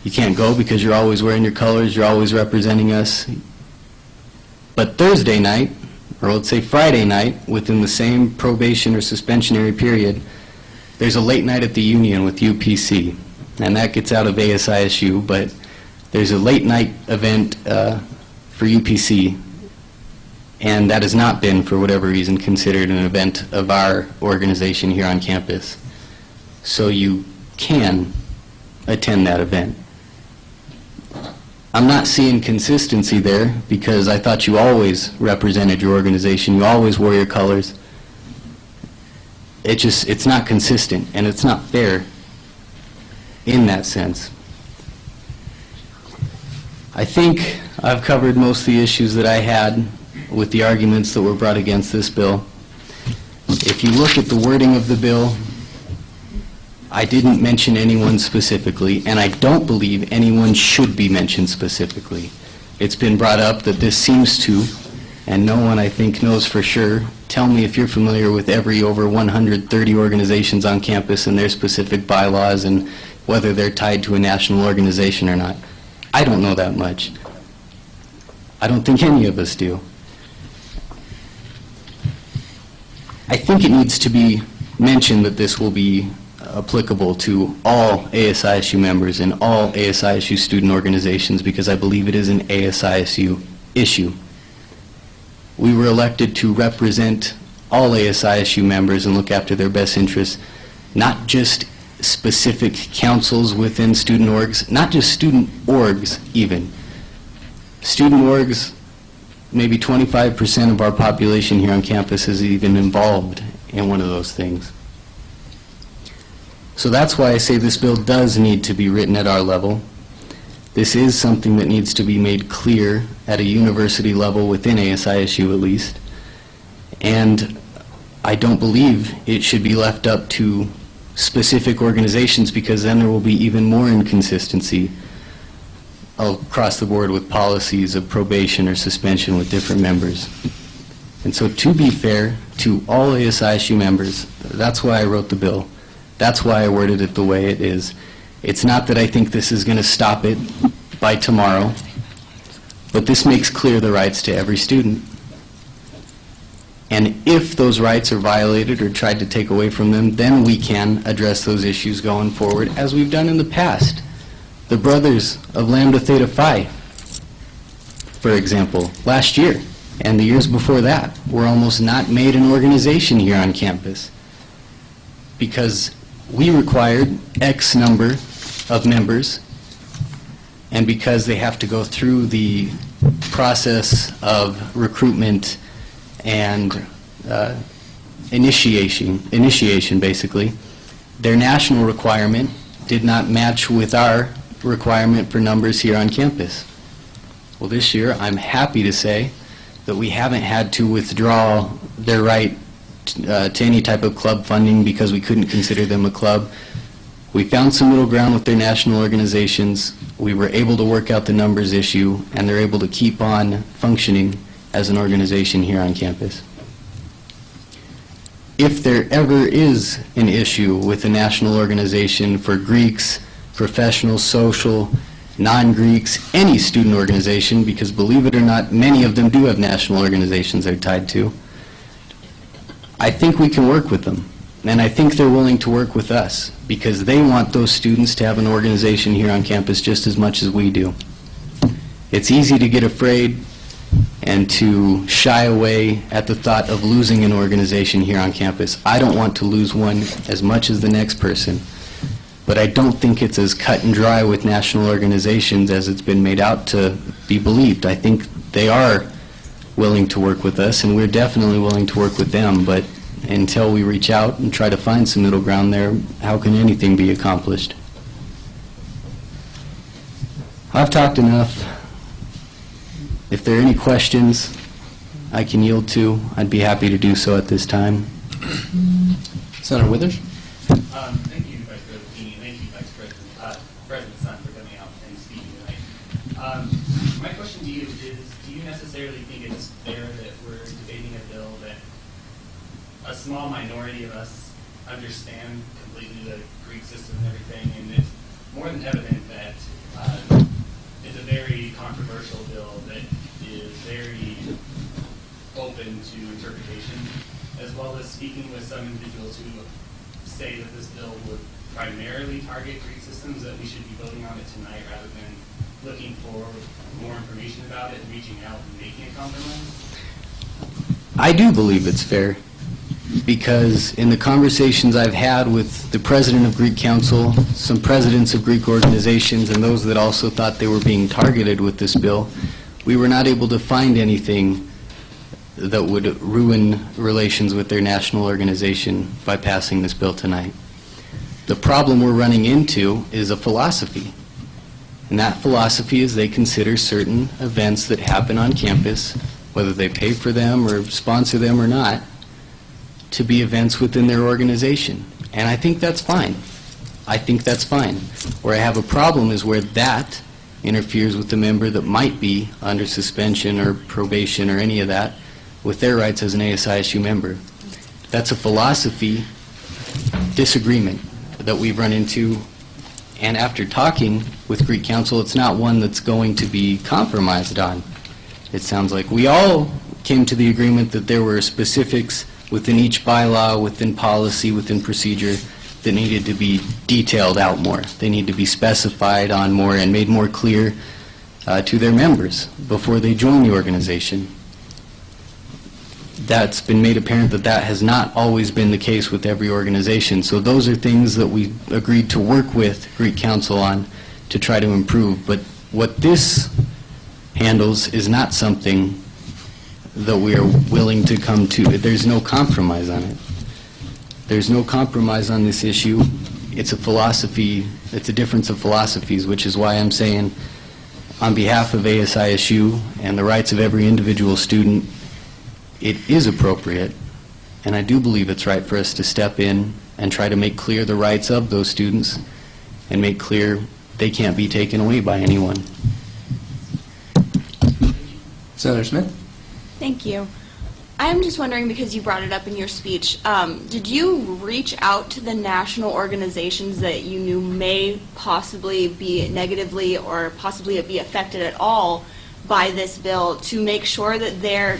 K: You can't go because you're always wearing your colors, you're always representing us. But Thursday night, or let's say Friday night, within the same probation or suspensionary period, there's a late night at the Union with UPC, and that gets out of ASISU, but there's a late night event for UPC, and that has not been, for whatever reason, considered an event of our organization here on campus. So you can attend that event. I'm not seeing consistency there because I thought you always represented your organization, you always wore your colors. It's not consistent, and it's not fair in that sense. I think I've covered most of the issues that I had with the arguments that were brought against this bill. If you look at the wording of the bill, I didn't mention anyone specifically, and I don't believe anyone should be mentioned specifically. It's been brought up that this seems to, and no one I think knows for sure. Tell me if you're familiar with every over 130 organizations on campus and their specific bylaws and whether they're tied to a national organization or not. I don't know that much. I don't think any of us do. I think it needs to be mentioned that this will be applicable to all ASISU members and all ASISU student organizations because I believe it is an ASISU issue. We were elected to represent all ASISU members and look after their best interests, not just specific councils within student orgs, not just student orgs even. Student orgs, maybe 25% of our population here on campus is even involved in one of those things. So that's why I say this bill does need to be written at our level. This is something that needs to be made clear at a university level within ASISU at least. And I don't believe it should be left up to specific organizations, because then there will be even more inconsistency across the board with policies of probation or suspension with different members. And so, to be fair to all ASISU members, that's why I wrote the bill. That's why I worded it the way it is. It's not that I think this is going to stop it by tomorrow, but this makes clear the rights to every student. And if those rights are violated or tried to take away from them, then we can address those issues going forward, as we've done in the past. The brothers of Lambda Theta Phi, for example, last year and the years before that, were almost not made an organization here on campus because we required X number of members, and because they have to go through the process of recruitment and initiation, basically, their national requirement did not match with our requirement for numbers here on campus. Well, this year, I'm happy to say that we haven't had to withdraw their right to any type of club funding because we couldn't consider them a club. We found some middle ground with their national organizations. We were able to work out the numbers issue, and they're able to keep on functioning as an organization here on campus. If there ever is an issue with a national organization for Greeks, professional, social, non-Greeks, any student organization, because believe it or not, many of them do have national organizations they're tied to, I think we can work with them. And I think they're willing to work with us because they want those students to have an organization here on campus just as much as we do. It's easy to get afraid and to shy away at the thought of losing an organization here on campus. I don't want to lose one as much as the next person, but I don't think it's as cut and dry with national organizations as it's been made out to be believed. I think they are willing to work with us, and we're definitely willing to work with them, but until we reach out and try to find some middle ground there, how can anything be accomplished? I've talked enough. If there are any questions I can yield to, I'd be happy to do so at this time.
E: Senator Withers?
S: Thank you, Vice President Keeney. Thank you, Vice President, President Sun, for coming out and speaking tonight. My question to you is, do you necessarily think it's fair that we're debating a bill that a small minority of us understand completely the Greek system and everything, and it's more than evident that it's a very controversial bill that is very open to interpretation, as well as speaking with some individuals who say that this bill would primarily target Greek systems, that we should be voting on it tonight rather than looking for more information about it and reaching out and making a compromise?
K: I do believe it's fair, because in the conversations I've had with the president of Greek Council, some presidents of Greek organizations, and those that also thought they were being targeted with this bill, we were not able to find anything that would ruin relations with their national organization by passing this bill tonight. The problem we're running into is a philosophy, and that philosophy is they consider certain events that happen on campus, whether they pay for them or sponsor them or not, to be events within their organization. And I think that's fine. I think that's fine. Where I have a problem is where that interferes with the member that might be under suspension or probation or any of that with their rights as an ASISU member. That's a philosophy disagreement that we've run into, and after talking with Greek Council, it's not one that's going to be compromised on. It sounds like we all came to the agreement that there were specifics within each bylaw, within policy, within procedure that needed to be detailed out more. They need to be specified on more and made more clear to their members before they join the organization. That's been made apparent that that has not always been the case with every organization. So those are things that we agreed to work with Greek Council on to try to improve. But what this handles is not something that we are willing to come to. There's no compromise on it. There's no compromise on this issue. It's a philosophy, it's a difference of philosophies, which is why I'm saying on behalf of ASISU and the rights of every individual student, it is appropriate and I do believe it's right for us to step in and try to make clear the rights of those students and make clear they can't be taken away by anyone.
E: Senator Smith?
Q: Thank you. I'm just wondering, because you brought it up in your speech, did you reach out to the national organizations that you knew may possibly be negatively or possibly be affected at all by this bill to make sure that their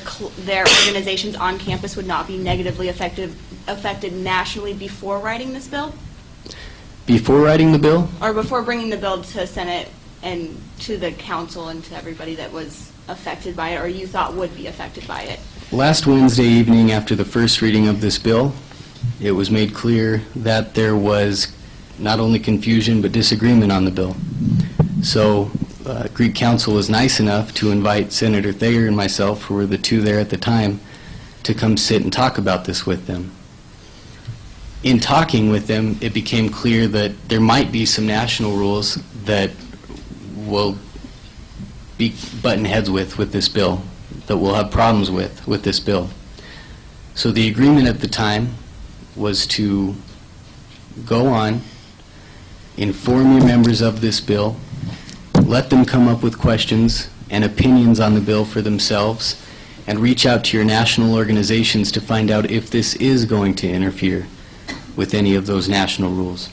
Q: organizations on campus would not be negatively affected nationally before writing this bill?
K: Before writing the bill,
Q: Or before bringing the bill to Senate and to the council and to everybody that was affected by it, or you thought would be affected by it?
K: last Wednesday evening after the first reading of this bill, it was made clear that there was not only confusion but disagreement on the bill. So Greek Council was nice enough to invite Senator Thayer and myself, who were the two there at the time, to come sit and talk about this with them. In talking with them, it became clear that there might be some national rules that we'll be butting heads with this bill, that we'll have problems with this bill. So the agreement at the time was to go on, inform your members of this bill, let them come up with questions and opinions on the bill for themselves, and reach out to your national organizations to find out if this is going to interfere with any of those national rules.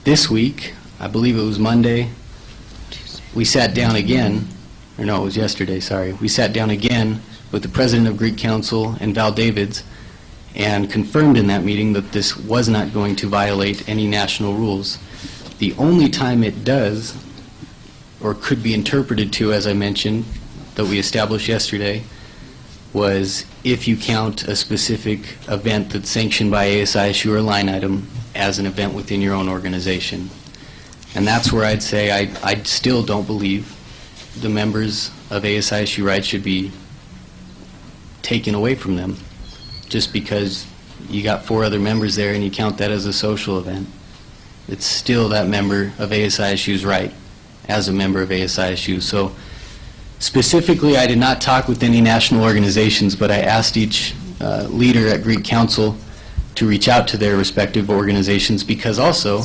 K: This week, I believe it was Monday, we sat down again, or no, it was yesterday, sorry. We sat down again with the president of Greek Council and Val Davids and confirmed in that meeting that this was not going to violate any national rules. The only time it does, or could be interpreted to, as I mentioned, that we established yesterday, was if you count a specific event that's sanctioned by ASISU or line item as an event within your own organization. And that's where I'd say I still don't believe the members of ASISU rights should be taken away from them just because you got 4 other members there and you count that as a social event. It's still that member of ASISU's right as a member of ASISU. So specifically, I did not talk with any national organizations, but I asked each leader at Greek Council to reach out to their respective organizations because also,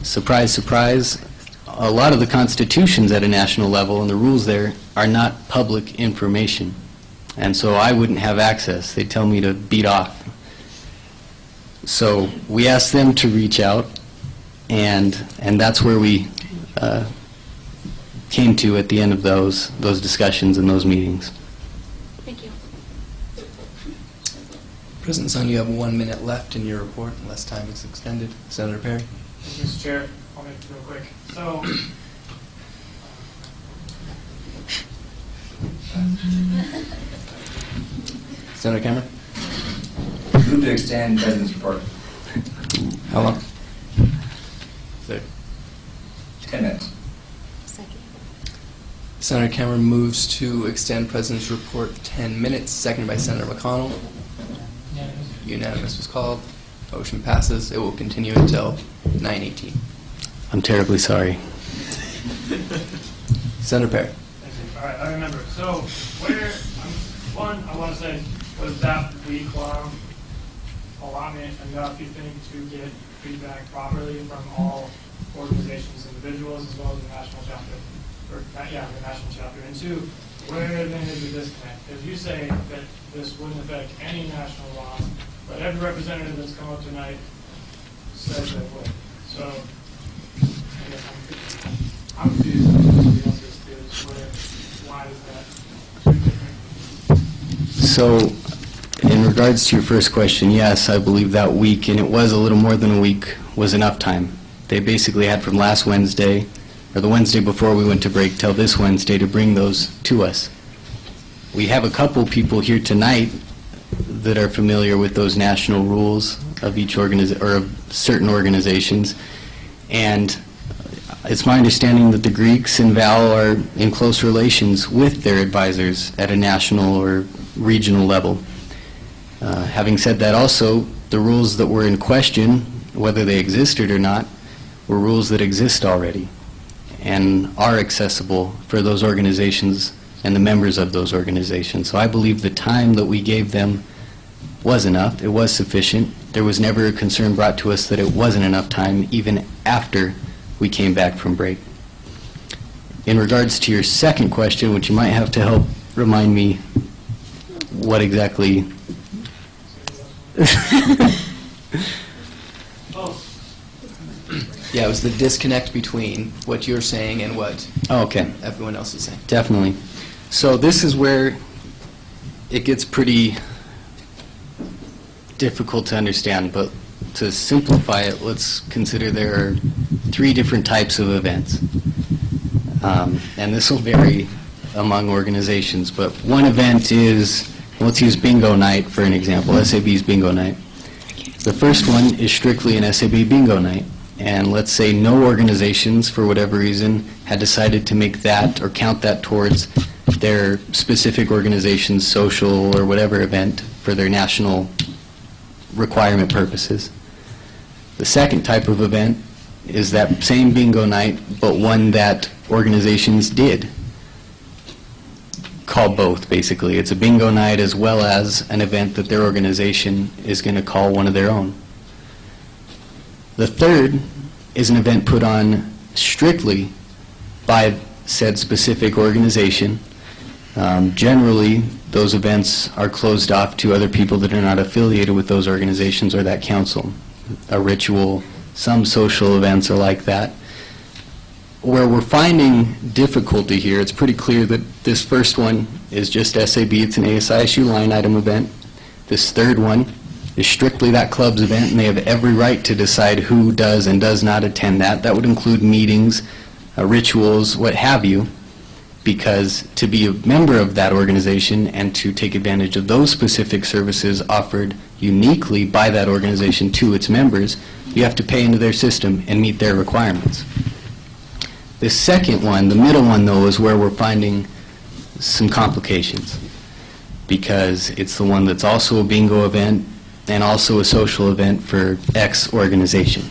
K: surprise, surprise, a lot of the constitutions at a national level and the rules there are not public information. And so I wouldn't have access. They'd tell me to beat off. So we asked them to reach out, and that's where we came to at the end of those discussions and those meetings.
Q: Thank you.
E: President Sun, you have 1 minute left in your report unless time is extended. Senator Perry.
T: Thank you, Mr. Chair. I'll make it real quick. So,
E: Senator Cameron.
R: Move to extend President's report.
E: How long?
R: 10 minutes.
E: Senator Cameron moves to extend President's report 10 minutes, seconded by Senator McConnell. Unanimous was called. Motion passes. It will continue until 9:18.
K: I'm terribly sorry.
E: Senator Perry.
T: thank you. All right, I remember. So, one, I want to say, was that week-long allotment enough, you think, to get feedback properly from all organizations, individuals, as well as the national chapter? The national chapter. And 2, where then is the disconnect? Because you say that this wouldn't affect any national law, but every representative that's come up tonight says it would. So, I guess I'm confused. Somebody else is confused. Why is that different?
K: So, in regards to your first question, yes, I believe that week, and it was a little more than a week, was enough time. They basically had from last Wednesday, or the Wednesday before we went to break, till this Wednesday to bring those to us. We have a couple people here tonight that are familiar with those national rules of each or of certain organizations, and it's my understanding that the Greeks and Val are in close relations with their advisors at a national or regional level. Having said that, also, the rules that were in question, whether they existed or not, were rules that exist already and are accessible for those organizations and the members of those organizations. So I believe the time that we gave them was enough. It was sufficient. There was never a concern brought to us that it wasn't enough time, even after we came back from break. In regards to your second question, which you might have to help remind me what exactly...
E: Yeah, it was the disconnect between what you're saying and what everyone else is saying.
K: Definitely. So this is where it gets pretty difficult to understand, but to simplify it, let's consider there are 3 different types of events. And this will vary among organizations, but one event is, let's use bingo night for an example, SAB's bingo night. The first one is strictly an SAB bingo night. And let's say no organizations, for whatever reason, had decided to make that or count that towards their specific organization's social or whatever event for their national requirement purposes. The second type of event is that same bingo night, but one that organizations did. Call both, basically. It's a bingo night as well as an event that their organization is going to call one of their own. The third is an event put on strictly by said specific organization. Generally, those events are closed off to other people that are not affiliated with those organizations or that council. A ritual, some social events are like that. Where we're finding difficulty here, it's pretty clear that this first one is just SAB, it's an ASISU line item event. This third one is strictly that club's event, and they have every right to decide who does and does not attend that. That would include meetings, rituals, what have you, because to be a member of that organization and to take advantage of those specific services offered uniquely by that organization to its members, you have to pay into their system and meet their requirements. The second one, the middle one though, is where we're finding some complications, because it's the one that's also a bingo event and also a social event for X organization.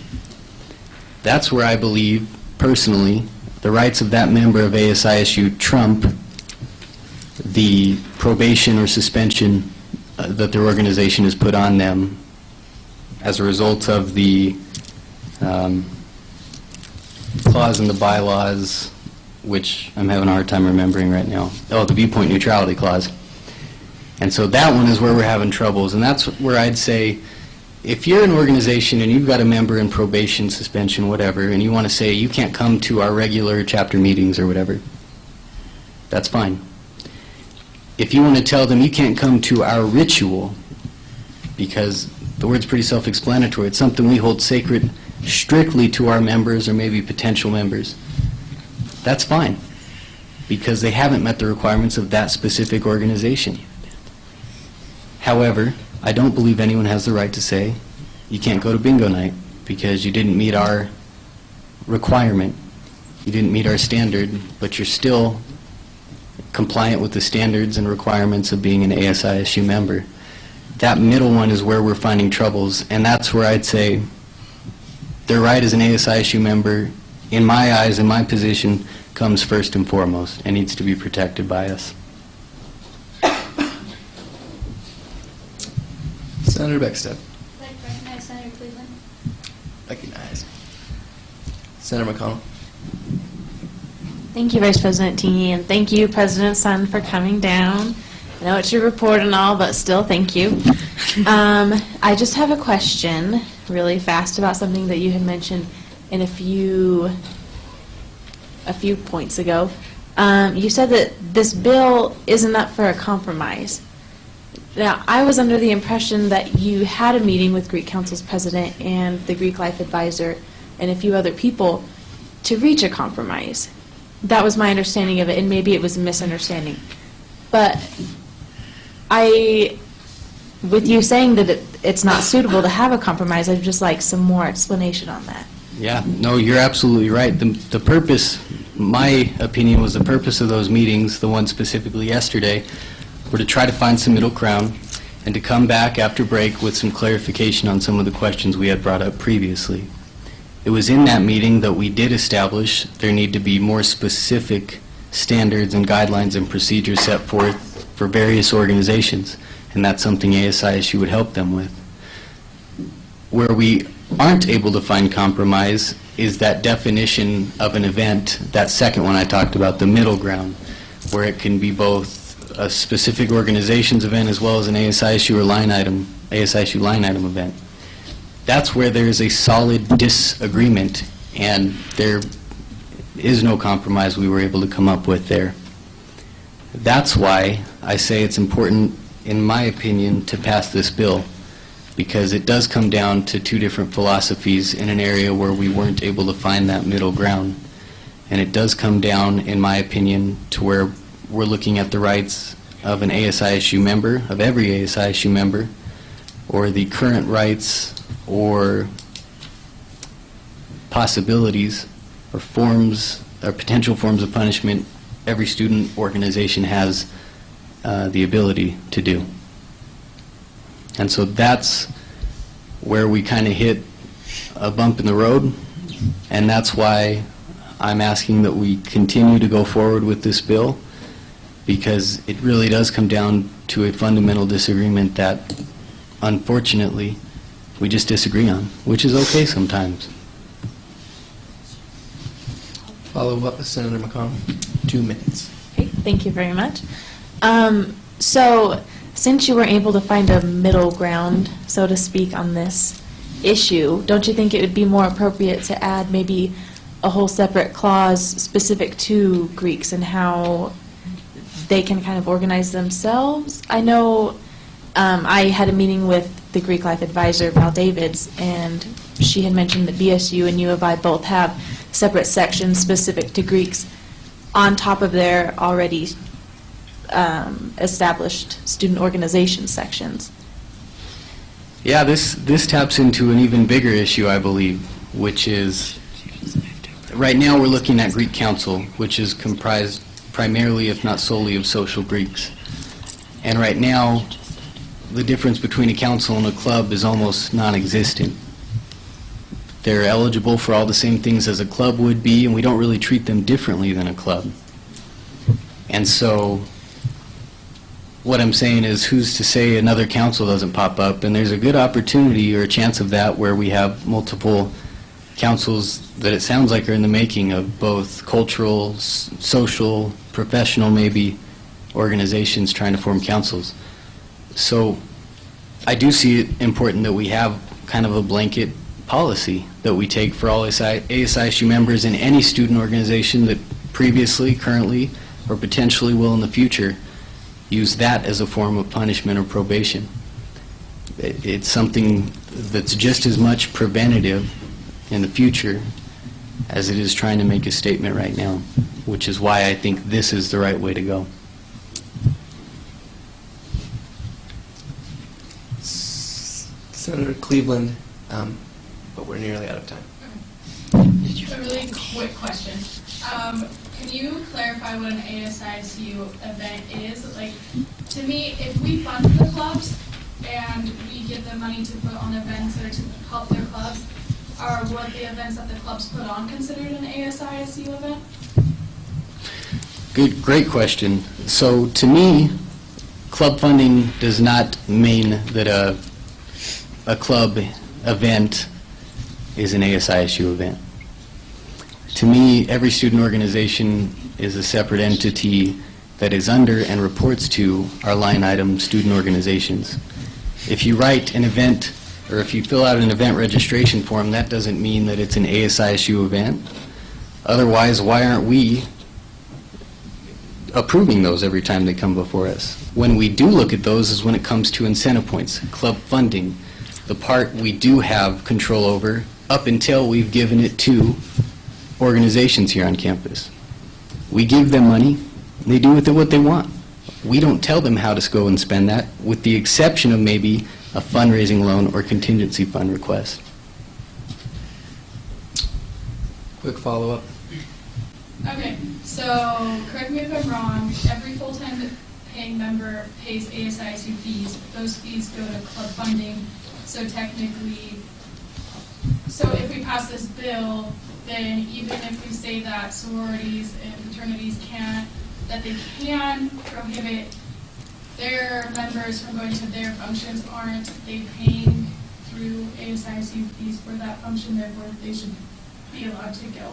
K: That's where I believe, personally, the rights of that member of ASISU trump the probation or suspension that their organization has put on them as a result of the clause in the bylaws, which I'm having a hard time remembering right now. Oh, the viewpoint neutrality clause. And so that one is where we're having troubles, and that's where I'd say, if you're an organization and you've got a member in probation, suspension, whatever, and you want to say you can't come to our regular chapter meetings or whatever, that's fine. If you want to tell them you can't come to our ritual, because the word's pretty self-explanatory, it's something we hold sacred strictly to our members or maybe potential members, that's fine, because they haven't met the requirements of that specific organization. However, I don't believe anyone has the right to say you can't go to bingo night because you didn't meet our requirement, you didn't meet our standard, but you're still compliant with the standards and requirements of being an ASISU member. That middle one is where we're finding troubles, and that's where I'd say their right as an ASISU member, in my eyes, in my position, comes first and foremost and needs to be protected by us.
E: Senator Beckstead.
D: I'd like to recognize Senator Cleveland.
E: Recognized. Senator McConnell.
G: Thank you, Vice President Teague, and thank you, President Sun, for coming down. I know it's your report and all, but still, thank you. I just have a question, really fast, about something that you had mentioned in a few points ago. You said that this bill isn't up for a compromise. Now, I was under the impression that you had a meeting with Greek Council's president and the Greek Life Advisor and a few other people to reach a compromise. That was my understanding of it, and maybe it was a misunderstanding. But with you saying that it's not suitable to have a compromise, I'd just like some more explanation on that.
K: Yeah, no, you're absolutely right. The purpose, my opinion, was the purpose of those meetings, the one specifically yesterday, were to try to find some middle ground and to come back after break with some clarification on some of the questions we had brought up previously. It was in that meeting that we did establish there need to be more specific standards and guidelines and procedures set forth for various organizations. and that's something ASISU would help them with. Where we aren't able to find compromise is that definition of an event, that second one I talked about, the middle ground, where it can be both a specific organization's event as well as an ASISU or ASISU line item event. That's where there's a solid disagreement, and there is no compromise we were able to come up with there. That's why I say it's important, in my opinion, to pass this bill, because it does come down to two different philosophies in an area where we weren't able to find that middle ground. And it does come down, in my opinion, to where we're looking at the rights of an ASISU member, of every ASISU member, or the current rights or possibilities or forms or potential forms of punishment every student organization has the ability to do. And so that's where we kind of hit a bump in the road, and that's why I'm asking that we continue to go forward with this bill, because it really does come down to a fundamental disagreement that, unfortunately, we just disagree on, which is okay sometimes.
E: Follow up with Senator McConnell. 2 minutes.
G: Okay, thank you very much. So, since you were able to find a middle ground, so to speak, on this issue, don't you think it would be more appropriate to add maybe a whole separate clause specific to Greeks and how they can kind of organize themselves? I know I had a meeting with the Greek Life Advisor, Val Davids, and she had mentioned that BSU and U of I both have separate sections specific to Greeks on top of their already established student organization sections.
K: Yeah, this taps into an even bigger issue, I believe, which is, right now we're looking at Greek Council, which is comprised primarily, if not solely, of social Greeks. And right now, the difference between a council and a club is almost non-existent. They're eligible for all the same things as a club would be, and we don't really treat them differently than a club. And so what I'm saying is, who's to say another council doesn't pop up? And there's a good opportunity or a chance of that where we have multiple councils that it sounds like are in the making of both cultural, social, professional, maybe, organizations trying to form councils. So I do see it important that we have kind of a blanket policy that we take for all ASISU members in any student organization that previously, currently, or potentially will in the future use that as a form of punishment or probation. It's something that's just as much preventative in the future as it is trying to make a statement right now, which is why I think this is the right way to go.
E: Senator Cleveland, but we're nearly out of time.
A: A really quick question. Can you clarify what an ASISU event is? Like, to me, if we fund the clubs and we give them money to put on events that are to help their clubs, are what the events that the clubs put on considered an ASISU event?
K: Great question. So to me, club funding does not mean that a club event is an ASISU event. To me, every student organization is a separate entity that is under and reports to our line item student organizations. If you write an event, or if you fill out an event registration form, that doesn't mean that it's an ASISU event. Otherwise, why aren't we approving those every time they come before us? When we do look at those is when it comes to incentive points, club funding, the part we do have control over up until we've given it to organizations here on campus. We give them money, and they do with it what they want. We don't tell them how to go and spend that, with the exception of maybe a fundraising loan or contingency fund request.
E: Quick follow-up.
A: Okay, so correct me if I'm wrong, every full-time paying member pays ASISU fees. Those fees go to club funding, so technically, so if we pass this bill, then even if we say that sororities and fraternities can't, that they can prohibit their members from going to their functions, aren't they paying through ASISU fees for that function, therefore they should be allowed to go?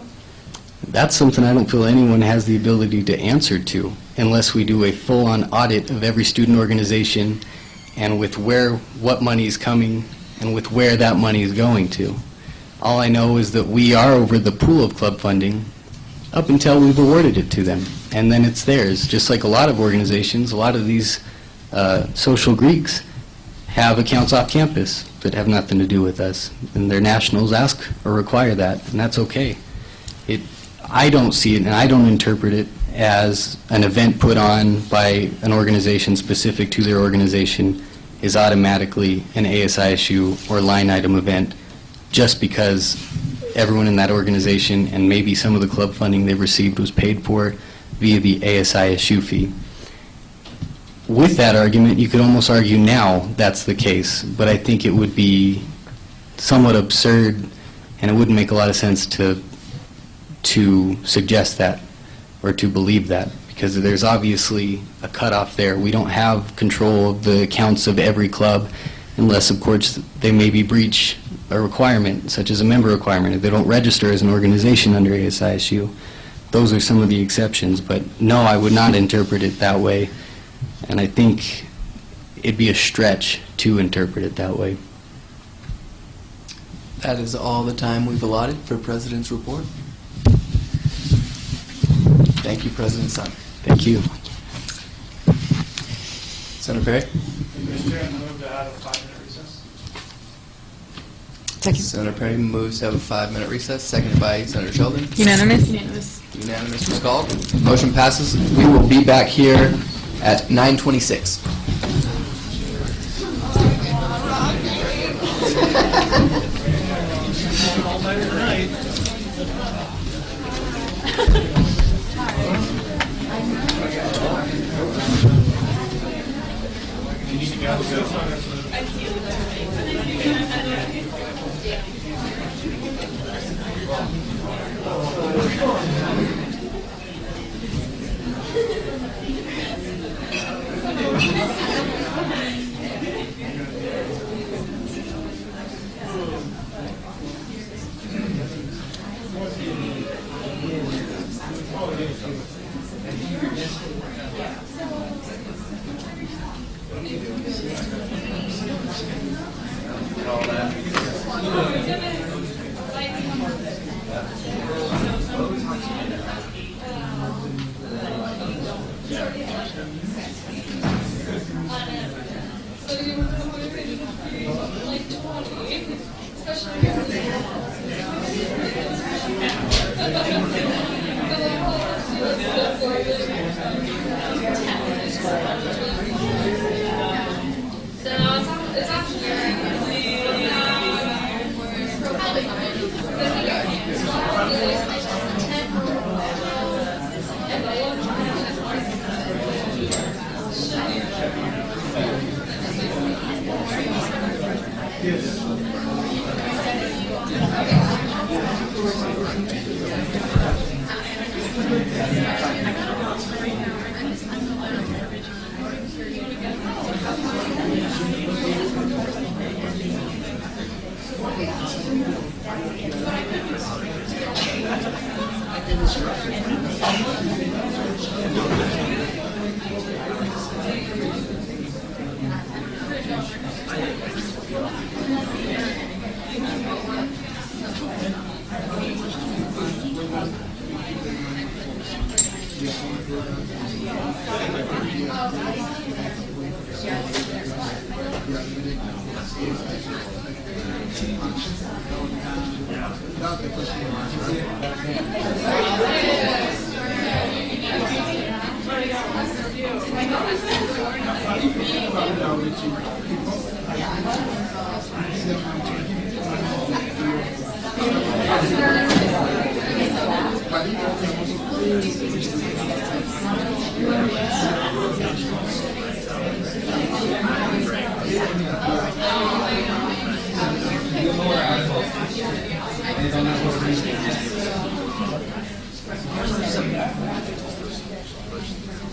J: That's something I don't feel anyone has the ability to answer to unless we do a full-on audit of every student organization and with what money is coming and with where that money is going to. All I know is that we are over the pool of club funding up until we've awarded it to them, and then it's theirs. Just like a lot of organizations, a lot of these social Greeks have accounts off campus that have nothing to do with us, and their nationals ask or require that, and that's okay. I don't see it, and I don't interpret it as an event put on by an organization specific to their organization is automatically an ASISU or line item event just because everyone in that organization and maybe some of the club funding they received was paid for via the ASISU fee. With that argument, you could almost argue now that's the case, but I think it would be somewhat absurd and it wouldn't make a lot of sense to suggest that or to believe that, because there's obviously a cutoff there. We don't have control of the accounts of every club unless, of course, they maybe breach a requirement, such as a member requirement, if they don't register as an organization under ASISU. Those are some of the exceptions, but no, I would not interpret it that way, and I think it'd be a stretch to interpret it that way.
E: That is all the time we've allotted for President's Report. Thank you, President Sun.
J: Thank you.
E: Senator Perry?
T: Mr. Chair, I move to have a 5-minute recess.
E: Second. Senator Perry moves to have a 5-minute recess, seconded by Senator Sheldon.
W: Unanimous?
E: Unanimous was called. Motion passes. We will be back here at 9:26.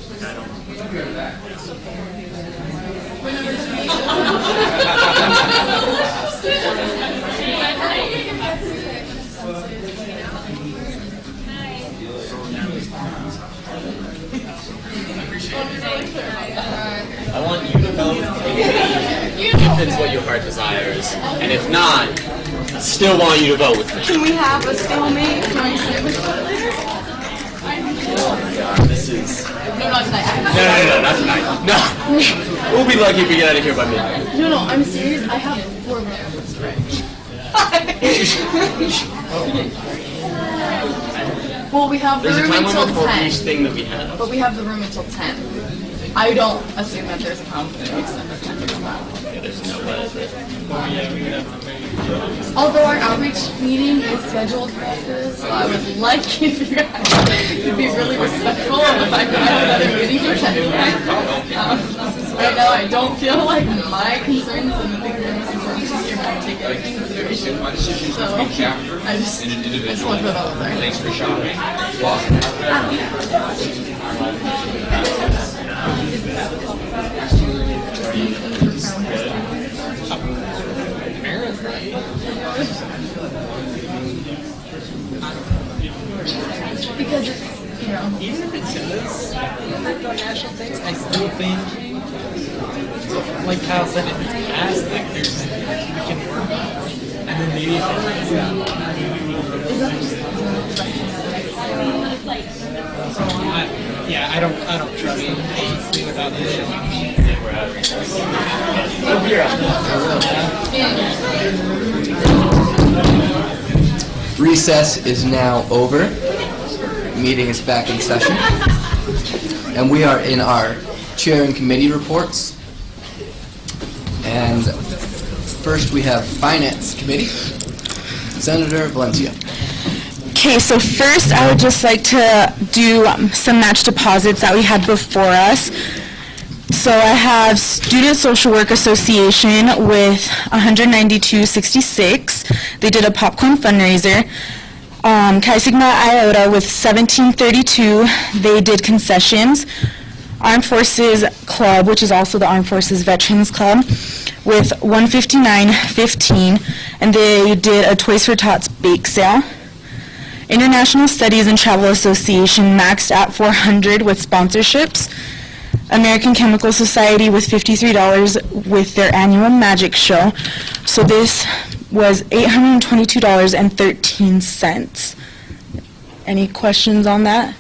C: I want you to vote if it's what your heart desires, and if not, I still want you to vote with me.
Q: Can we have a stalemate? Can I sit with you later?
C: Oh my God, this is...
Q: No, not tonight.
C: No, not tonight. No. We'll be lucky if we get out of here by midnight.
Q: No, I'm serious. I have 4 minutes. Well, we have the
C: There's a
Q: room
C: time
Q: until
C: limit for
Q: 10.
C: each thing that we have.
Q: But we have the room until 10. I don't assume that there's a conflict to extend the 10 to come out.
C: Yeah, there's no way.
Q: Although our outreach meeting is scheduled for after this, so I would like if you guys could be really respectful of the fact that I have another meeting to attend tonight. Right now, I don't feel like my concerns and the things that I'm concerns are going to take into consideration. So, I just want to put that out there.
R: Thanks for shopping.
Q: Because it's, you know,
N: even if it says national things, I still think, like Kyle said, if it's past, like there's, we can work on it. And then maybe if I don't trust them honestly without this.
E: Recess is now over. Meeting is back in session. And we are in our chair and committee reports. And first we have Finance Committee. Senator Valencia.
W: Okay, so first I would just like to do some match deposits that we had before us. So I have Student Social Work Association with $192.66. They did a popcorn fundraiser. Chi Sigma Iota with $17.32. They did concessions. Armed Forces Club, which is also the Armed Forces Veterans Club, with $159.15, and they did a Toys for Tots bake sale. International Studies and Travel Association maxed at $400 with sponsorships. American Chemical Society with $53 with their annual magic show. So this was $822.13. Any questions on that?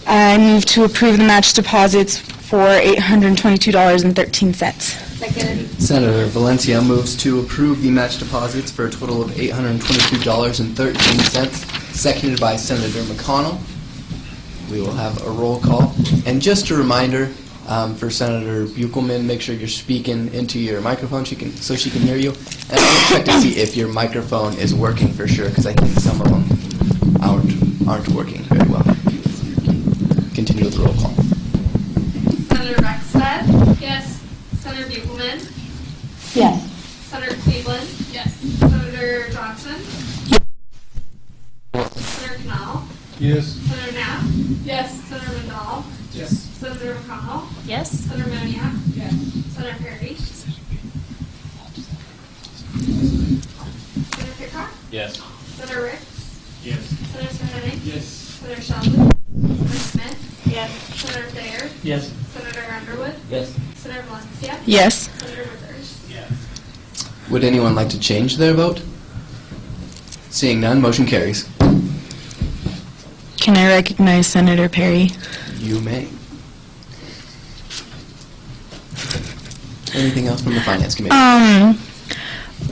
W: I move to approve the match deposits for $822.13.
Q: Second.
E: Senator Valencia moves to approve the match deposits for a total of $822.13, seconded by Senator McConnell. We will have a roll call. And just a reminder for Senator Buchelman, make sure you're speaking into your microphone so she can hear you. And I'll check to see if your microphone is working for sure, because I think some of them aren't working very well. Continue with the roll call.
O: Senator Rexstead? Yes. Senator Buchelman?
W: Yes.
O: Senator Cleveland? Yes. Senator Johnson? Senator Canal?
N: Yes.
O: Senator Knapp? Yes. Senator Mandel?
N: Yes.
O: Senator McConnell?
L: Yes.
O: Senator Moniak? Yes. Senator Perry? Senator Pickard?
S: Yes.
O: Senator Ricks?
S: Yes.
O: Senator Smith?
S: Yes.
O: Senator Sheldon? Senator Smith? Yes. Senator Thayer?
N: Yes.
O: Senator Underwood?
N: Yes.
O: Senator Valencia?
W: Yes.
O: Senator Withers?
S: Yes.
E: Would anyone like to change their vote? Seeing none, motion carries.
W: Can I recognize Senator Perry?
E: You may. Anything else from the Finance Committee?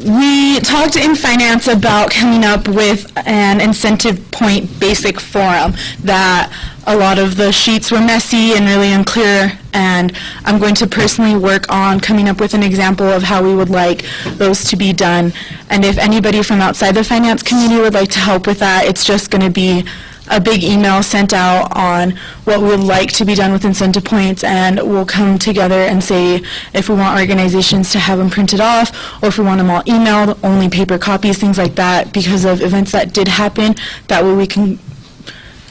W: We talked in finance about coming up with an incentive point basic forum, that a lot of the sheets were messy and really unclear, and I'm going to personally work on coming up with an example of how we would like those to be done. And if anybody from outside the finance community would like to help with that, it's just going to be a big email sent out on what we would like to be done with incentive points, and we'll come together and say if we want organizations to have them printed off, or if we want them all emailed, only paper copies, things like that, because of events that did happen. That way we can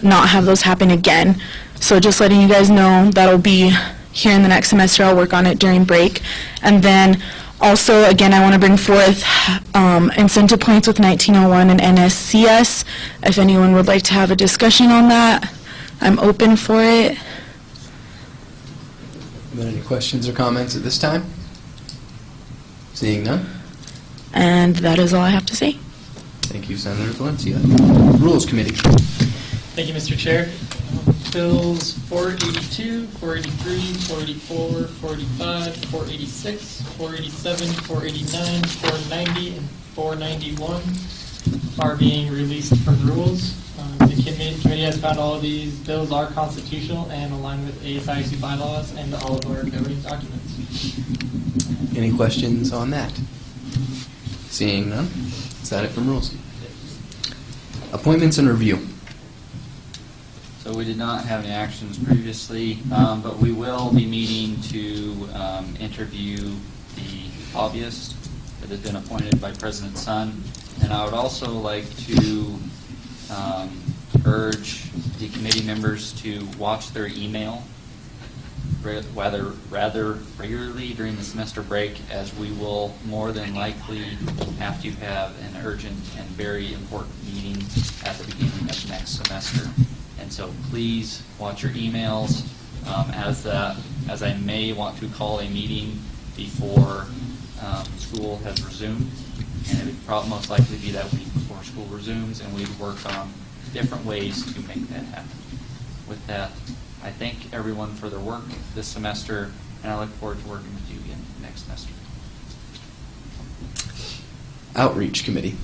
W: not have those happen again. So just letting you guys know, that'll be here in the next semester. I'll work on it during break. And then also, again, I want to bring forth incentive points with 1901 and NSCS. If anyone would like to have a discussion on that, I'm open for it.
E: Are there any questions or comments at this time? Seeing none.
W: And that is all I have to say.
E: Thank you, Senator Valencia. Rules Committee.
M: Thank you, Mr. Chair. Bills 482, 483, 484, 485, 486, 487, 489, 490, and 491 are being released from the rules. The committee has found all of these bills are constitutional and align with ASIC bylaws and all of our governing documents.
E: Any questions on that? Seeing none. Is that it from rules? Appointments and review.
P: So we did not have any actions previously, but we will be meeting to interview the lobbyist that has been appointed by President Sun. And I would also like to urge the committee members to watch their email rather regularly during the semester break, as we will more than likely have to have an urgent and very important meeting at the beginning of next semester. And so please watch your emails as I may want to call a meeting before school has resumed. And it would probably most likely be that week before school resumes, and we'd work on different ways to make that happen. With that, I thank everyone for their work this semester, and I look forward to working with you again next semester.
E: Outreach Committee.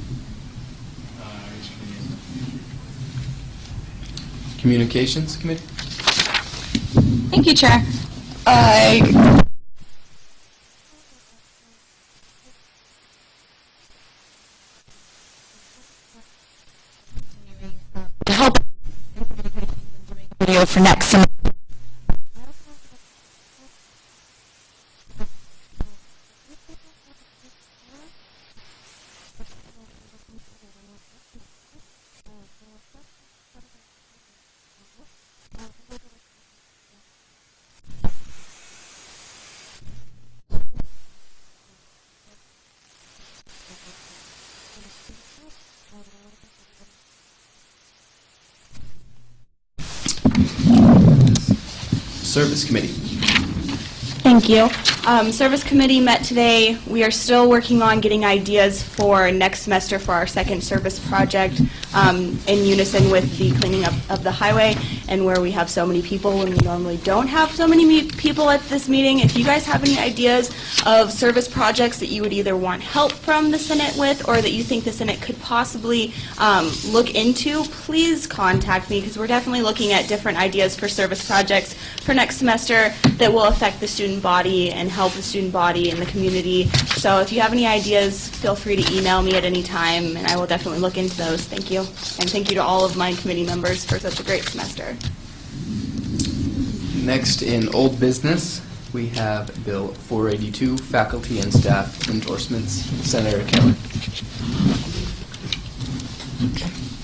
E: Communications Committee.
H: Thank you, Chair. To help video for next semester.
E: Service Committee.
Q: Thank you. Service Committee met today. We are still working on getting ideas for next semester for our second service project in unison with the cleaning up of the highway, and where we have so many people when we normally don't have so many people at this meeting. If you guys have any ideas of service projects that you would either want help from the Senate with, or that you think the Senate could possibly look into, please contact me, because we're definitely looking at different ideas for service projects for next semester that will affect the student body and help the student body and the community. So if you have any ideas, feel free to email me at any time, and I will definitely look into those. Thank you. And thank you to all of my committee members for such a great semester.
E: Next, in old business, we have Bill 482, faculty and staff endorsements. Senator Keller.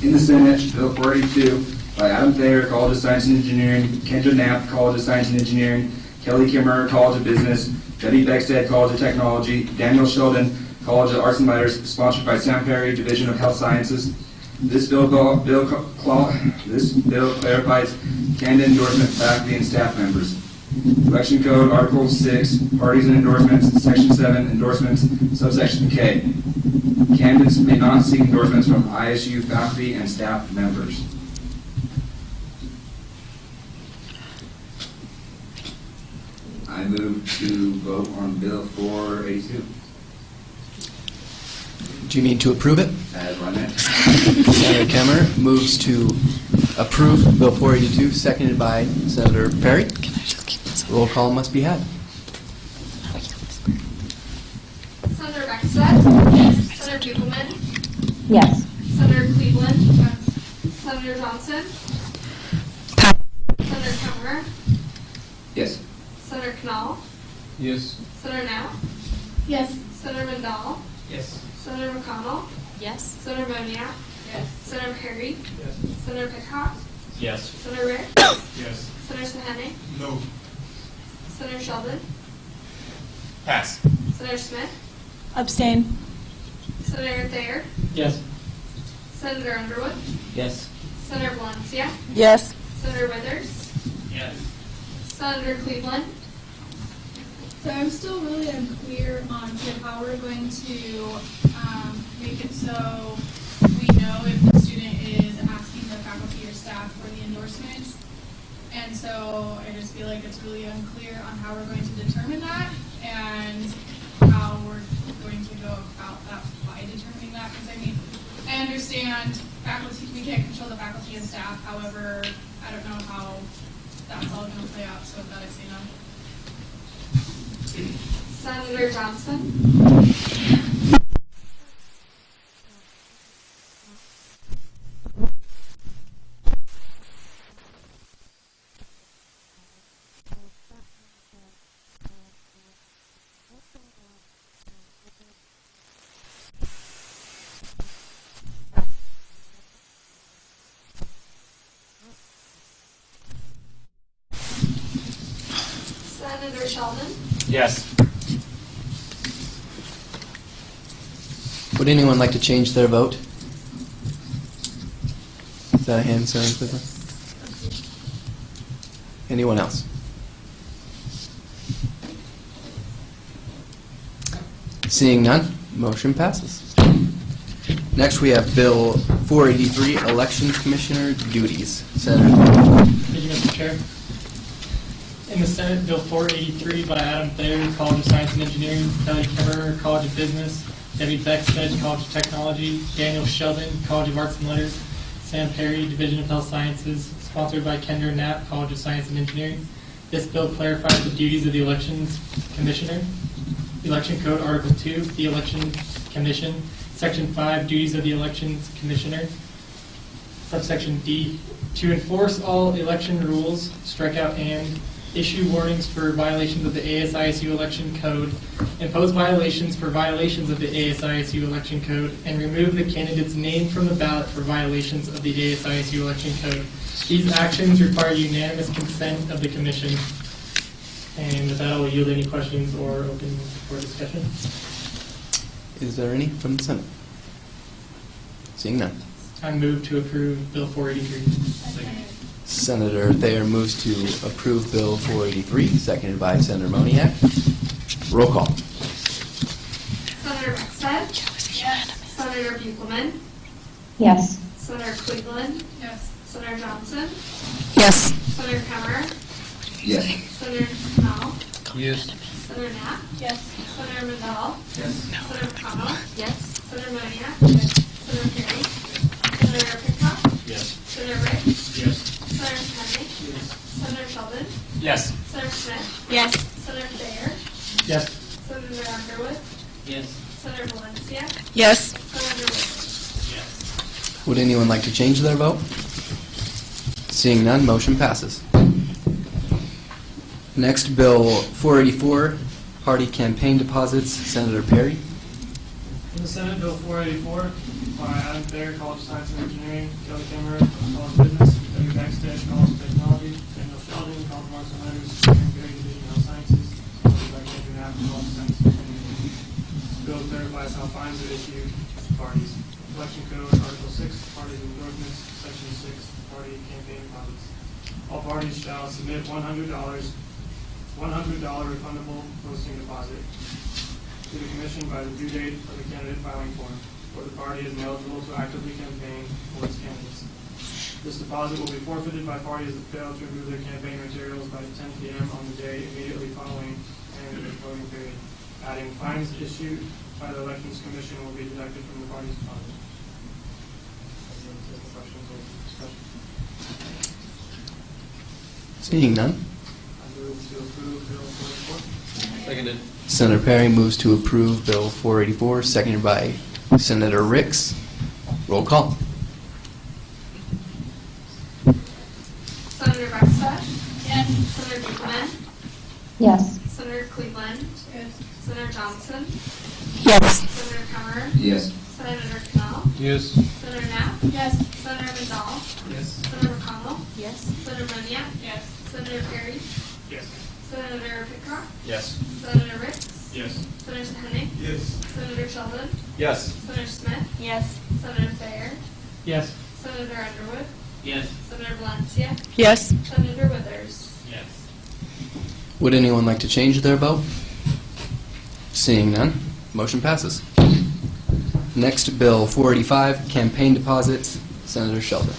R: In the Senate, Bill 482, by Adam Thayer, College of Science and Engineering, Kendra Knapp, College of Science and Engineering, Kelly Kimmer, College of Business, Debbie Beckstead, College of Technology, Daniel Sheldon, College of Arts and Letters, sponsored by Sam Perry, Division of Health Sciences. This bill clarifies candidate endorsement faculty and staff members. Election Code, Article 6, Parties and Endorsements, Section 7, Endorsements, Subsection K. Candidates may not seek endorsements from ISU faculty and staff members. I move to vote on Bill 482.
E: Do you need to approve it?
R: As run it.
E: Senator Kemmer moves to approve Bill 482, seconded by Senator Perry. Roll call must be had.
A: Senator Beckstead? Yes. Senator Buchelman?
H: Yes.
A: Senator Cleveland? Yes. Senator Johnson? Senator Kemmer?
R: Yes.
A: Senator Knall?
N: Yes.
A: Senator Knapp? Yes. Senator Mandel?
N: Yes.
A: Senator McConnell?
L: Yes.
A: Senator Moniak? Yes. Senator Perry?
N: Yes.
A: Senator Pitcock?
C: Yes.
D: Senator Rick?
C: Yes.
D: Senator Sahani?
C: No.
D: Senator Sheldon?
C: Pass.
D: Senator Smith?
W: Abstain.
D: Senator Thayer?
M: Yes.
D: Senator Underwood?
P: Yes.
D: Senator Valencia?
W: Yes.
D: Senator Withers?
C: Yes.
D: Senator Cleveland?
A: So I'm still really unclear on how we're going to make it so we know if the student is asking the faculty or staff for the endorsements. And so I just feel like it's really unclear on how we're going to determine that and how we're going to go about that by determining that. Because I mean, I understand faculty, we can't control the faculty and staff. However, I don't know how that's all going to play out. So with that, I say no.
D: Senator Johnson? Senator Sheldon?
C: Yes.
E: Would anyone like to change their vote? Is that a hand, Senator Cleveland? Anyone else? Seeing none, motion passes. Next, we have Bill 483, Elections Commissioner Duties. Senator.
M: Thank you, Mr. Chair. In the Senate, Bill 483 by Adam Thayer, College of Science and Engineering, Kelly Kimmerer, College of Business, Debbie Beckstead, College of Technology, Daniel Sheldon, College of Arts and Letters, Sam Perry, Division of Health Sciences, sponsored by Kendra Knapp, College of Science and Engineering. This bill clarifies the duties of the Elections Commissioner. Election Code, Article 2, the Election Commission, Section 5, Duties of the Elections Commissioner, subsection D, to enforce all election rules, strike out and, issue warnings for violations of the ASISU election code, impose violations for violations of the ASISU election code, and remove the candidate's name from the ballot for violations of the ASISU election code. These actions require unanimous consent of the Commission. And with that, I will yield any questions or open for discussion.
E: Is there any from the Senate? Seeing none.
M: I move to approve Bill 483.
E: Senator Thayer moves to approve Bill 483, seconded by Senator Moniak. Roll call.
D: Senator Beckstead? Yes. Senator Buchelman?
F: Yes.
D: Senator Cleveland?
A: Yes.
D: Senator Johnson?
H: Yes.
D: Senator Kemmerer?
R: Yes.
D: Senator Connell?
N: Yes.
D: Senator Knapp?
A: Yes.
D: Senator Mandel?
N: Yes.
D: Senator McConnell?
L: Yes.
D: Senator Moniak? Yes. Senator Perry? Senator Pickett?
C: Yes.
D: Senator Rick?
C: Yes.
D: Senator Kennedy? Senator Sheldon?
C: Yes.
D: Senator Smith?
L: Yes.
D: Senator Thayer?
M: Yes.
D: Senator Underwood?
P: Yes.
D: Senator Valencia?
W: Yes.
D: Senator Withers?
C: Yes.
E: Would anyone like to change their vote? Seeing none, motion passes. Next, Bill 484, Party Campaign Deposits. Senator Perry.
T: In the Senate, Bill 484 by Adam Thayer, College of Science and Engineering, Kelly Kimmerer, College of Business, Debbie Beckstead, College of Technology, Daniel Sheldon, College of Arts and Letters, Sam Perry, Division of Health Sciences, sponsored by Kendra Knapp, College of Science and Engineering. This bill clarifies how fines are issued to parties. Election Code, Article 6, Parties Endorsements, Section 6, Party Campaign Deposits. All parties shall submit $100 refundable posting deposit to the Commission by the due date of the candidate filing form, or the party is ineligible to actively campaign for its candidates. This deposit will be forfeited by parties that fail to remove their campaign materials by 10 p.m. on the day immediately following candidate voting period. Adding fines issued by the Elections Commission will be deducted from the party's deposit. Any questions or discussion?
E: Seeing none,
T: I move to approve Bill 44.
N: Seconded.
E: Senator Perry moves to approve Bill 484, seconded by Senator Ricks. Roll call.
D: Senator Beckstead? Yes. Senator Buchelman?
F: Yes.
D: Senator Cleveland? Yes. Senator Johnson?
H: Yes.
D: Senator Kemmerer?
R: Yes.
D: Senator Connell?
N: Yes.
D: Senator Knapp?
A: Yes.
D: Senator Mandel?
T: Yes.
D: Senator McConnell?
Q: Yes.
D: Senator Maniat?
A: Yes.
D: Senator Perry?
T: Yes.
D: Senator Pickrock?
P: Yes.
D: Senator Ricks?
T: Yes.
D: Senator Henning?
T: Yes.
D: Senator Sheldon?
P: Yes.
D: Senator Smith?
Q: Yes.
D: Senator Thayer?
T: Yes.
D: Senator Underwood?
S: Yes.
D: Senator Valencia?
W: Yes.
D: Senator Withers?
S: Yes.
E: Would anyone like to change their vote? Seeing none, motion passes. Next, Bill 485, campaign deposits. Senator Sheldon.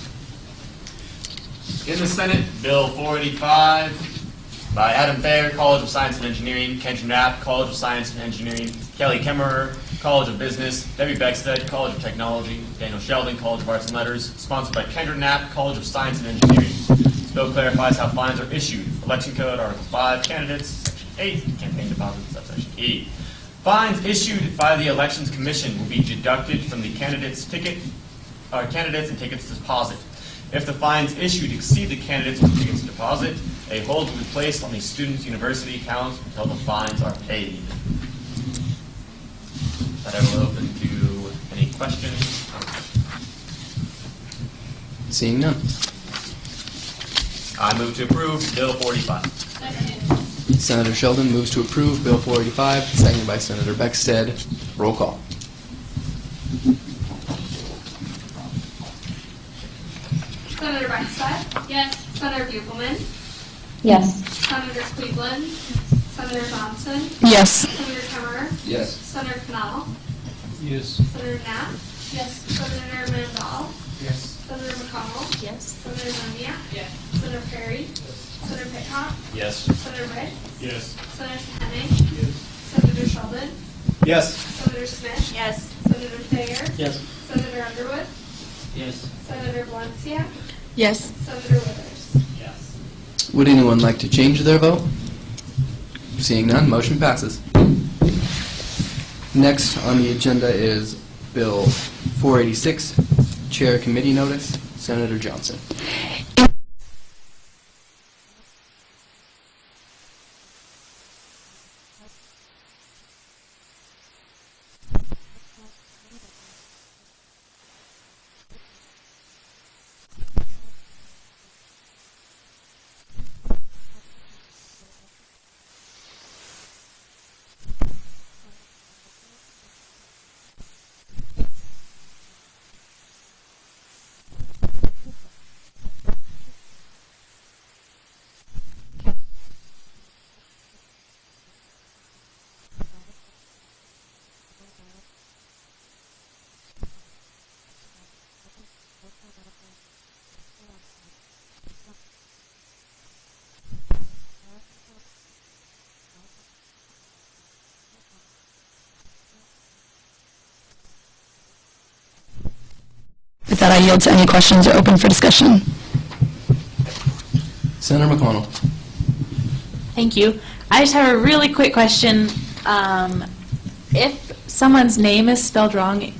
C: In the Senate, Bill 485 by Adam Thayer, College of Science and Engineering, Kendra Knapp, College of Science and Engineering, Kelly Kimmerer, College of Business, Debbie Beckstead, College of Technology, Daniel Sheldon, College of Arts and Letters, sponsored by Kendra Knapp, College of Science and Engineering. This bill clarifies how fines are issued. Election Code, Article 5, candidates, Section 8, campaign deposits, subsection E. Fines issued by the Elections Commission will be deducted from the candidates' and tickets deposit. If the fines issued exceed the candidates' and tickets deposit, a hold will be placed on the student's university account until the fines are paid. That I will open to any questions.
E: Seeing none.
C: I move to approve Bill 45.
E: Senator Sheldon moves to approve Bill 485, seconded by Senator Beckstead. Roll call.
D: Senator Beckstead? Yes. Senator Buchelman?
F: Yes.
D: Senator Cleveland? Senator Johnson?
H: Yes.
D: Senator Kimmerer?
R: Yes.
D: Senator Cannell?
T: Yes.
D: Senator Knapp? Yes. Senator Mandel?
T: Yes.
D: Senator McConnell?
Q: Yes.
D: Senator Maniat?
A: Yes.
D: Senator Perry? Senator Pickhoff?
C: Yes.
D: Senator Ricks?
T: Yes.
D: Senator Henning?
T: Yes.
D: Senator Sheldon?
P: Yes.
D: Senator Smith?
Q: Yes.
D: Senator Thayer?
T: Yes.
D: Senator Underwood?
S: Yes.
D: Senator Valencia?
W: Yes.
D: Senator Withers?
S: Yes.
E: Would anyone like to change their vote? Seeing none, motion passes. Next on the agenda is Bill 486, Chair Committee Notice. Senator Johnson.
H: With that, I yield to any questions or open for discussion.
E: Senator McConnell.
G: Thank you. I just have a really quick question. If someone's name is spelled wrong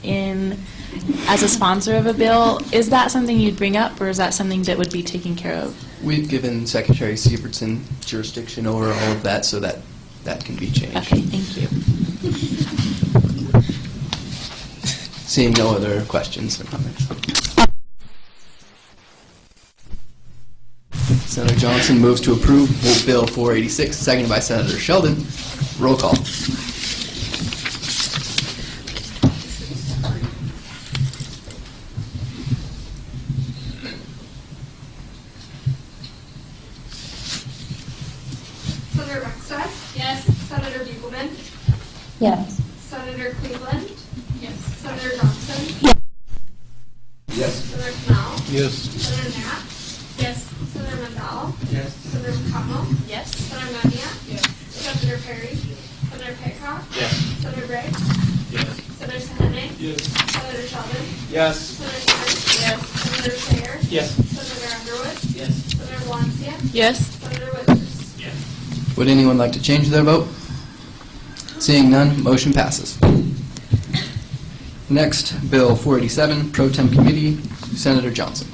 G: as a sponsor of a bill, is that something you'd bring up, or is that something that would be taken care of?
E: We've given Secretary Sievertson jurisdiction over all of that, so that can be changed.
G: Okay, thank you.
E: Seeing no other questions or comments. Senator Johnson moves to approve Bill 486, seconded by Senator Sheldon. Roll call.
D: Senator Beckstead? Yes. Senator Buchelman?
F: Yes.
D: Senator Cleveland?
A: Yes.
D: Senator Johnson?
R: Yes.
D: Senator Cannell?
T: Yes.
D: Senator Knapp?
A: Yes.
D: Senator Mandel?
T: Yes.
D: Senator McConnell?
Q: Yes.
D: Senator Maniat?
A: Yes.
D: Senator Perry? Senator Pickhoff?
P: Yes.
D: Senator Ricks?
P: Yes.
D: Senator Henning?
T: Yes.
D: Senator Sheldon?
P: Yes.
D: Senator Smith? Yes. Senator Thayer?
T: Yes.
D: Senator Underwood?
S: Yes.
D: Senator Valencia?
W: Yes.
D: Senator Withers?
S: Yes.
E: Would anyone like to change their vote? Seeing none, motion passes. Next, Bill 487, Pro Tem Committee, Senator Johnson.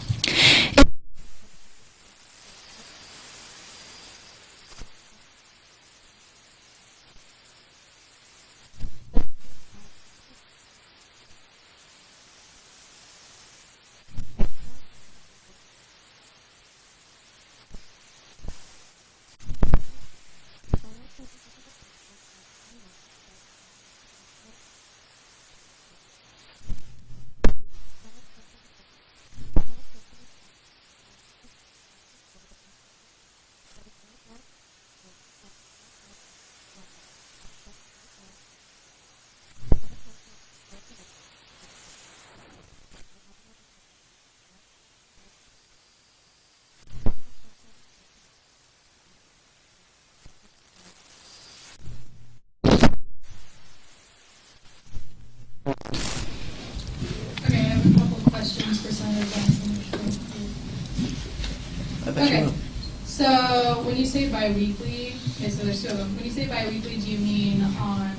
A: when you say bi-weekly, okay, so there's two of them. When you say bi-weekly, do you mean on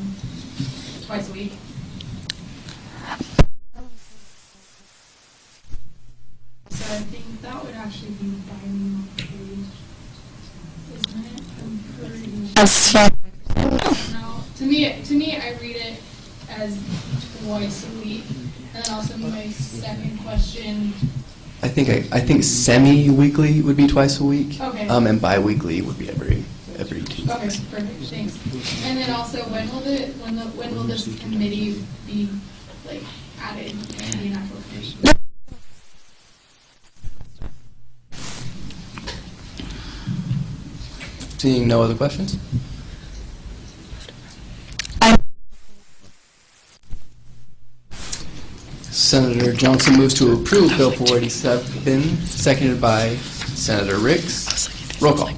A: twice a week? So I think that would actually be bi-monthly, isn't it? I'm pretty
H: As far
A: No, to me, I read it as twice a week. And then also my second question.
E: I think semi-weekly would be twice a week.
A: Okay.
E: And bi-weekly would be every 2 weeks.
A: Okay, perfect. Thanks. And then also, when will this committee be like added and be an actual committee?
E: Seeing no other questions? Senator Johnson moves to approve Bill 487, seconded by Senator Ricks. Roll call.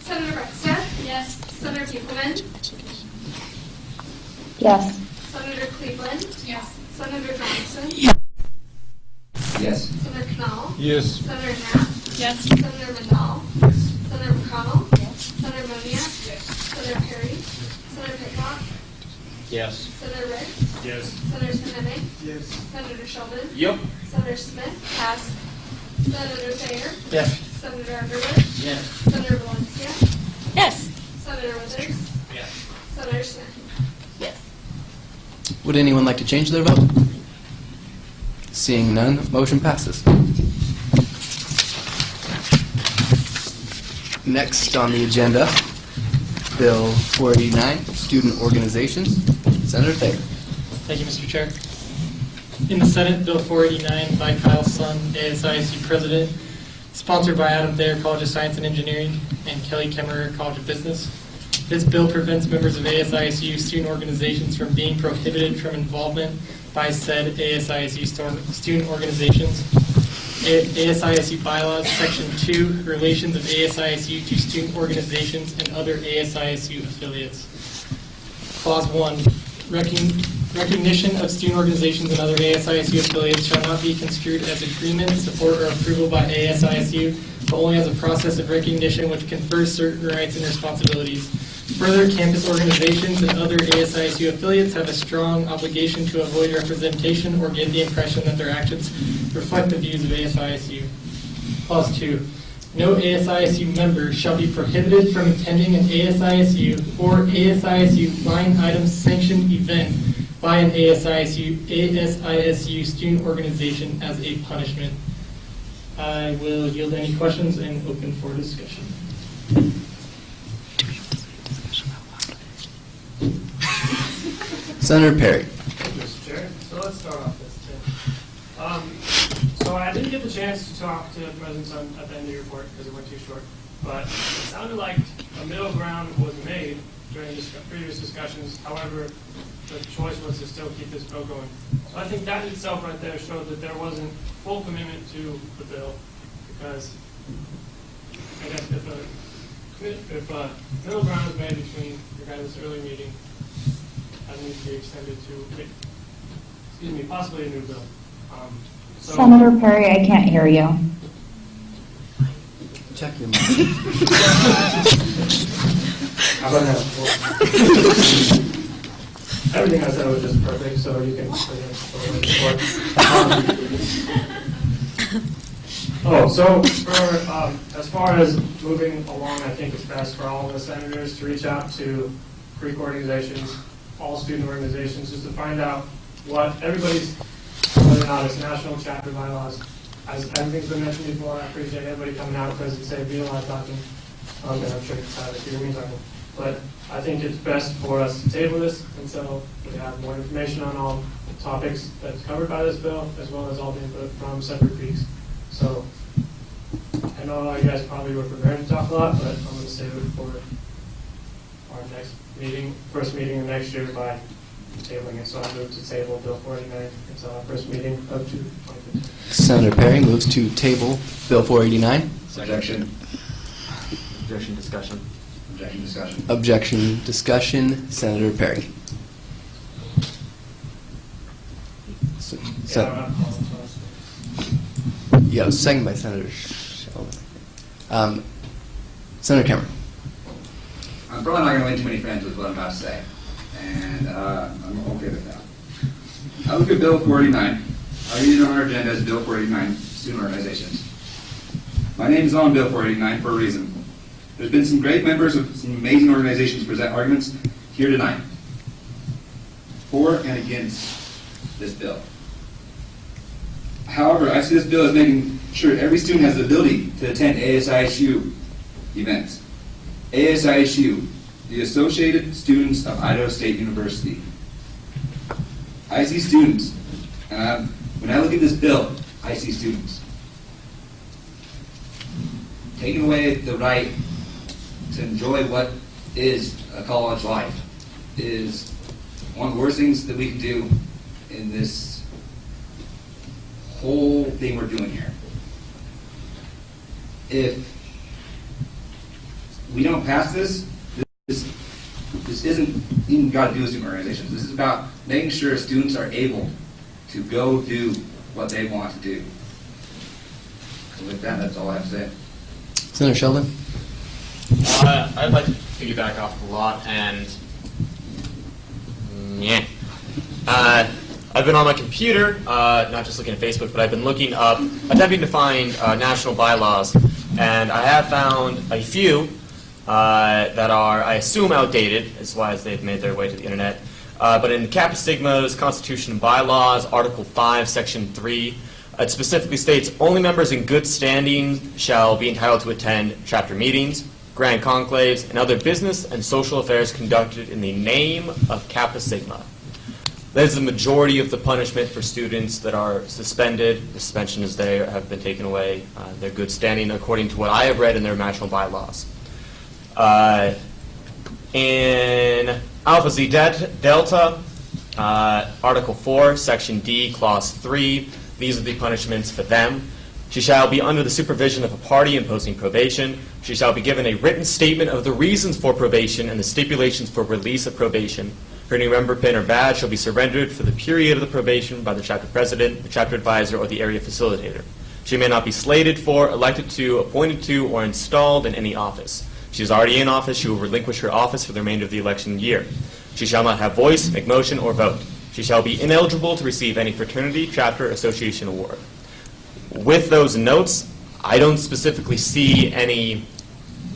D: Senator Reckstead? Yes. Senator Buchelman?
F: Yes.
D: Senator Cleveland? Yes. Senator Johnson?
R: Yes.
D: Senator Knall?
N: Yes.
D: Senator Knapp? Yes. Senator Mandel? Yes. Senator McConnell? Yes. Senator Moniak? Yes. Senator Perry? Senator Picklock?
N: Yes.
D: Senator Rick?
N: Yes.
D: Senator Sineme?
N: Yes.
D: Senator Sheldon?
N: Yep.
D: Senator Smith? Pass. Senator Thayer?
N: Yes.
D: Senator Underwood?
N: Yes.
D: Senator Valencia?
Q: Yes.
D: Senator Withers?
N: Yes.
D: Senator Smith?
Q: Yes.
E: Would anyone like to change their vote? Seeing none, motion passes. Next on the agenda, Bill 489, Student Organizations. Senator Thayer.
M: Thank you, Mr. Chair. In the Senate, Bill 489 by Kyle Sun, ASISU President, sponsored by Adam Thayer, College of Science and Engineering, and Kelly Kemmerer, College of Business. This bill prevents members of ASISU student organizations from being prohibited from involvement by said ASISU student organizations. ASISU bylaws, Section 2, relations of ASISU to student organizations and other ASISU affiliates. Clause 1, recognition of student organizations and other ASISU affiliates shall not be construed as agreement, support, or approval by ASISU, but only as a process of recognition which confers certain rights and responsibilities. Further, campus organizations and other ASISU affiliates have a strong obligation to avoid representation or give the impression that their actions reflect the views of ASISU. Clause 2. No ASISU member shall be prohibited from attending an ASISU or ASISU line item sanctioned event by an ASISU student organization as a punishment. I will yield any questions and open for discussion.
E: Senator Perry.
T: Thank you, Mr. Chair. So let's start off this, Tim. So I didn't get the chance to talk to President Sun at the end of your report because it went too short, but it sounded like a middle ground was made during previous discussions. However, the choice was to still keep this bill going. So I think that in itself right there showed that there wasn't full commitment to the bill, because I guess if a middle ground is made between your guys' early meeting, that needs to be extended to, possibly a new bill.
F: Senator Perry, I can't hear you.
E: Check your mic.
T: How about now? Everything I said was just perfect, so you can so as far as moving along, I think it's best for all of the senators to reach out to Greek organizations, all student organizations, just to find out what everybody's, whether or not it's national chapter bylaws. As everything's been mentioned before, I appreciate everybody coming out because it saved me a lot of talking. And I'm sure it's tired of hearing me talking. But I think it's best for us to table this until we have more information on all topics that's covered by this bill, as well as all the input from separate Greeks. So I know you guys probably were prepared to talk a lot, but I'm going to save it for our next meeting, first meeting of next year by tabling it. So I move to table Bill 489 until our first meeting of 2015.
E: Senator Perry moves to table Bill 489.
R: Objection.
C: Objection, discussion.
R: Objection, discussion.
E: Objection, discussion. Senator Perry. Yeah, second by Senator Sheldon. Senator Cameron.
R: I'm probably not going to win too many friends with what I'm about to say, and I'm okay with that. I look at Bill 489. Our reading on our agenda is Bill 489, student organizations. My name is on Bill 489 for a reason. There's been some great members of some amazing organizations present arguments here tonight for and against this bill. However, I see this bill as making sure every student has the ability to attend ASISU events. ASISU, the Associated Students of Idaho State University. I see students, and when I look at this bill, I see students. Taking away the right to enjoy what is a college life is one of the worst things that we can do in this whole thing we're doing here. If we don't pass this isn't even got to do with student organizations. This is about making sure students are able to go do what they want to do. And with that, that's all I have to say.
E: Senator Sheldon.
C: I'd like to piggyback off a lot, and I've been on my computer, not just looking at Facebook, but I've been looking up, attempting to find national bylaws, and I have found a few that are, I assume, outdated, as why as they've made their way to the internet. But in Kappa Sigma's Constitution and Bylaws, Article 5, Section 3, it specifically states, only members in good standing shall be entitled to attend chapter meetings, grand conclaves, and other business and social affairs conducted in the name of Kappa Sigma. That is the majority of the punishment for students that are suspended. The suspension is they have been taken away. Their good standing, according to what I have read in their national bylaws. In Alpha Xi Delta, Article 4, Section D, Clause 3, these are the punishments for them. She shall be under the supervision of a party imposing probation. She shall be given a written statement of the reasons for probation and the stipulations for release of probation. Her new member pin or badge shall be surrendered for the period of the probation by the chapter president, the chapter advisor, or the area facilitator. She may not be slated for, elected to, appointed to, or installed in any office. She is already in office. She will relinquish her office for the remainder of the election year. She shall not have voice, make motion, or vote. She shall be ineligible to receive any fraternity, chapter, association award. With those notes, I don't specifically see any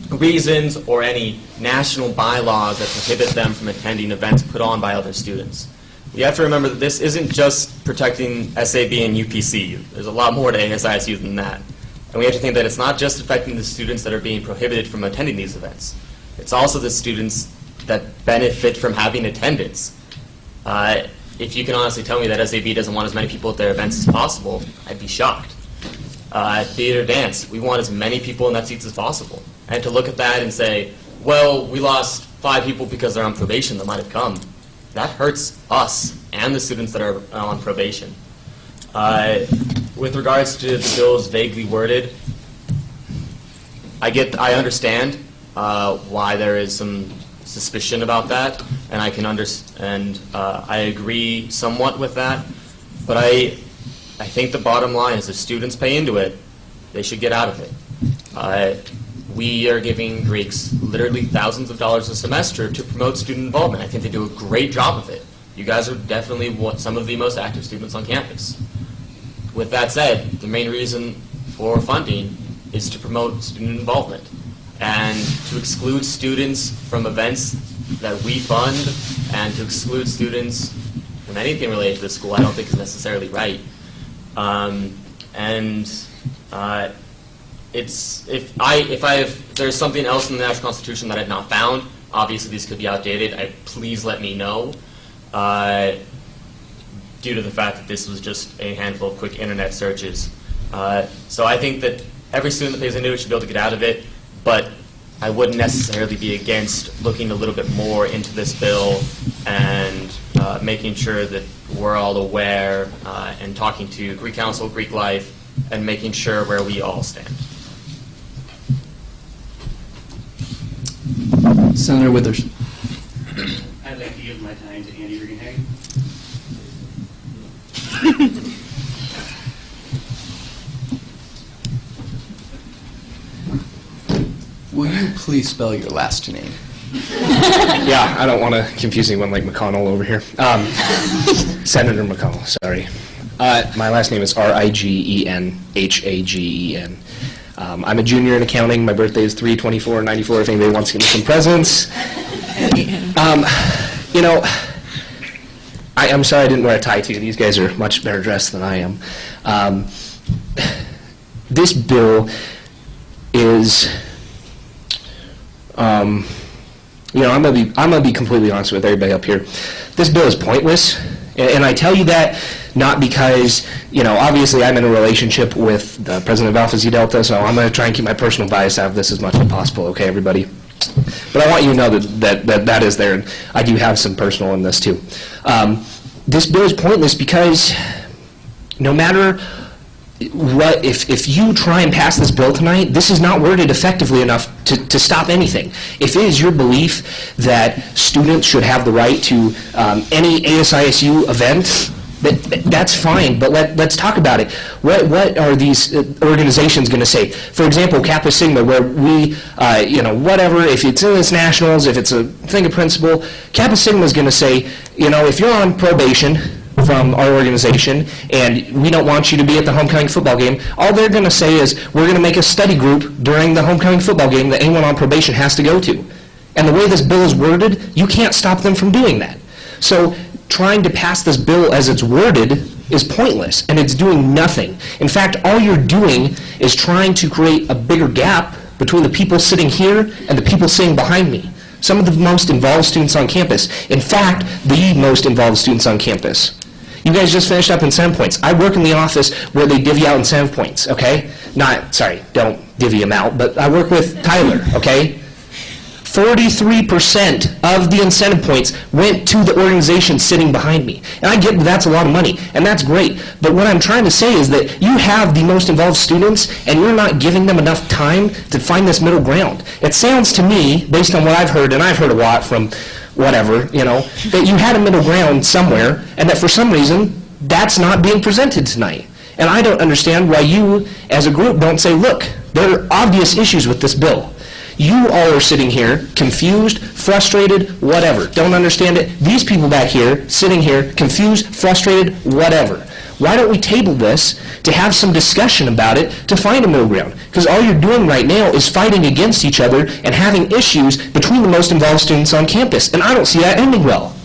C: reasons or any national bylaws that prohibit them from attending events put on by other students. We have to remember that this isn't just protecting SAB and UPC. There's a lot more to ASISU than that. And we have to think that it's not just affecting the students that are being prohibited from attending these events. It's also the students that benefit from having attendance. If you can honestly tell me that SAB doesn't want as many people at their events as possible, I'd be shocked. Theater dance, we want as many people in that seats as possible. And to look at that and say, well, we lost 5 people because they're on probation that might have come, that hurts us and the students that are on probation. With regards to the bills vaguely worded, I understand why there is some suspicion about that, and I can understand, I agree somewhat with that, but I think the bottom line is if students pay into it, they should get out of it. We are giving Greeks literally thousands of dollars a semester to promote student involvement. I think they do a great job of it. You guys are definitely some of the most active students on campus. With that said, the main reason for funding is to promote student involvement. And to exclude students from events that we fund and to exclude students from anything related to the school, I don't think is necessarily right. If there's something else in the National Constitution that I've not found, obviously these could be outdated. Please let me know. Due to the fact that this was just a handful of quick internet searches. So I think that every student that pays into it should be able to get out of it, but I wouldn't necessarily be against looking a little bit more into this bill and making sure that we're all aware and talking to Greek Council, Greek Life, and making sure where we all stand.
E: Senator Withers.
S: I'd like to give my time to Andy Regenhagen.
E: Will you please spell your last name?
I: Yeah, I don't want to confuse anyone like McConnell over here. Senator McConnell, sorry. My last name is Rigenhagen. I'm a junior in accounting. My birthday is 3/24/94. If anybody wants to give me some presents. You know, I'm sorry I didn't wear a tie too. These guys are much better dressed than I am. This bill is, you know, I'm gonna be completely honest with everybody up here. This bill is pointless, and I tell you that not because, you know, obviously I'm in a relationship with the president of Alpha Zeta Delta, so I'm gonna try and keep my personal bias out of this as much as possible. Okay, everybody. But I want you to know that is there, and I do have some personal in this too. This bill is pointless because no matter what, if you try and pass this bill tonight, this is not worded effectively enough to stop anything. If it is your belief that students should have the right to any ASISU event, that's fine, but let's talk about it. What are these organizations going to say? For example, Kappa Sigma, where we, you know, whatever, if it's in its nationals, if it's a thing of principle, Kappa Sigma is going to say, you know, if you're on probation from our organization and we don't want you to be at the homecoming football game, all they're going to say is, we're going to make a study group during the homecoming football game that anyone on probation has to go to. And the way this bill is worded, you can't stop them from doing that. So trying to pass this bill as it's worded is pointless, and it's doing nothing. In fact, all you're doing is trying to create a bigger gap between the people sitting here and the people sitting behind me. Some of the most involved students on campus. In fact, the most involved students on campus. You guys just finished up incentive points. I work in the office where they divvy out incentive points, okay? Don't divvy them out, but I work with Tyler, okay? 43% of the incentive points went to the organization sitting behind me. And I get that's a lot of money, and that's great. But what I'm trying to say is that you have the most involved students, and you're not giving them enough time to find this middle ground. It sounds to me, based on what I've heard, and I've heard a lot from whatever, you know, that you had a middle ground somewhere, and that for some reason, that's not being presented tonight. And I don't understand why you, as a group, don't say, look, there are obvious issues with this bill. You all are sitting here, confused, frustrated, whatever. Don't understand it. These people back here, sitting here, confused, frustrated, whatever. Why don't we table this to have some discussion about it to find a middle ground? Because all you're doing right now is fighting against each other and having issues between the most involved students on campus. And I don't see that ending well.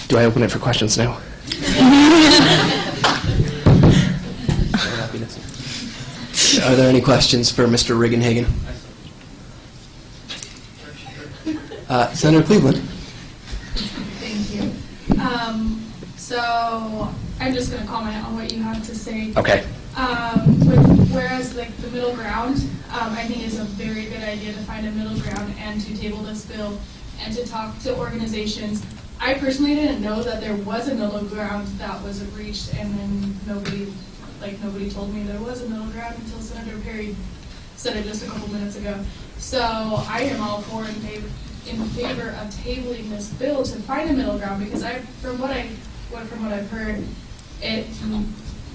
I: Do I open it for questions now?
E: Are there any questions for Mr. Regenhagen? Senator Cleveland.
A: Thank you. So I'm just going to comment on what you have to say.
I: Okay.
A: Whereas like the middle ground, I think is a very good idea to find a middle ground and to table this bill and to talk to organizations. I personally didn't know that there was a middle ground that was reached, and then nobody told me there was a middle ground until Senator Perry said it just a couple minutes ago. So I am all for in favor of tabling this bill to find a middle ground, because from what I've heard,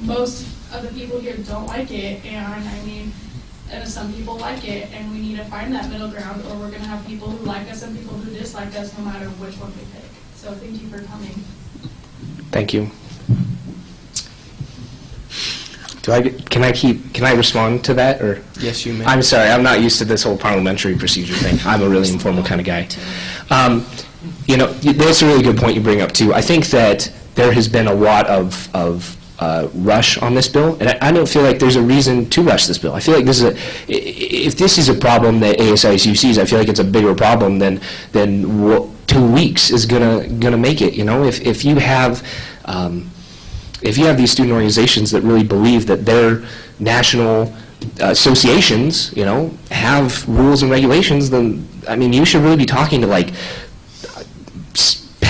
A: most of the people here don't like it, and I mean, some people like it, and we need to find that middle ground, or we're going to have people who like us and people who dislike us, no matter which one we pick. So thank you for coming.
I: Thank you. Can I respond to that, or?
E: Yes, you may.
I: I'm sorry, I'm not used to this whole parliamentary procedure thing. I'm a really informal kind of guy. You know, that's a really good point you bring up too. I think that there has been a lot of rush on this bill, and I don't feel like there's a reason to rush this bill. I feel like if this is a problem that ASISU sees, I feel like it's a bigger problem than 2 weeks is gonna make it. You know, if you have these student organizations that really believe that their national associations, you know, have rules and regulations, then, I mean, you should really be talking to, like,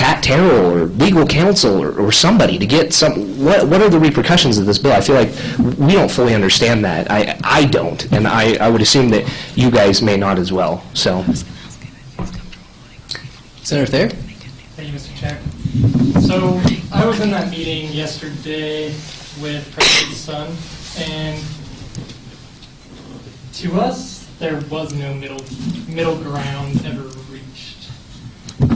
I: Pat Terrell or legal counsel or somebody to get some, what are the repercussions of this bill? I feel like we don't fully understand that. I don't, and I would assume that you guys may not as well, so.
E: Senator Thayer?
M: Thank you, Mr. Chair. So I was in that meeting yesterday with President Sun, and to us, there was no middle ground ever reached.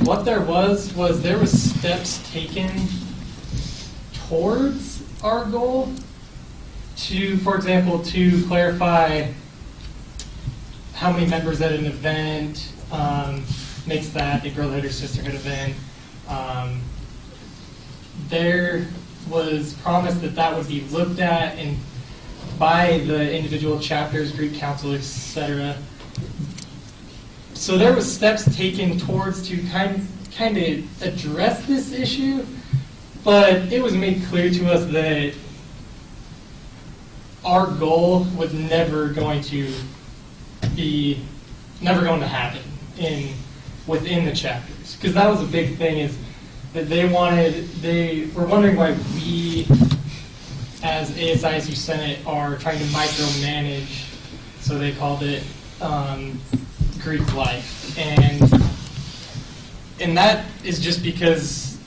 M: What there was there was steps taken towards our goal to, for example, to clarify how many members at an event makes that a Brotherhood or Sisterhood event. There was promised that that would be looked at and by the individual chapters, Greek Council, etc. So there was steps taken towards to kind of address this issue, but it was made clear to us that our goal was never going to happen within the chapters, because that was a big thing, is that they were wondering why we, as ASISU Senate, are trying to micromanage, so they called it Greek life. And that is just because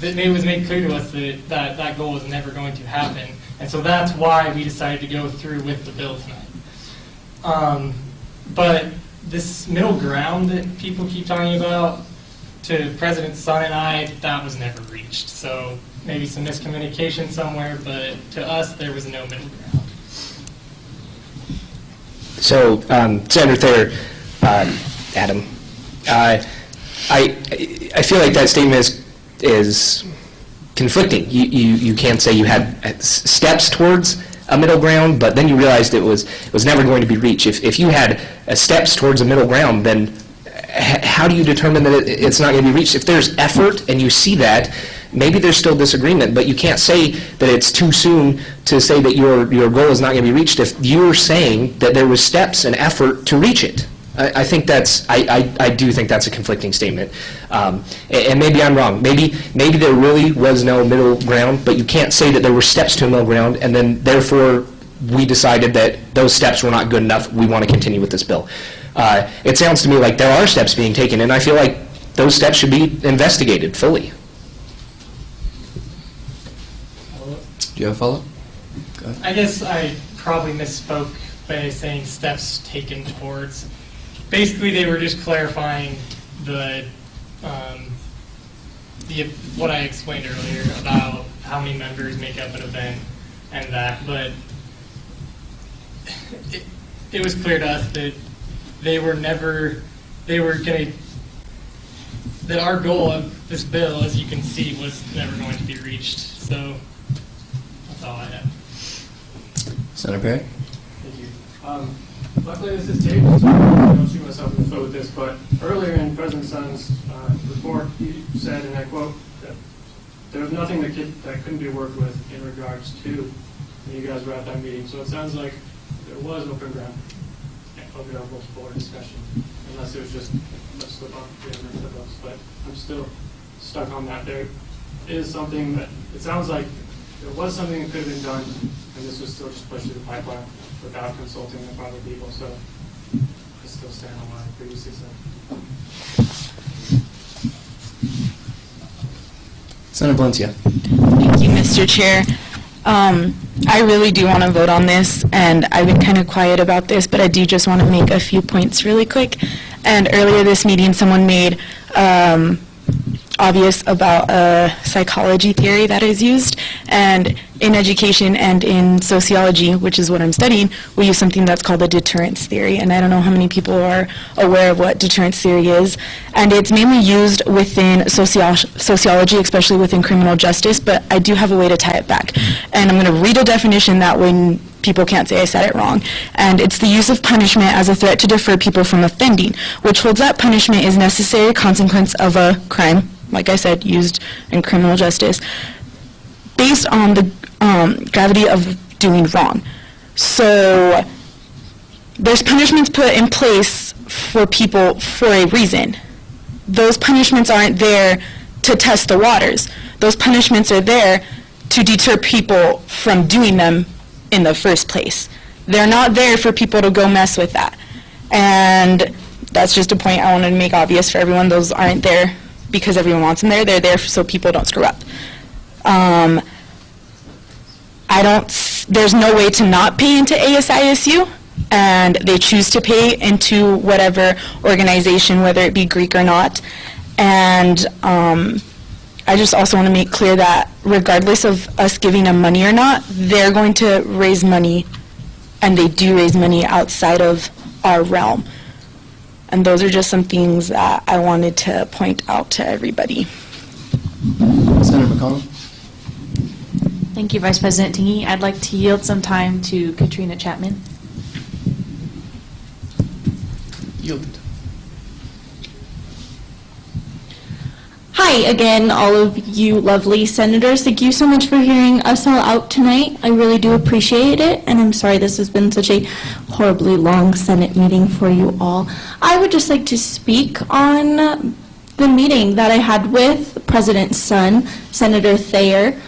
M: it was made clear to us that goal was never going to happen. And so that's why we decided to go through with the bill tonight. But this middle ground that people keep talking about, to President Sun and I, that was never reached. So maybe some miscommunication somewhere, but to us, there was no middle ground.
I: So, Senator Thayer, Adam, I feel like that statement is conflicting. You can't say you had steps towards a middle ground, but then you realized it was never going to be reached. If you had steps towards a middle ground, then how do you determine that it's not going to be reached? If there's effort and you see that, maybe there's still disagreement, but you can't say that it's too soon to say that your goal is not going to be reached if you're saying that there was steps and effort to reach it. I think I do think that's a conflicting statement. And maybe I'm wrong. Maybe there really was no middle ground, but you can't say that there were steps to a middle ground, and then therefore we decided that those steps were not good enough. We want to continue with this bill. It sounds to me like there are steps being taken, and I feel like those steps should be investigated fully.
E: Do you have a follow-up? Go ahead.
M: I guess I probably misspoke by saying steps taken towards. Basically, they were just clarifying what I explained earlier about how many members make up an event and that. But it was clear to us that that our goal of this bill, as you can see, was never going to be reached. So that's all I have.
E: Senator Perry?
T: Thank you. Luckily, this is tabled, so I don't shoot myself in the foot with this, but earlier in President Sun's report, he said, and I quote, that there was nothing that couldn't be worked with in regards to when you guys were at that meeting. So it sounds like there was open ground available for discussion, unless it was just a slip up of us. But I'm still stuck on that. There is something that, it sounds like there was something that could have been done, and this was still just pushed through the pipeline without consulting with other people. So I still stand on what I previously said.
E: Senator Valencia.
W: Thank you, Mr. Chair. I really do want to vote on this, and I've been kind of quiet about this, but I do just want to make a few points really quick. And earlier this meeting, someone made obvious about a psychology theory that is used, and in education and in sociology, which is what I'm studying, we use something that's called a deterrence theory, and I don't know how many people are aware of what deterrence theory is, and it's mainly used within sociology, especially within criminal justice, but I do have a way to tie it back, and I'm going to read a definition that way people can't say I said it wrong. And it's the use of punishment as a threat to deter people from offending, which holds that punishment is necessary consequence of a crime, like I said, used in criminal justice, based on the gravity of doing wrong. So there's punishments put in place for people for a reason. those punishments aren't there to test the waters. Those punishments are there to deter people from doing them in the first place. They're not there for people to go mess with that. And that's just a point I wanted to make obvious for everyone. Those aren't there because everyone wants them there. They're there so people don't screw up. There's no way to not pay into ASISU, and they choose to pay into whatever organization, whether it be Greek or not. And I just also want to make clear that regardless of us giving them money or not, they're going to raise money, and they do raise money outside of our realm. And those are just some things that I wanted to point out to everybody.
E: Senator McConnell.
G: Thank you, Vice President Tingy. I'd like to yield some time to Katrina Chapman.
E: Yielded.
B: Hi again, all of you lovely senators. Thank you so much for hearing us all out tonight. I really do appreciate it, and I'm sorry this has been such a horribly long Senate meeting for you all. I would just like to speak on the meeting that I had with President's son, Senator Thayer,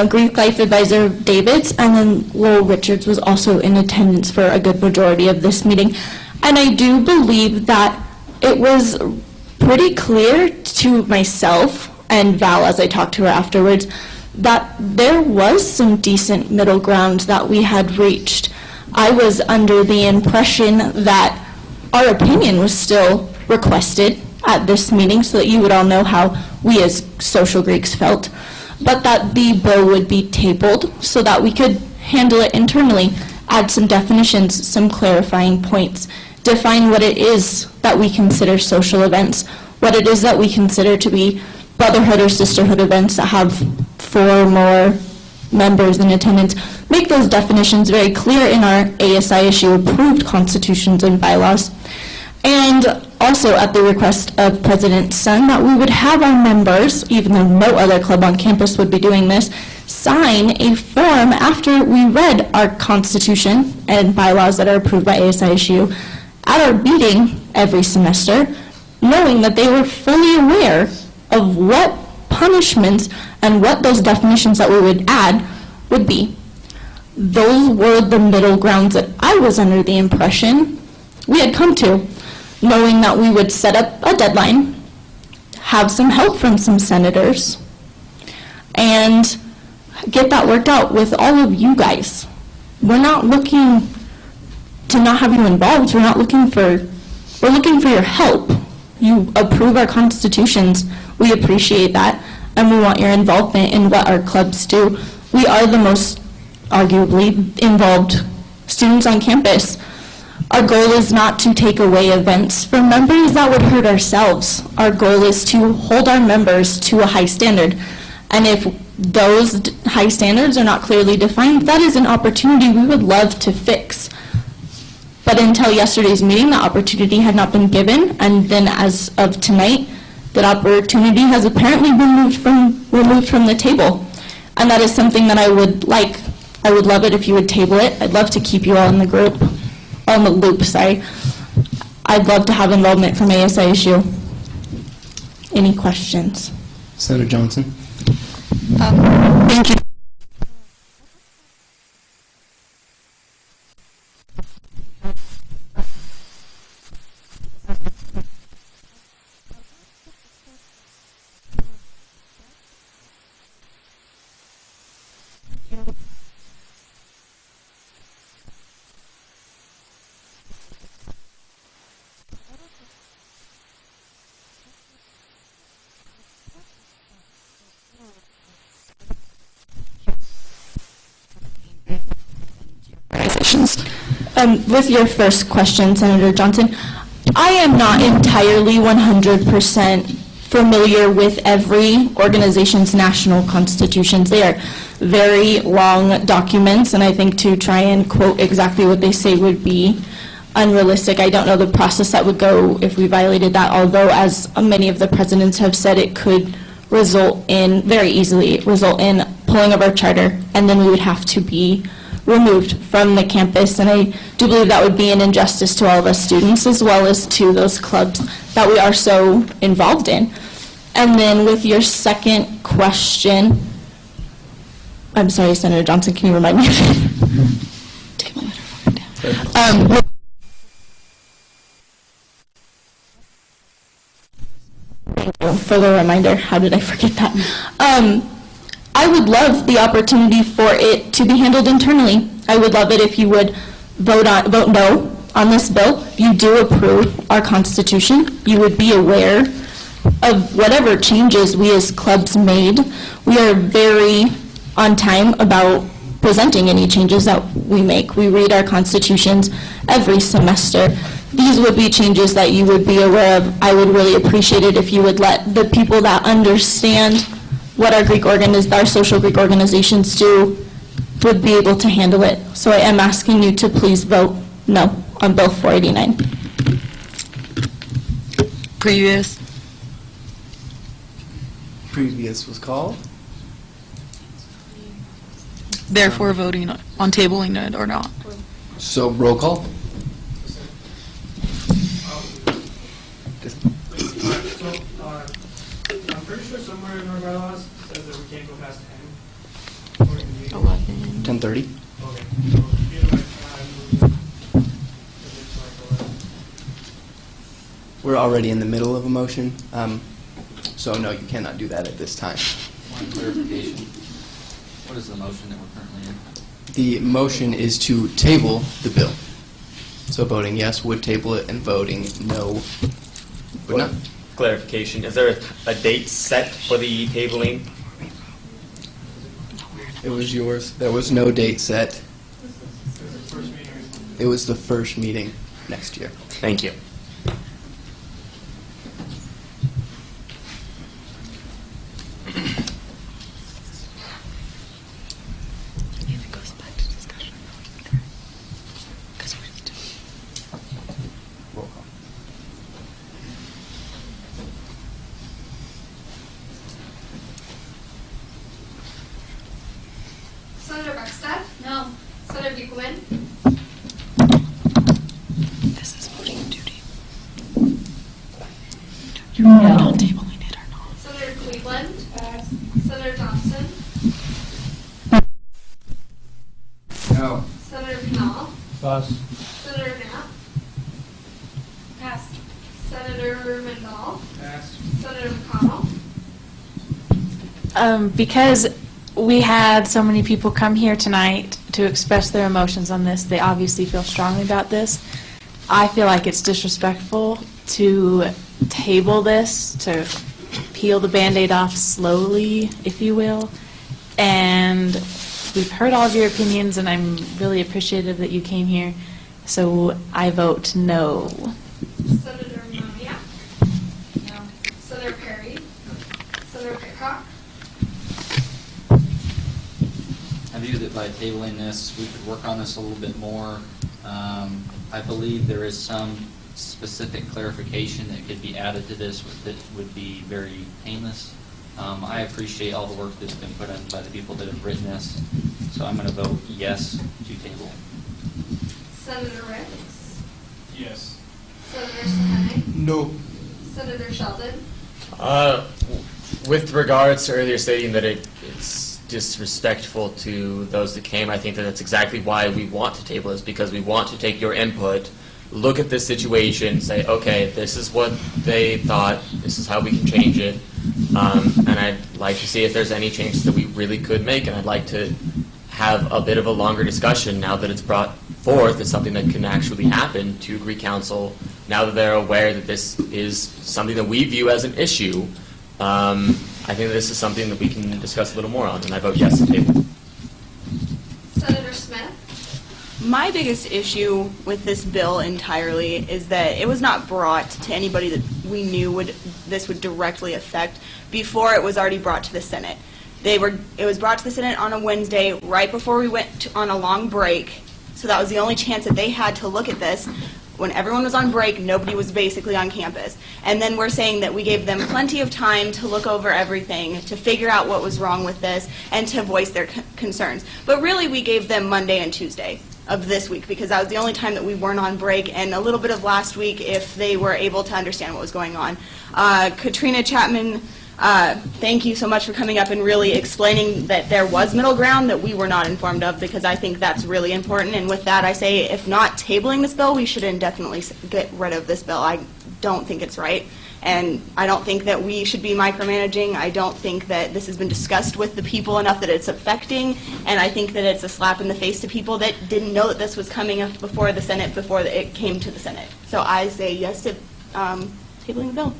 B: Greek Life Advisor Davids, and then Lowell Richards was also in attendance for a good majority of this meeting. And I do believe that it was pretty clear to myself and Val as I talked to her afterwards that there was some decent middle ground that we had reached. I was under the impression that our opinion was still requested at this meeting so that you would all know how we as social Greeks felt, but that the bill would be tabled so that we could handle it internally, add some definitions, some clarifying points, define what it is that we consider social events, what it is that we consider to be brotherhood or sisterhood events that have 4 or more members in attendance, make those definitions very clear in our ASISU approved constitutions and bylaws. And also at the request of President Sun, that we would have our members, even though no other club on campus would be doing this, sign a form after we read our constitution and bylaws that are approved by ASISU at our meeting every semester, knowing that they were fully aware of what punishments and what those definitions that we would add would be. Those were the middle grounds that I was under the impression we had come to, knowing that we would set up a deadline, have some help from some senators, and get that worked out with all of you guys. We're not looking to not have you involved. We're looking for your help. You approve our constitutions. We appreciate that, and we want your involvement in what our clubs do. We are the most arguably involved students on campus. Our goal is not to take away events from members. That would hurt ourselves. Our goal is to hold our members to a high standard. And if those high standards are not clearly defined, that is an opportunity we would love to fix. But until yesterday's meeting, the opportunity had not been given, and then as of tonight, that opportunity has apparently been removed from the table. And that is something that I would like. I would love it if you would table it. I'd love to keep you all in the group. On the loop, sorry. I'd love to have involvement from ASISU. Any questions?
E: Senator Johnson.
H: Thank you. With your first question, Senator Johnson, I am not entirely 100% familiar with every organization's national constitutions. They are very long documents, and I think to try and quote exactly what they say would be unrealistic. I don't know the process that would go if we violated that, although as many of the presidents have said, it could result in, very easily, result in pulling of our charter, and then we would have to be
B: removed from the campus, and I do believe that would be an injustice to all of us students as well as to those clubs that we are so involved in. And then with your second question, I'm sorry, Senator Johnson, can you remind me? Take my microphone down. Thank you for the reminder. How did I forget that? I would love the opportunity for it to be handled internally. I would love it if you would vote no on this bill. You do approve our Constitution. You would be aware of whatever changes we as clubs made. We are very on time about presenting any changes that we make. We read our constitutions every semester. These would be changes that you would be aware of. I would really appreciate it if you would let the people that understand what our social Greek organizations do would be able to handle it. So I am asking you to please vote no on Bill 489.
E: Previous was called.
W: Therefore, voting on tabling it or not.
E: So roll call.
T: I'm pretty sure somewhere in our bylaws it says that we can't go past 10.
E: 10:30.
T: Okay. So either way,
E: We're already in the middle of a motion, so no, you cannot do that at this time.
P: One clarification. What is the motion that we're currently in?
E: The motion is to table the bill. So voting yes would table it, and voting no would not.
K: Clarification, is there a date set for the tabling?
E: It was yours. There was no date set. It was the first meeting next year.
K: Thank you.
D: Senator Beckstead? No. Senator Buchman?
W: This is voting duty.
F: No.
D: Senator Cleveland? Senator Johnson?
R: No.
D: Senator Pinal?
N: Pass.
D: Senator Knapp? Passed. Senator Mendel?
T: Passed.
D: Senator McConnell?
G: Because we had so many people come here tonight to express their emotions on this, they obviously feel strongly about this. I feel like it's disrespectful to table this, to peel the Band-Aid off slowly, if you will. And we've heard all of your opinions, and I'm really appreciative that you came here. So I vote no.
D: Senator Monia? No. Senator Perry? Senator Pitcock?
P: I view that by tabling this, we could work on this a little bit more. I believe there is some specific clarification that could be added to this that would be very painless. I appreciate all the work that's been put in by the people that have written this, so I'm going to vote yes to table.
D: Senator Ricks?
T: Yes.
D: Senator Sahene?
E: No.
D: Senator Sheldon?
K: With regards to earlier stating that it's disrespectful to those that came, I think that that's exactly why we want to table this, because we want to take your input, look at this situation, say, okay, this is what they thought, this is how we can change it, and I'd like to see if there's any changes that we really could make, and I'd like to have a bit of a longer discussion now that it's brought forth as something that can actually happen to Greek Council, now that they're aware that this is something that we view as an issue. I think this is something that we can discuss a little more on, and I vote yes to table.
D: Senator Smith?
Q: My biggest issue with this bill entirely is that it was not brought to anybody that we knew this would directly affect before it was already brought to the Senate. It was brought to the Senate on a Wednesday right before we went on a long break, so that was the only chance that they had to look at this. when everyone was on break, nobody was basically on campus. And then we're saying that we gave them plenty of time to look over everything, to figure out what was wrong with this, and to voice their concerns. But really, we gave them Monday and Tuesday of this week, because that was the only time that we weren't on break, and a little bit of last week if they were able to understand what was going on. Katrina Chapman, thank you so much for coming up and really explaining that there was middle ground that we were not informed of, because I think that's really important. And with that, I say if not tabling this bill, we should indefinitely get rid of this bill. I don't think it's right. And I don't think that we should be micromanaging. I don't think that this has been discussed with the people enough that it's affecting. And I think that it's a slap in the face to people that didn't know that this was coming up before the Senate, before it came to the Senate. So I say yes to tabling the bill.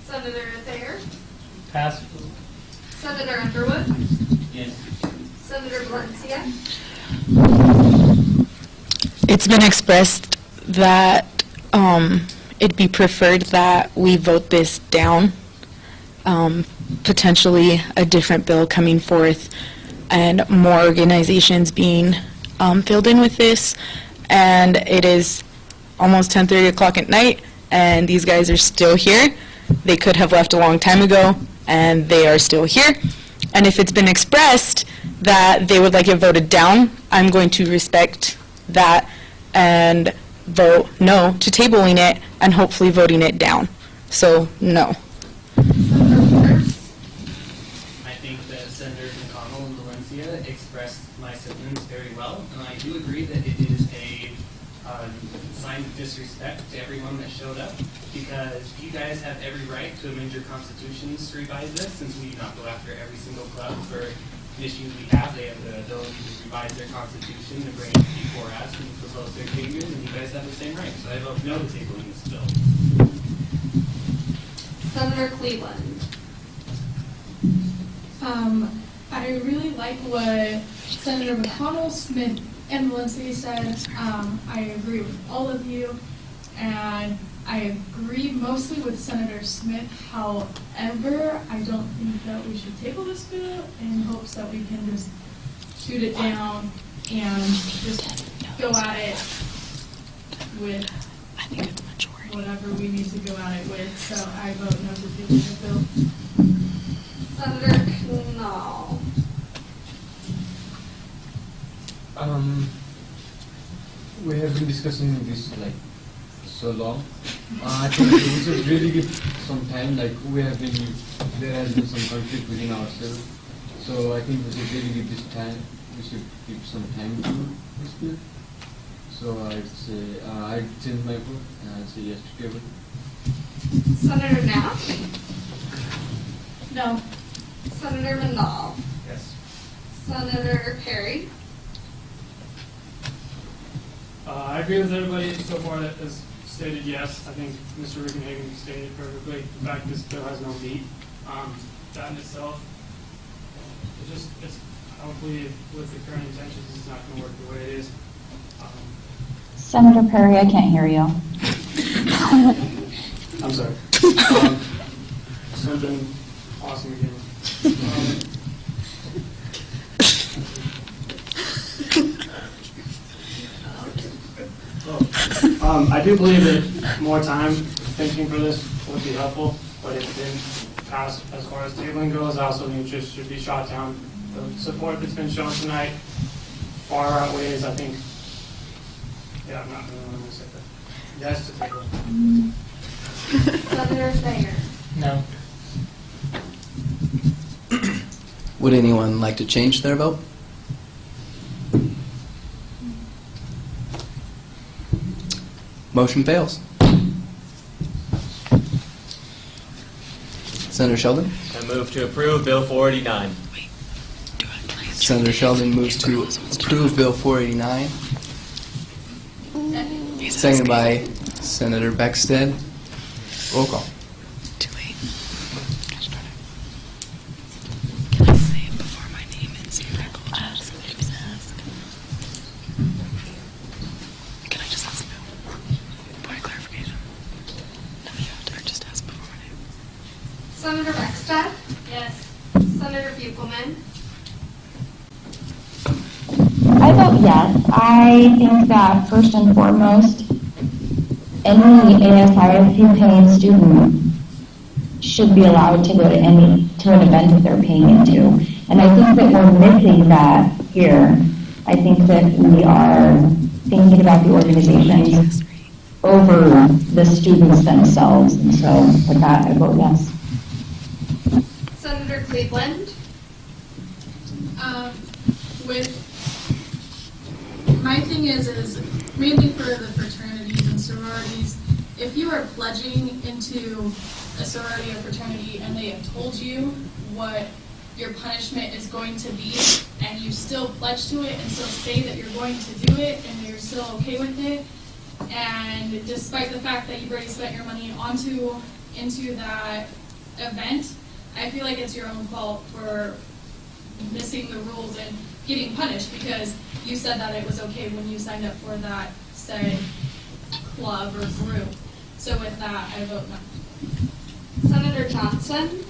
D: Senator Thayer.
M: Pass.
D: Senator Underwood.
N: Yes.
D: Senator Valencia.
W: It's been expressed that it'd be preferred that we vote this down, potentially a different bill coming forth and more organizations being filled in with this. And it is almost 10:30 o'clock at night, and these guys are still here. They could have left a long time ago, and they are still here. And if it's been expressed that they would like it voted down, I'm going to respect that and vote no to tabling it and hopefully voting it down. So, no.
S: I think that Senators McConnell and Valencia expressed my sentiments very well, and I do agree that it is a sign of disrespect to everyone that showed up, because you guys have every right to amend your constitutions to revise this, since we do not go after every single club for issues we have. They have the ability to revise their constitution to bring it before us and propose their changes, and you guys have the same right. So I vote no to tabling this bill.
D: Senator Cleveland.
A: I really like what Senator McConnell, Smith, and Valencia said. I agree with all of you, and I agree mostly with Senator Smith. However, I don't think that we should table this bill in hopes that we can just shoot it down and just go at it with whatever we need to go at it with. So I vote no to table the bill.
D: Senator Knoll.
J: We have been discussing this like so long. I think we should really give some time. Like there has been some conflict within ourselves. So I think we should really give this time. We should give some time to this bill. So I'd say I change my vote and I'd say yes to table.
D: Senator Knapp.
A: No.
D: Senator Mandel.
S: Yes.
D: Senator Perry.
T: I agree with everybody so far that has stated yes. I think Mr. Rickenhagen stated perfectly. In fact, this bill has no meat. That in itself, it's hopefully with the current intentions, it's not going to work the way it is.
F: Senator Perry, I can't hear you.
T: I'm sorry. Something awesome again. I do believe that more time thinking for this would be helpful, but it didn't pass as far as tabling goes. I also think it just should be shot down. The support that's been shown tonight far outweighs, I think. Yeah, I'm not going to say that. Yes to table.
D: Senator Thayer.
M: No.
E: Would anyone like to change their vote? Motion fails. Senator Sheldon?
K: I move to approve Bill 489.
E: Senator Sheldon moves to approve Bill 489. Seconded by Senator Beckstead. Roll call.
D: Senator Beckstead. Yes. Senator Buchelman.
F: I vote yes. I think that first and foremost, any ASISU paying student should be allowed to go to an event that they're paying into. And I think that we're missing that here. I think that we are thinking about the organizations over the students themselves. And so with that, I vote yes.
D: Senator Cleveland.
A: My thing is mainly for the fraternities and sororities, if you are pledging into a sorority or fraternity and they have told you what your punishment is going to be, and you still pledge to it and still say that you're going to do it and you're still okay with it, and despite the fact that you've already spent your money into that event, I feel like it's your own fault for missing the rules and getting punished because you said that it was okay when you signed up for that said club or group. So with that, I vote no.
D: Senator Johnson.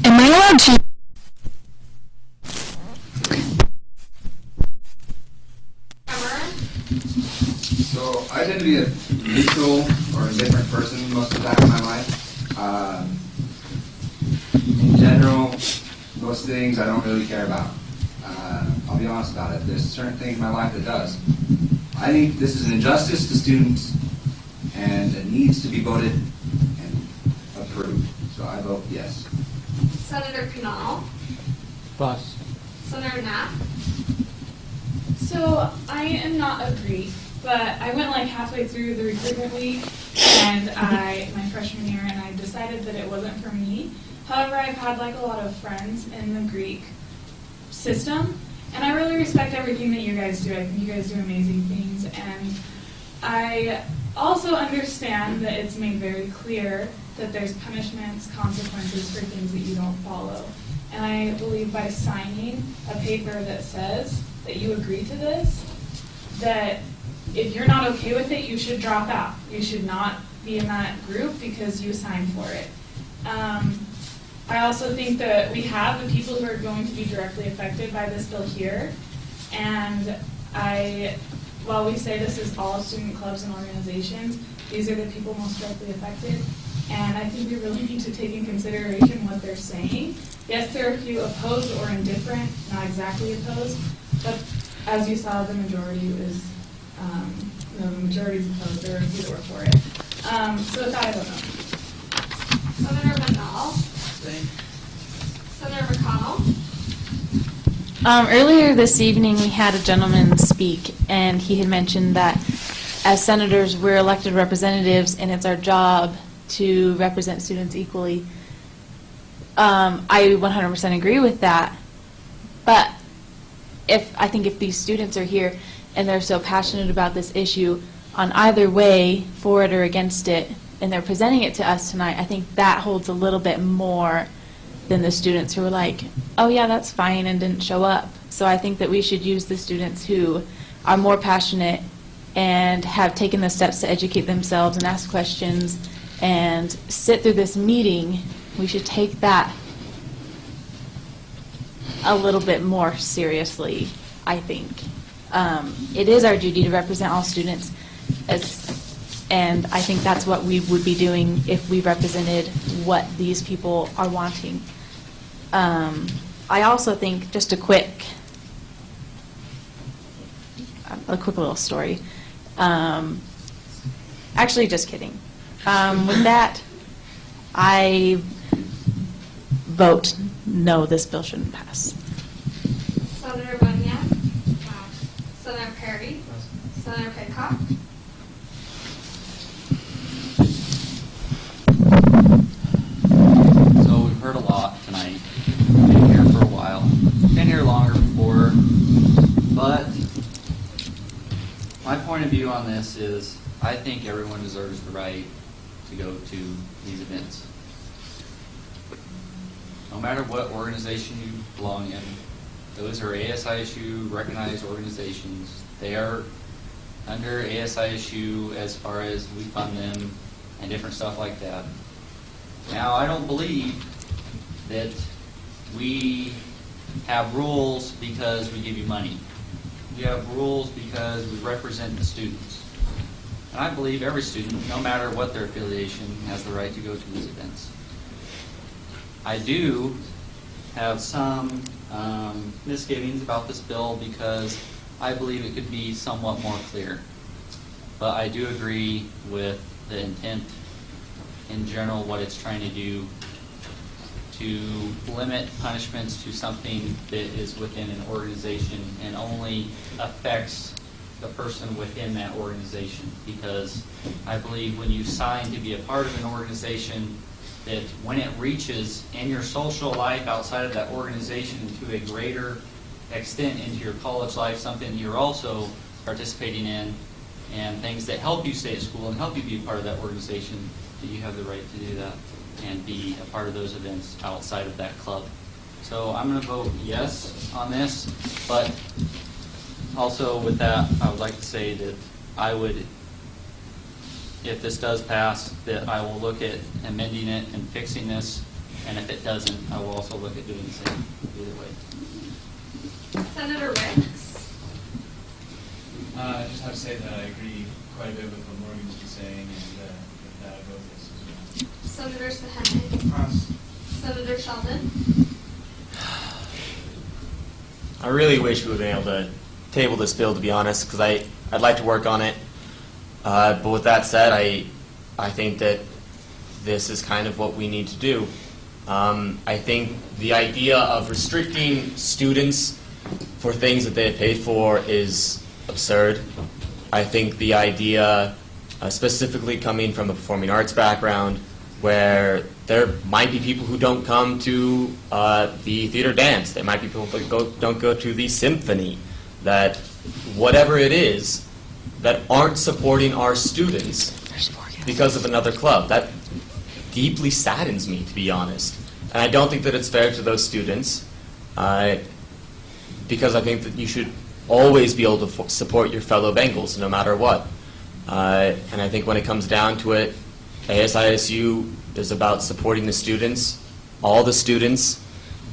H: Am I allowed to?
R: So I tend to be a neutral or indifferent person most of the time in my life. In general, most things I don't really care about. I'll be honest about it. There's certain things in my life that does. I think this is an injustice to students, and it needs to be voted and approved. So I vote yes.
D: Senator Canal.
J: Pass.
D: Senator Knapp.
O: So I am not a Greek, but I went like halfway through the recruitment week, and my freshman year, and I decided that it wasn't for me. However, I've had like a lot of friends in the Greek system, and I really respect everything that you guys do. I think you guys do amazing things, and I also understand that it's made very clear that there's punishments, consequences for things that you don't follow. And I believe by signing a paper that says that you agree to this, that if you're not okay with it, you should drop out. You should not be in that group because you signed for it. I also think that we have the people who are going to be directly affected by this bill here, and while we say this is all student clubs and organizations, these are the people most directly affected, and I think we really need to take in consideration what they're saying. Yes, there are a few opposed or indifferent, not exactly opposed, but as you saw, the majority is, the majority is opposed. There are a few that were for it. So with that, I don't know.
D: Senator Mandel. Senator McConnell.
G: Earlier this evening, we had a gentleman speak, and he had mentioned that as senators, we're elected representatives, and it's our job to represent students equally. I 100% agree with that, but I think if these students are here and they're so passionate about this issue on either way, for it or against it, and they're presenting it to us tonight, I think that holds a little bit more than the students who were like, oh yeah, that's fine, and didn't show up. So I think that we should use the students who are more passionate and have taken the steps to educate themselves and ask questions and sit through this meeting. We should take that a little bit more seriously, I think. It is our duty to represent all students, and I think that's what we would be doing if we represented what these people are wanting. I also think, just a quick little story. Actually, just kidding. With that, I vote no, this bill shouldn't pass.
D: Senator Bonilla. Senator Perry. Senator Pidcock.
P: So we've heard a lot tonight. Been here for a while. Been here longer before. But my point of view on this is I think everyone deserves the right to go to these events. No matter what organization you belong in, those are ASISU recognized organizations. They are under ASISU as far as we fund them and different stuff like that. Now, I don't believe that we have rules because we give you money. We have rules because we represent the students. And I believe every student, no matter what their affiliation, has the right to go to these events. I do have some misgivings about this bill because I believe it could be somewhat more clear. But I do agree with the intent in general, what it's trying to do, to limit punishments to something that is within an organization and only affects the person within that organization. Because I believe when you sign to be a part of an organization, that when it reaches in your social life outside of that organization to a greater extent into your college life, something you're also participating in, and things that help you stay at school and help you be a part of that organization, that you have the right to do that and be a part of those events outside of that club. So I'm going to vote yes on this, but also with that, I would like to say that I would, if this does pass, that I will look at amending it and fixing this, and if it doesn't, I will also look at doing the same either way.
D: Senator Ricks.
L: I just have to say that I agree quite a bit with what Morgan was just saying, and with that I vote yes as well.
D: Senator Sahene. Senator Sheldon.
K: I really wish we would have been able to table this bill, to be honest, because I'd like to work on it. But with that said, I think that this is kind of what we need to do. I think the idea of restricting students for things that they have paid for is absurd. I think the idea, specifically coming from a performing arts background, where there might be people who don't come to the theater dance, there might be people that don't go to the symphony, that whatever it is, that aren't supporting our students because of another club. That deeply saddens me, to be honest. And I don't think that it's fair to those students, because I think that you should always be able to support your fellow Bengals, no matter what. And I think when it comes down to it, ASISU is about supporting the students, all the students,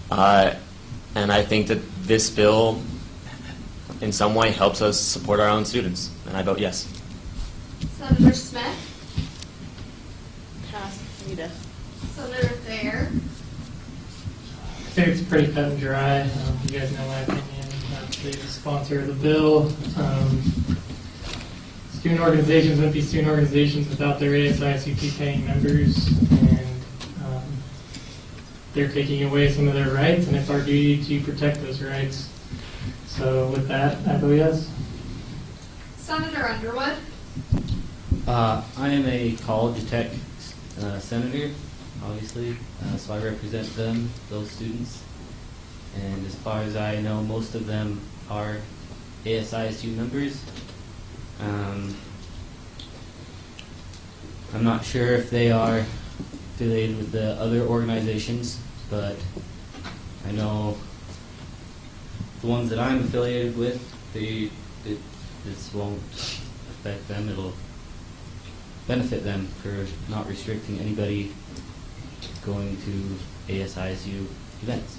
K: and I think that this bill in some way helps us support our own students, and I vote yes.
D: Senator Smith.
Q: Pass. Rita.
D: Senator Thayer.
M: I think it's pretty cut and dry. You guys know my opinion. Obviously, the sponsor of the bill. Student organizations wouldn't be student organizations without their ASISUP paying members, and they're taking away some of their rights, and it's our duty to protect those rights. So with that, I vote yes.
D: Senator Underwood.
U: I am a college tech senator, obviously, so I represent them, those students. And as far as I know, most of them are ASISU members. I'm not sure if they are affiliated with the other organizations, but I know the ones that I'm affiliated with, this won't affect them. It'll benefit them for not restricting anybody going to ASISU events.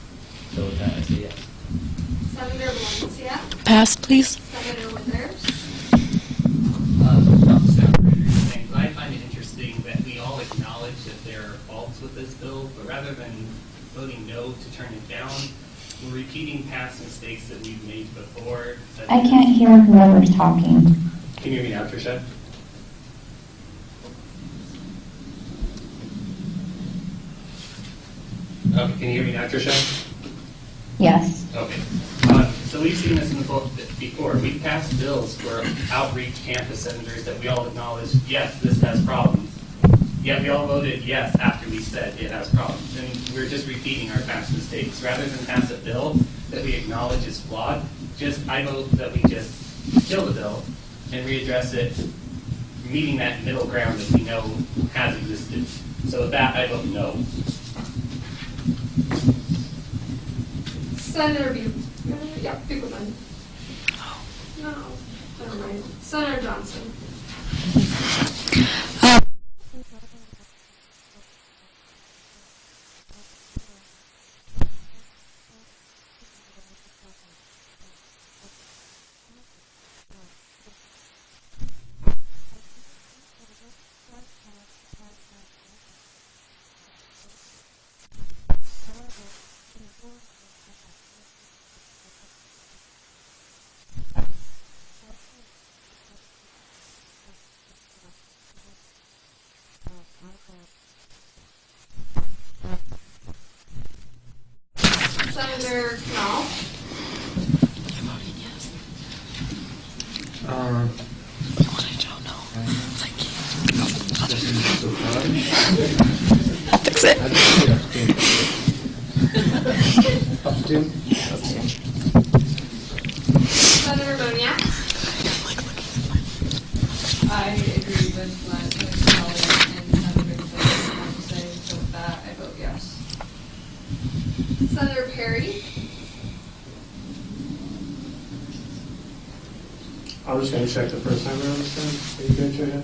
U: So with that, I say yes.
D: Senator Valencia.
W: Pass, please.
D: Senator Withers.
S: I find it interesting that we all acknowledge that there are faults with this bill, but rather than voting no to turn it down, we're repeating past mistakes that we've made before.
F: I can't hear whoever's talking.
S: Can you hear me now, Tricia? Okay, can you hear me now, Tricia?
F: Yes.
S: Okay. So we've seen this in the book before. We've passed bills for outreach campus senators that we all acknowledge, yes, this has problems. Yet we all voted yes after we said it has problems. And we're just repeating our past mistakes. Rather than pass a bill that we acknowledge is flawed, I vote that we just kill the bill and readdress it, meeting that middle ground that we know has existed. So with that, I vote no.
D: Senator Bugelman. No, never mind. Senator Johnson. Senator Knopf.
H: I'll fix it.
D: Senator Boniak.
C: I agree with what Kelly and Senator Davis have to say, so with that, I vote yes.
D: Senator Perry.
I: I was just going to check the first time around this time. Are you good, Trina?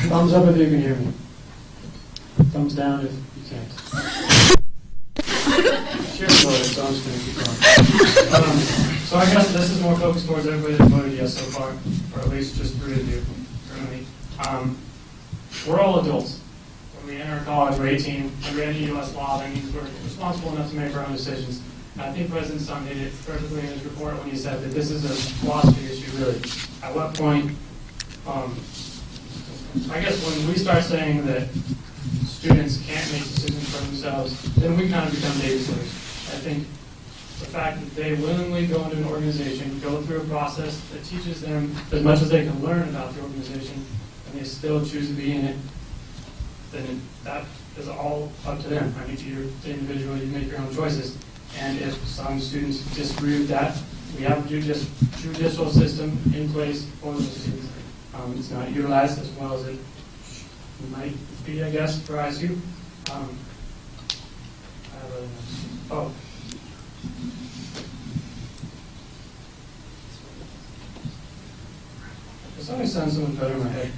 I: Thumbs up if you can hear me. Thumbs down if you can't. Sure, so I'm just going to keep going. So I guess this is more focused towards everybody that voted yes so far, or at least just 3 of you currently. We're all adults. When we enter college, we're 18, and we enter U.S. law, that means we're responsible enough to make our own decisions. And I think President Sun hit it perfectly in his report when he said that this is a philosophy issue, really. At what point, I guess when we start saying that students can't make decisions for themselves, then we kind of become babysitters. I think the fact that they willingly go into an organization, go through a process that teaches them as much as they can learn about the organization, and they still choose to be in it, then that is all up to them. I mean, you're the individual, you make your own choices. And if some students disagree with that, we have a judicial system in place for those students. It's not utilized as well as it might be, I guess, for ISU. For some reason, something better in my head.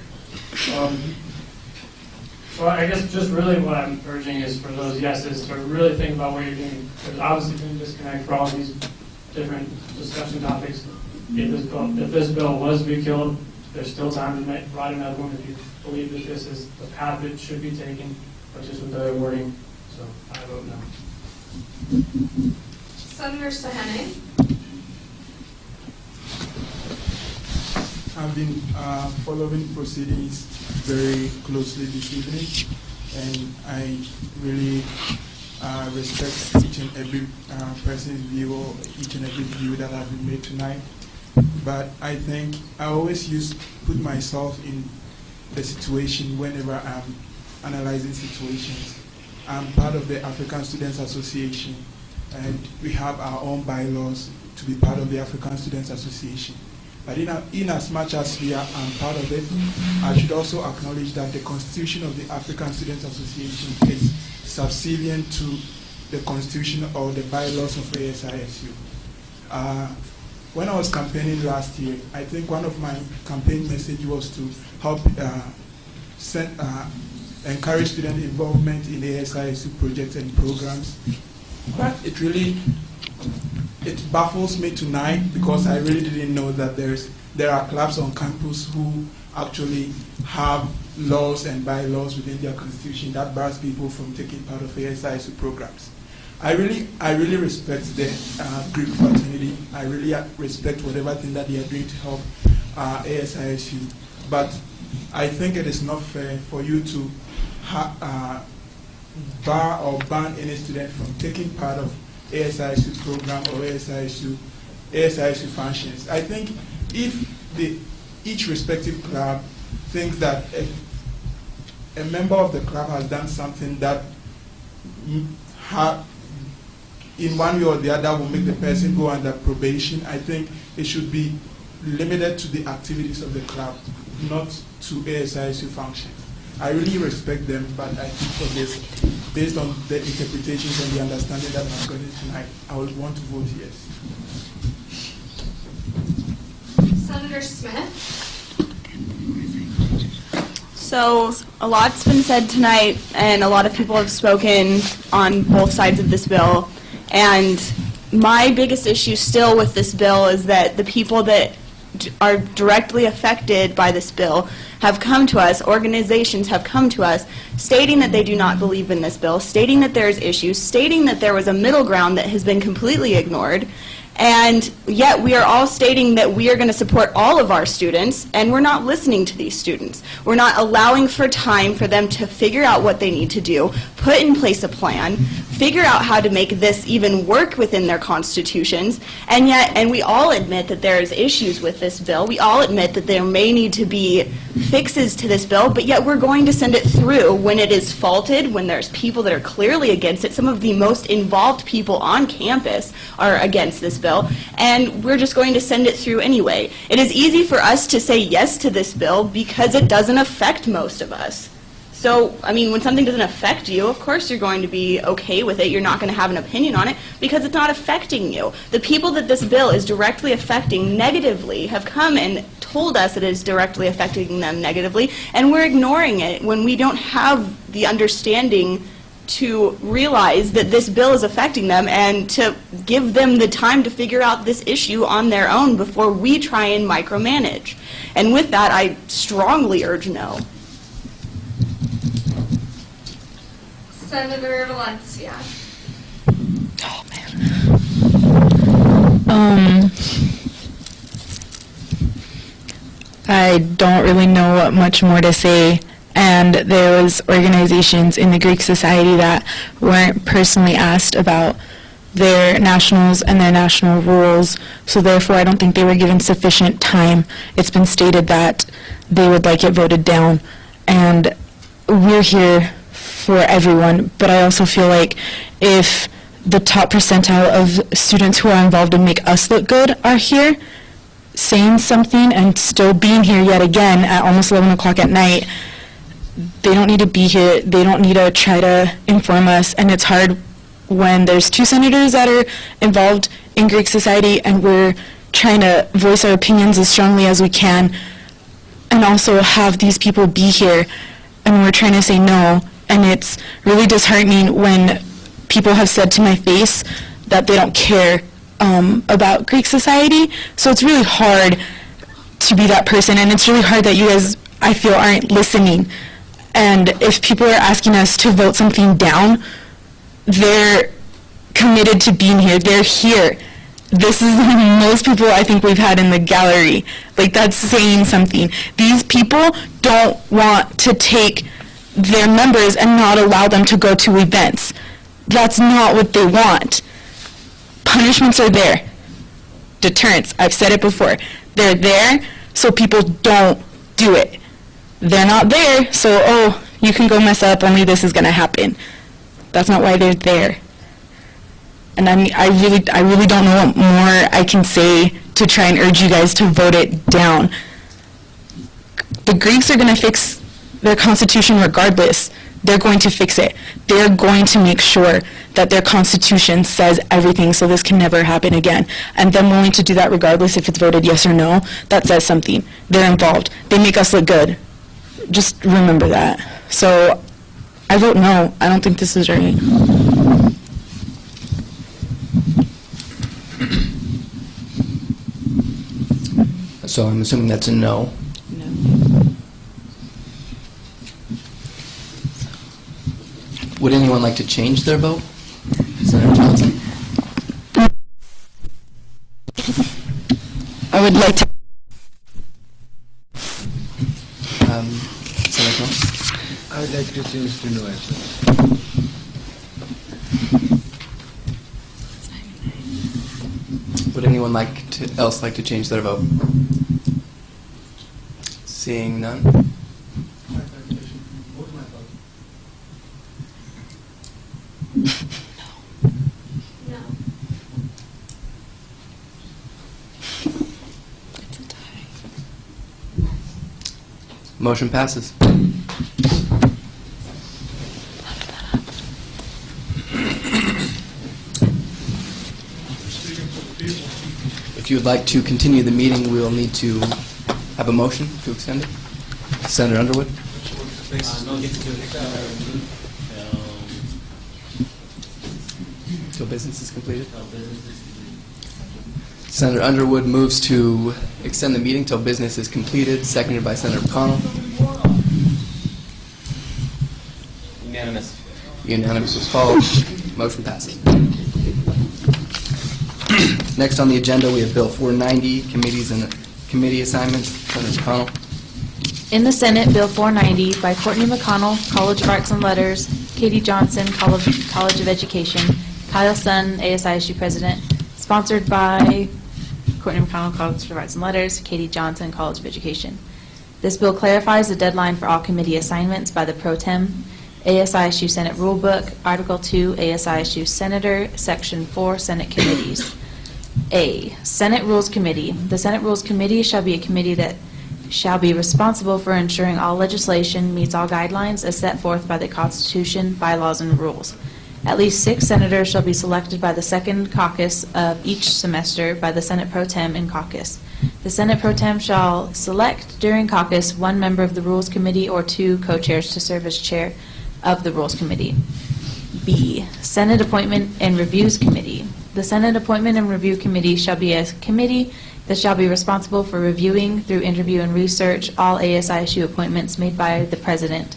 I: So I guess just really what I'm urging is for those yeses to really think about what you're doing. There's obviously been a disconnect for all these different discussion topics. If this bill was to be killed, there's still time to write another one if you believe that this is the path it should be taken, but just with the wording. So I vote no.
D: Senator Sahene.
V: I've been following proceedings very closely this evening, and I really respect each and every person's view or each and every view that has been made tonight. But I think I always put myself in the situation whenever I'm analyzing situations. I'm part of the African Students Association, and we have our own bylaws to be part of the African Students Association. But in as much as I'm part of it, I should also acknowledge that the Constitution of the African Students Association is subservient to the Constitution or the bylaws of ASISU. When I was campaigning last year, I think one of my campaign messages was to help encourage student involvement in ASISU projects and programs. But it baffles me tonight because I really didn't know that there are clubs on campus who actually have laws and bylaws within their constitution that bars people from taking part of ASISU programs. I really respect the Greek fraternity. I really respect whatever thing that they are doing to help ASISU. But I think it is not fair for you to bar or ban any student from taking part of ASISU program or ASISU functions. I think if each respective club thinks that a member of the club has done something that in one way or the other will make the person go under probation, I think it should be limited to the activities of the club, not to ASISU functions. I really respect them, but I think for this, based on the interpretations and the understanding that I've gotten tonight, I would want to vote yes.
D: Senator Smith.
Q: So a lot's been said tonight, and a lot of people have spoken on both sides of this bill. And my biggest issue still with this bill is that the people that are directly affected by this bill have come to us, organizations have come to us, stating that they do not believe in this bill, stating that there's issues, stating that there was a middle ground that has been completely ignored, And yet we are all stating that we are going to support all of our students, and we're not listening to these students. We're not allowing for time for them to figure out what they need to do, put in place a plan, figure out how to make this even work within their constitutions, and we all admit that there's issues with this bill. We all admit that there may need to be fixes to this bill, but yet we're going to send it through when it is faulted, when there's people that are clearly against it. Some of the most involved people on campus are against this bill, and we're just going to send it through anyway. It is easy for us to say yes to this bill because it doesn't affect most of us. So, I mean, when something doesn't affect you, of course you're going to be okay with it. You're not going to have an opinion on it because it's not affecting you. The people that this bill is directly affecting negatively have come and told us it is directly affecting them negatively, and we're ignoring it when we don't have the understanding to realize that this bill is affecting them and to give them the time to figure out this issue on their own before we try and micromanage. And with that, I strongly urge no.
D: Senator Valencia.
W: I don't really know what much more to say, and there was organizations in the Greek Society that weren't personally asked about their nationals and their national rules, so therefore I don't think they were given sufficient time. It's been stated that they would like it voted down, and we're here for everyone, but I also feel like if the top percentile of students who are involved in Make Us Look Good are here, saying something and still being here yet again at almost 11 o'clock at night, they don't need to be here. They don't need to try to inform us, and it's hard when there's two senators that are involved in Greek society and we're trying to voice our opinions as strongly as we can and also have these people be here and we're trying to say no. And it's really disheartening when people have said to my face that they don't care about Greek society. So it's really hard to be that person, and it's really hard that you guys, I feel, aren't listening. And if people are asking us to vote something down, they're committed to being here. They're here. This is the most people I think we've had in the gallery. Like, that's saying something. These people don't want to take their members and not allow them to go to events. That's not what they want. Punishments are there. Deterrence, I've said it before. They're there so people don't do it. They're not there so, oh, you can go mess up, only this is going to happen. That's not why they're there. And I really don't know what more I can say to try and urge you guys to vote it down. The Greeks are going to fix their constitution regardless. They're going to fix it. They're going to make sure that their constitution says everything so this can never happen again. And them willing to do that regardless if it's voted yes or no, that says something. They're involved. They make us look good. Just remember that. So I vote no. I don't think this is right.
E: So I'm assuming that's a no. Would anyone like to change their vote? Senator Johnson?
H: I would like to.
E: Senator Johnson?
J: I would like to change to no as well.
E: Would anyone else like to change their vote? Seeing none?
D: No.
E: Motion passes. If you would like to continue the meeting, we will need to have a motion to extend it. Senator Underwood? Till business is completed? Senator Underwood moves to extend the meeting till business is completed, seconded by Senator McConnell.
K: Unanimous.
E: Unanimous was called. Motion passes. Next on the agenda, we have Bill 490, committees and committee assignments. Senator McConnell.
G: In the Senate, Bill 490 by Courtney McConnell, College of Arts and Letters, Katie Johnson, College of Education, Kyle Sun, ASISU President, sponsored by Courtney McConnell, College of Arts and Letters, Katie Johnson, College of Education. This bill clarifies the deadline for all committee assignments by the pro tem, ASISU Senate Rulebook, Article 2, ASISU Senator, Section 4, Senate Committees. A, Senate Rules Committee. The Senate Rules Committee shall be a committee that shall be responsible for ensuring all legislation meets all guidelines as set forth by the Constitution, bylaws, and rules. At least 6 senators shall be selected by the second caucus of each semester by the Senate Pro Tem and caucus. The Senate Pro Tem shall select during caucus 1 member of the Rules Committee or 2 co-chairs to serve as chair of the Rules Committee. B, Senate Appointment and Reviews Committee. The Senate Appointment and Review Committee shall be a committee that shall be responsible for reviewing, through interview and research, all ASISU appointments made by the President.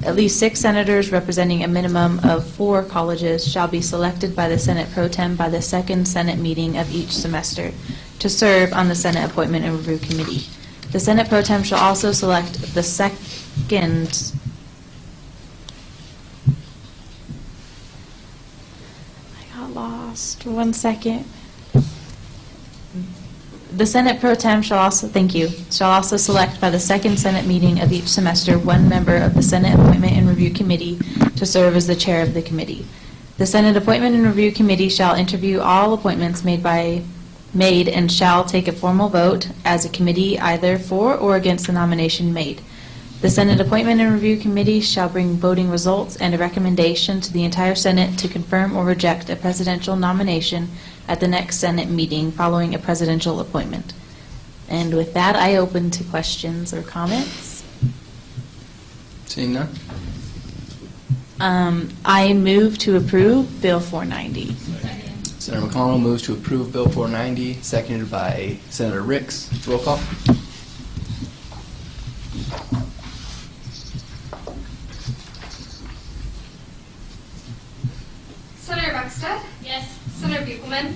G: At least 6 senators representing a minimum of 4 colleges shall be selected by the Senate Pro Tem by the second Senate meeting of each semester to serve on the Senate Appointment and Review Committee. The Senate Pro Tem shall also select the second... I got lost. 1 second. The Senate Pro Tem shall also, shall also select by the second Senate meeting of each semester 1 member of the Senate Appointment and Review Committee to serve as the chair of the committee. The Senate Appointment and Review Committee shall interview all appointments made and shall take a formal vote as a committee either for or against the nomination made. The Senate Appointment and Review Committee shall bring voting results and a recommendation to the entire Senate to confirm or reject a presidential nomination at the next Senate meeting following a presidential appointment. And with that, I open to questions or comments.
E: Seeing none?
G: I move to approve Bill 490.
E: Senator McConnell moves to approve Bill 490, seconded by Senator Ricks. Roll call.
D: Senator Buckstead? Yes. Senator Buchelman?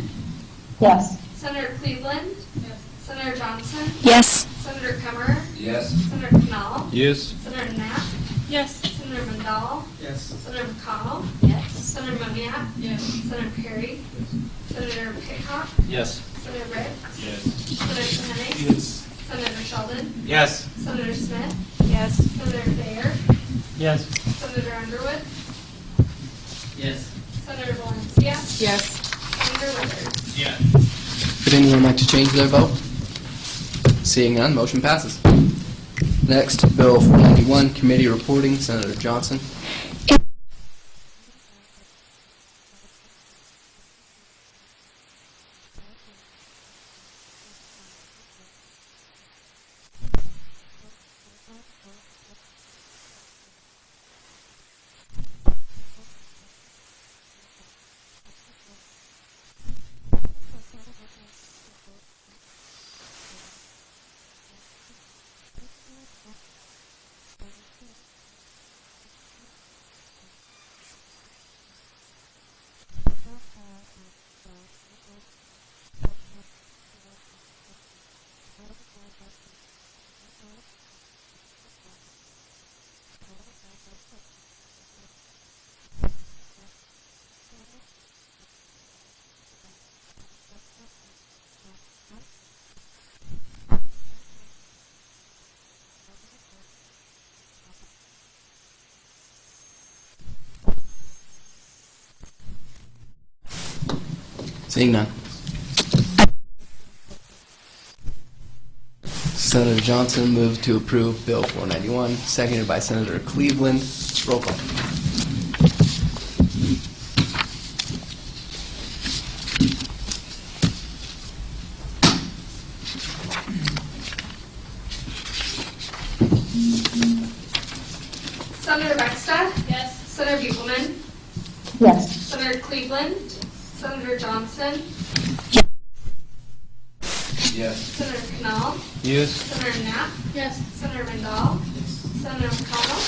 F: Yes.
D: Senator Cleveland? Yes. Senator Johnson?
H: Yes.
D: Senator Kemmerer?
R: Yes.
D: Senator Knopf?
J: Yes.
D: Senator Knapp? Yes. Senator Mandel?
J: Yes.
D: Senator McConnell? Yes. Senator Moniak?
O: Yes.
D: Senator Perry? Senator Pickhoff?
P: Yes.
D: Senator Ricks?
L: Yes.
D: Senator Hennig?
L: Yes.
D: Senator Sheldon?
K: Yes.
D: Senator Smith? Yes. Senator Thayer?
I: Yes.
D: Senator Underwood?
L: Yes.
D: Senator Valencia?
O: Yes.
D: Senator Withers?
L: Yes.
E: Would anyone like to change their vote? Seeing none, motion passes. Next, Bill 491, committee reporting. Senator Johnson. Seeing none. Senator Johnson moved to approve Bill 491, seconded by Senator Cleveland. Roll call.
D: Senator Buckstead? Yes. Senator Buchelman?
F: Yes.
D: Senator Cleveland? Senator Johnson?
R: Yes.
D: Senator Knopf?
J: Yes.
D: Senator Knapp?
O: Yes.
D: Senator Mandel? Senator McConnell?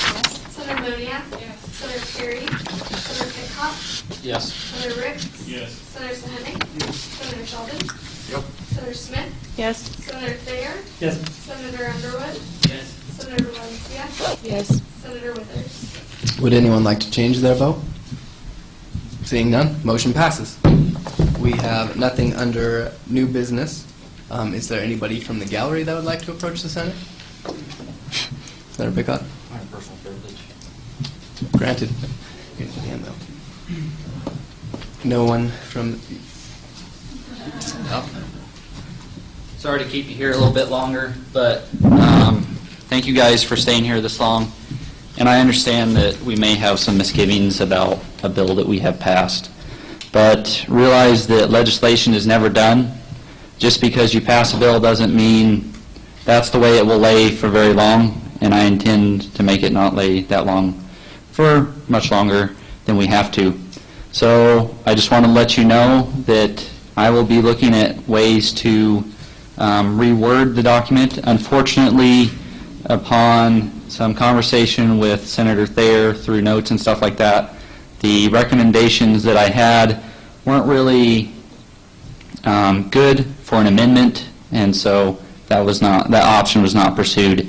D: Senator Moniak? Senator Perry? Senator Pickhoff?
P: Yes.
D: Senator Ricks?
I: Yes.
D: Senator Sahanek? Yes. Senator Sheldon?
P: Yep.
D: Senator Smith?
W: Yes.
D: Senator Thayer?
I: Yes.
D: Senator Underwood?
L: Yes.
D: Senator Valencia?
W: Yes.
D: Senator Withers?
E: Would anyone like to change their vote? Seeing none, motion passes. We have nothing under new business. Is there anybody from the gallery that would like to approach the Senate? Senator Picott?
P: My personal privilege.
E: Granted. Here's the hand, though. No one from... Oh.
P: Sorry to keep you here a little bit longer, but thank you guys for staying here this long. And I understand that we may have some misgivings about a bill that we have passed, but realize that legislation is never done. Just because you pass a bill doesn't mean that's the way it will lay for very long, and I intend to make it not lay that long, for much longer than we have to. So I just want to let you know that I will be looking at ways to reword the document. Unfortunately, upon some conversation with Senator Thayer through notes and stuff like that, the recommendations that I had weren't really good for an amendment, and so that option was not pursued.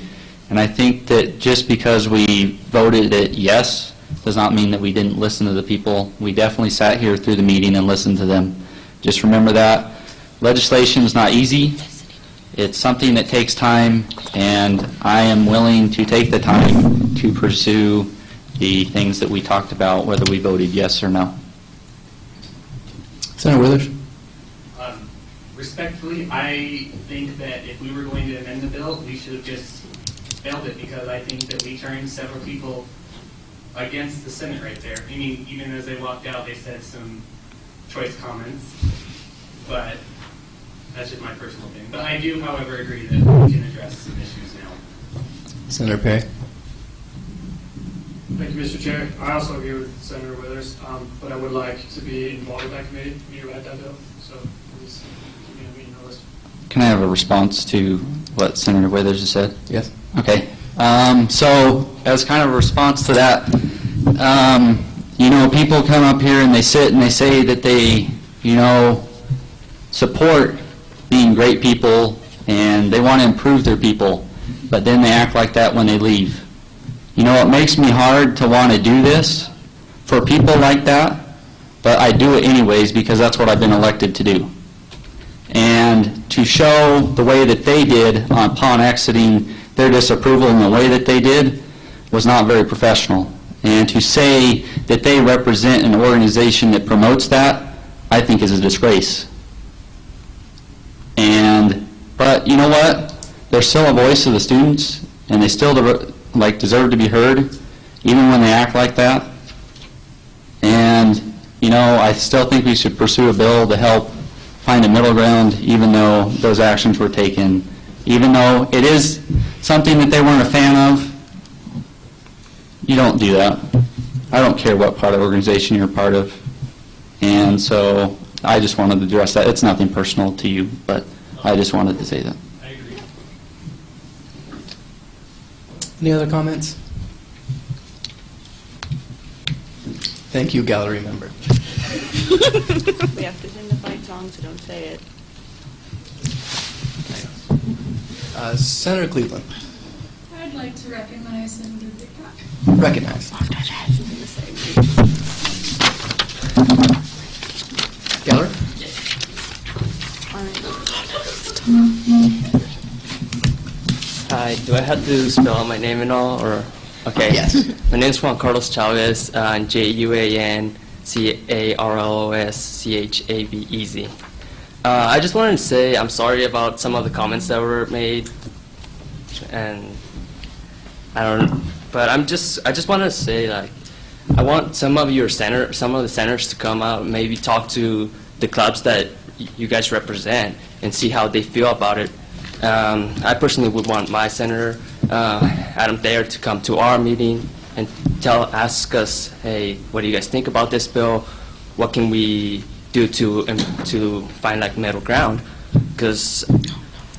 P: And I think that just because we voted it yes does not mean that we didn't listen to the people. We definitely sat here through the meeting and listened to them. Just remember that. Legislation is not easy. It's something that takes time, and I am willing to take the time to pursue the things that we talked about, whether we voted yes or no.
E: Senator Withers?
S: Respectfully, I think that if we were going to amend the bill, we should have just failed it, because I think that we turned several people against the Senate right there. I mean, even as they walked out, they said some choice comments, but that's just my personal opinion. But I do, however, agree that we can address some issues now.
E: Senator Perry?
I: Thank you, Mr. Chair. I also agree with Senator Withers, but I would like to be involved with that committee, me to write that bill. So please keep me on the meeting list.
P: Can I have a response to what Senator Withers has said?
E: Yes.
P: Okay. So as kind of a response to that, people come up here and they sit and they say that they, support being great people and they want to improve their people, but then they act like that when they leave. It makes me hard to want to do this for people like that, but I do it anyways because that's what I've been elected to do. And to show the way that they did upon exiting their disapproval in the way that they did was not very professional. And to say that they represent an organization that promotes that, I think is a disgrace. But you know what? They're still a voice of the students, and they still deserve to be heard, even when they act like that. And I still think we should pursue a bill to help find a middle ground, even though those actions were taken, even though it is something that they weren't a fan of. You don't do that. I don't care what part of the organization you're a part of. And so I just wanted to address that. It's nothing personal to you, but I just wanted to say that.
I: I agree.
E: Any other comments? Thank you, gallery member.
Q: We have to sing the fight song, so don't say it.
E: Senator Cleveland.
A: I'd like to recognize Senator Picott.
E: Recognized. Gallery?
B: Hi, do I have to spell out my name and all, or? Okay.
E: Yes.
B: My name is Juan Carlos Chavez, JUANCARLOSCHAVEZ. I just wanted to say I'm sorry about some of the comments that were made, and but I just wanted to say, like, I want some of the senators to come out and maybe talk to the clubs that you guys represent and see how they feel about it. I personally would want my senator, Adam Thayer, to come to our meeting and ask us, hey, what do you guys think about this bill? What can we do to find like middle ground? Because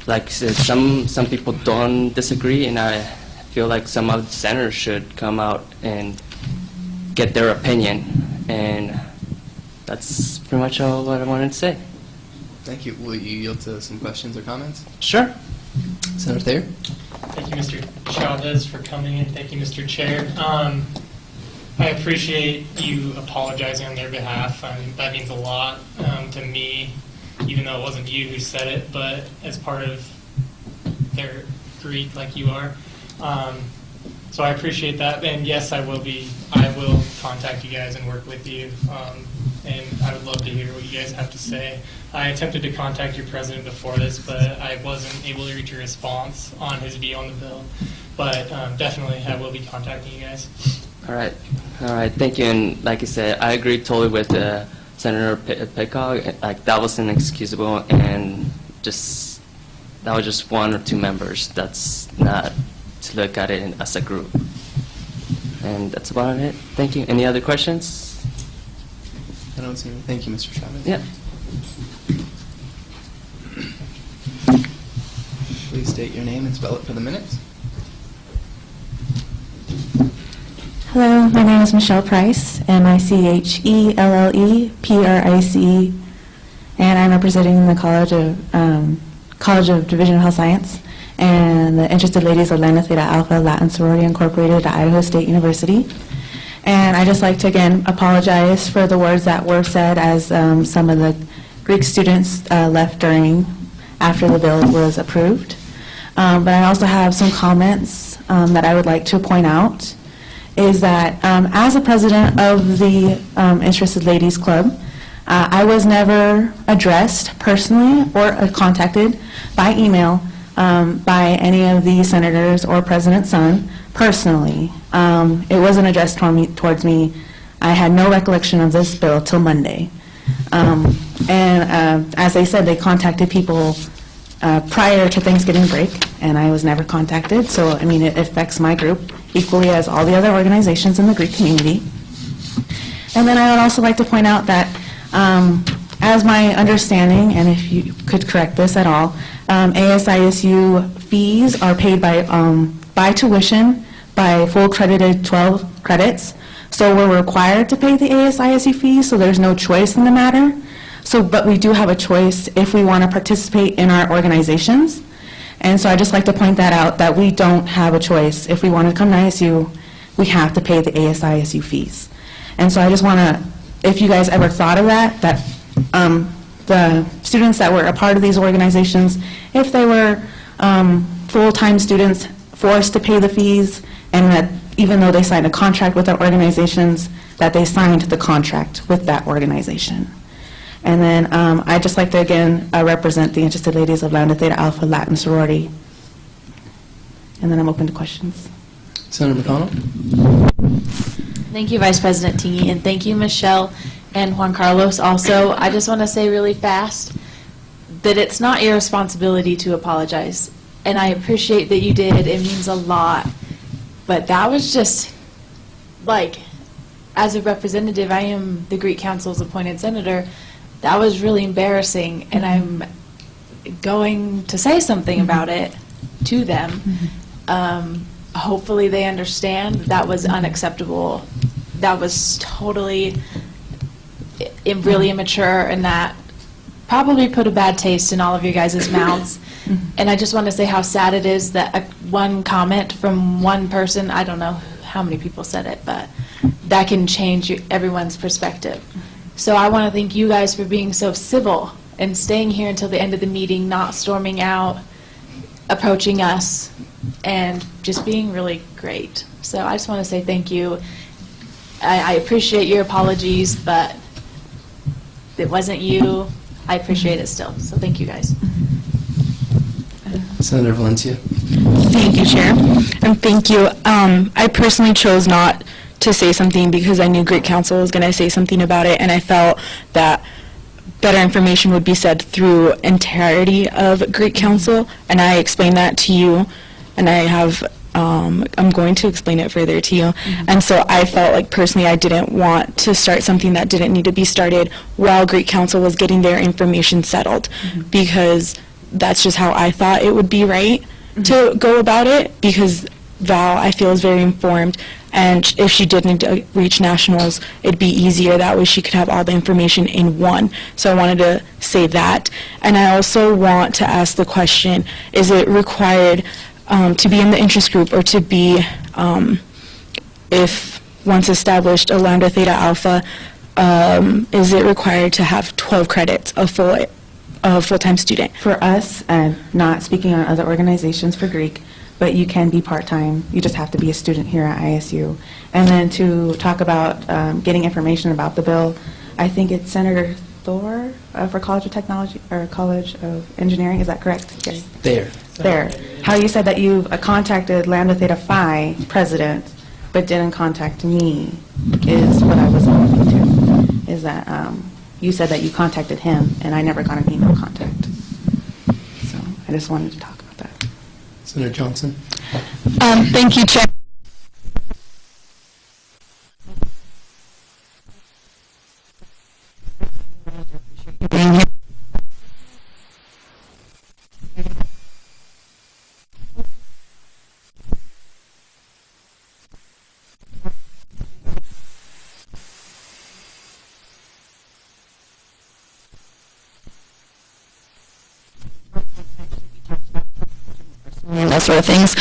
B: like I said, some people don't disagree, and I feel like some of the senators should come out and get their opinion. And that's pretty much all what I wanted to say.
E: Thank you. Will you yield to some questions or comments?
B: Sure.
E: Senator Thayer?
M: Thank you, Mr. Chavez, for coming, and thank you, Mr. Chair. I appreciate you apologizing on their behalf. That means a lot to me, even though it wasn't you who said it, but as part of their Greek like you are. So I appreciate that, and yes, I will contact you guys and work with you, and I would love to hear what you guys have to say. I attempted to contact your president before this, but I wasn't able to reach a response on his view on the bill. But definitely, I will be contacting you guys.
B: All right, thank you. And like I said, I agree totally with Senator Peacock. Like that was inexcusable, and that was just one or two members. That's not to look at it as a group. And that's about it. Thank you. Any other questions?
E: I don't see any. Thank you, Mr. Chavez.
B: Yeah.
E: Please state your name and spell it for the minutes.
N: Hello, my name is Michelle Price, MICHELLEPRICE, and I'm representing the College of Division of Health Science and the Interested Ladies of Lambda Theta Alpha Latin Sorority Incorporated at Idaho State University. And I'd just like to again apologize for the words that were said as some of the Greek students left after the bill was approved. But I also have some comments that I would like to point out. Is that as a president of the Interested Ladies Club, I was never addressed personally or contacted by email by any of the senators or President Sun personally. It wasn't addressed towards me. I had no recollection of this bill till Monday. As they said, they contacted people prior to Thanksgiving break, and I was never contacted. So, I mean, it affects my group equally as all the other organizations in the Greek community. And then I would also like to point out that, as my understanding, and if you could correct this at all, ASISU fees are paid by tuition by full credited 12 credits. So we're required to pay the ASISU fees, so there's no choice in the matter. But we do have a choice if we want to participate in our organizations. And so I'd just like to point that out, that we don't have a choice. If we want to come to ISU, we have to pay the ASISU fees. And so I just want to, if you guys ever thought of that the students that were a part of these organizations, if they were full-time students forced to pay the fees, and that even though they signed a contract with our organizations, that they signed the contract with that organization. And then I'd just like to, again, represent the Interested Ladies of Lambda Theta Alpha Latin Sorority. And then I'm open to questions.
E: Senator McConnell?
G: Thank you, Vice President Tingy, and thank you, Michelle and Juan Carlos. Also, I just want to say really fast that it's not your responsibility to apologize. And I appreciate that you did. It means a lot. But that was just, like, as a representative, I am the Greek Council's appointed senator. That was really embarrassing, and I'm going to say something about it to them. Hopefully they understand that was unacceptable. That was totally really immature, and that probably put a bad taste in all of you guys' mouths. And I just want to say how sad it is that one comment from one person, I don't know how many people said it, but that can change everyone's perspective. So I want to thank you guys for being so civil and staying here until the end of the meeting, not storming out, approaching us, and just being really great. So I just want to say thank you. I appreciate your apologies, but it wasn't you. I appreciate it still. So thank you guys.
E: Senator Valencia.
W: Thank you, Chair. And thank you. I personally chose not to say something because I knew Greek Council was going to say something about it, and I felt that better information would be said through entirety of Greek Council, and I explained that to you, and I have, I'm going to explain it further to you. And so I felt like personally I didn't want to start something that didn't need to be started while Greek Council was getting their information settled, because that's just how I thought it would be right to go about it, because Val, I feel, is very informed, and if she did need to reach nationals, it'd be easier. That way she could have all the information in one. So I wanted to say that. And I also want to ask the question, is it required to be in the interest group or to be, if once established, a Lambda Theta Alpha, is it required to have 12 credits, a full-time student?
N: For us, not speaking on other organizations for Greek, but you can be part-time. You just have to be a student here at ISU. And then to talk about getting information about the bill, I think it's Senator Thor for College of Technology, or College of Engineering, is that correct? Yes. There. How you said that you've contacted Lambda Theta Phi president, but didn't contact me, is what I was alluding to. Is that you said that you contacted him, and I never got an email contact. So I just wanted to talk about that.
E: Senator Johnson.
H: Thank you, Chair. And those sort of things.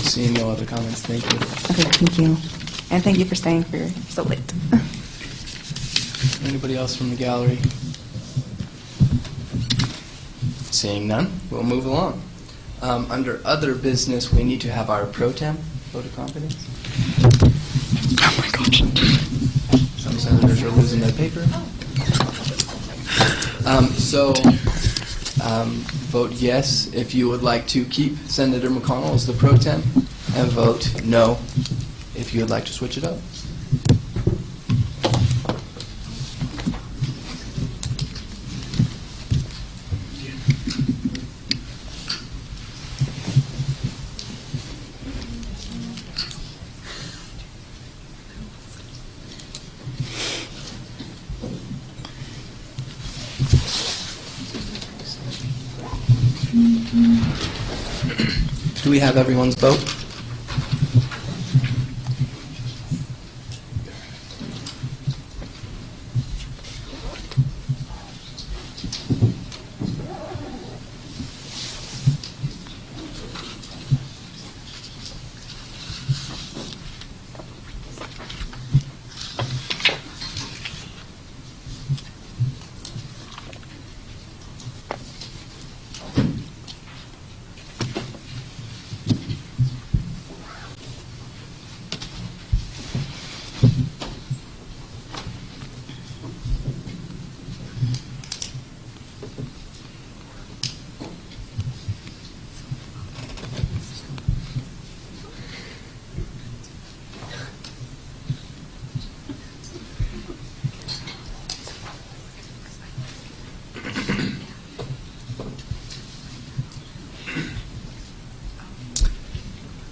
E: Seeing no other comments, thank you.
N: Okay, thank you. And thank you for staying for so late.
E: Anybody else from the gallery? Seeing none, we'll move along. Under other business, we need to have our pro tem vote of confidence.
H: Oh my gosh.
E: Some senators are losing their paper. Vote yes if you would like to keep Senator McConnell as the pro tem, and vote no if you would like to switch it up. Do we have everyone's vote?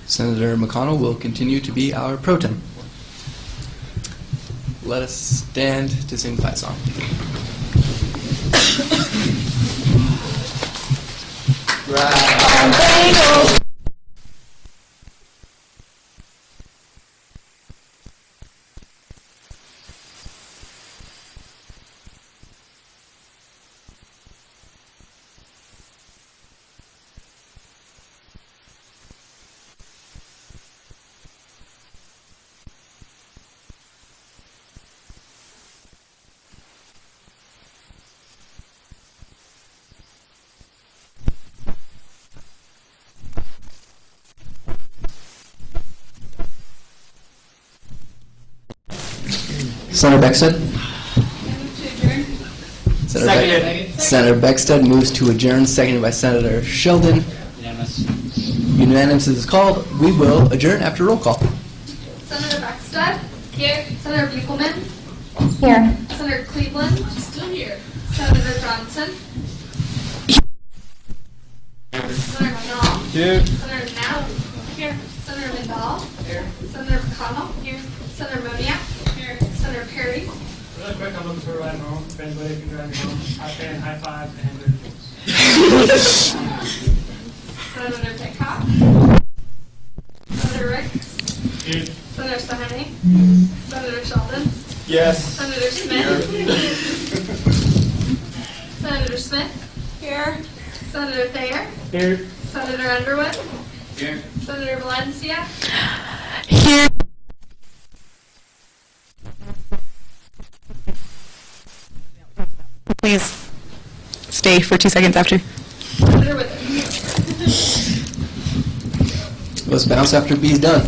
E: Senator McConnell will continue to be our pro tem. Let us stand to sing the fight song. Right. Senator Beckstead? Senator Beckstead moves to adjourn, seconded by Senator Sheldon.
P: Unanimous.
E: Unanimous is called. We will adjourn after roll call.
D: Senator Beckstead? Here. Senator Buchelman?
F: Here.
D: Senator Cleveland? Still here. Senator Johnson? Senator McDonald?
J: Here.
D: Senator Knapp? Here. Senator Mandel? Here. Senator McConnell? Here. Senator Moniak? Here. Senator Perry?
I: Really quick, I'm looking for a ride home. If anybody can drive me home, high fan, high five, and good.
D: Senator Pitcock. Senator Ricks.
I: Here.
D: Senator Sahani. Senator Sheldon.
V: Yes.
D: Senator Smith. Senator Smith. Here. Senator Thayer.
I: Here.
D: Senator Underwood.
L: Here.
D: Senator Valencia.
W: Here.
N: Please stay for 2 seconds after.
D: Senator Withers.
E: Let's bounce after B's done.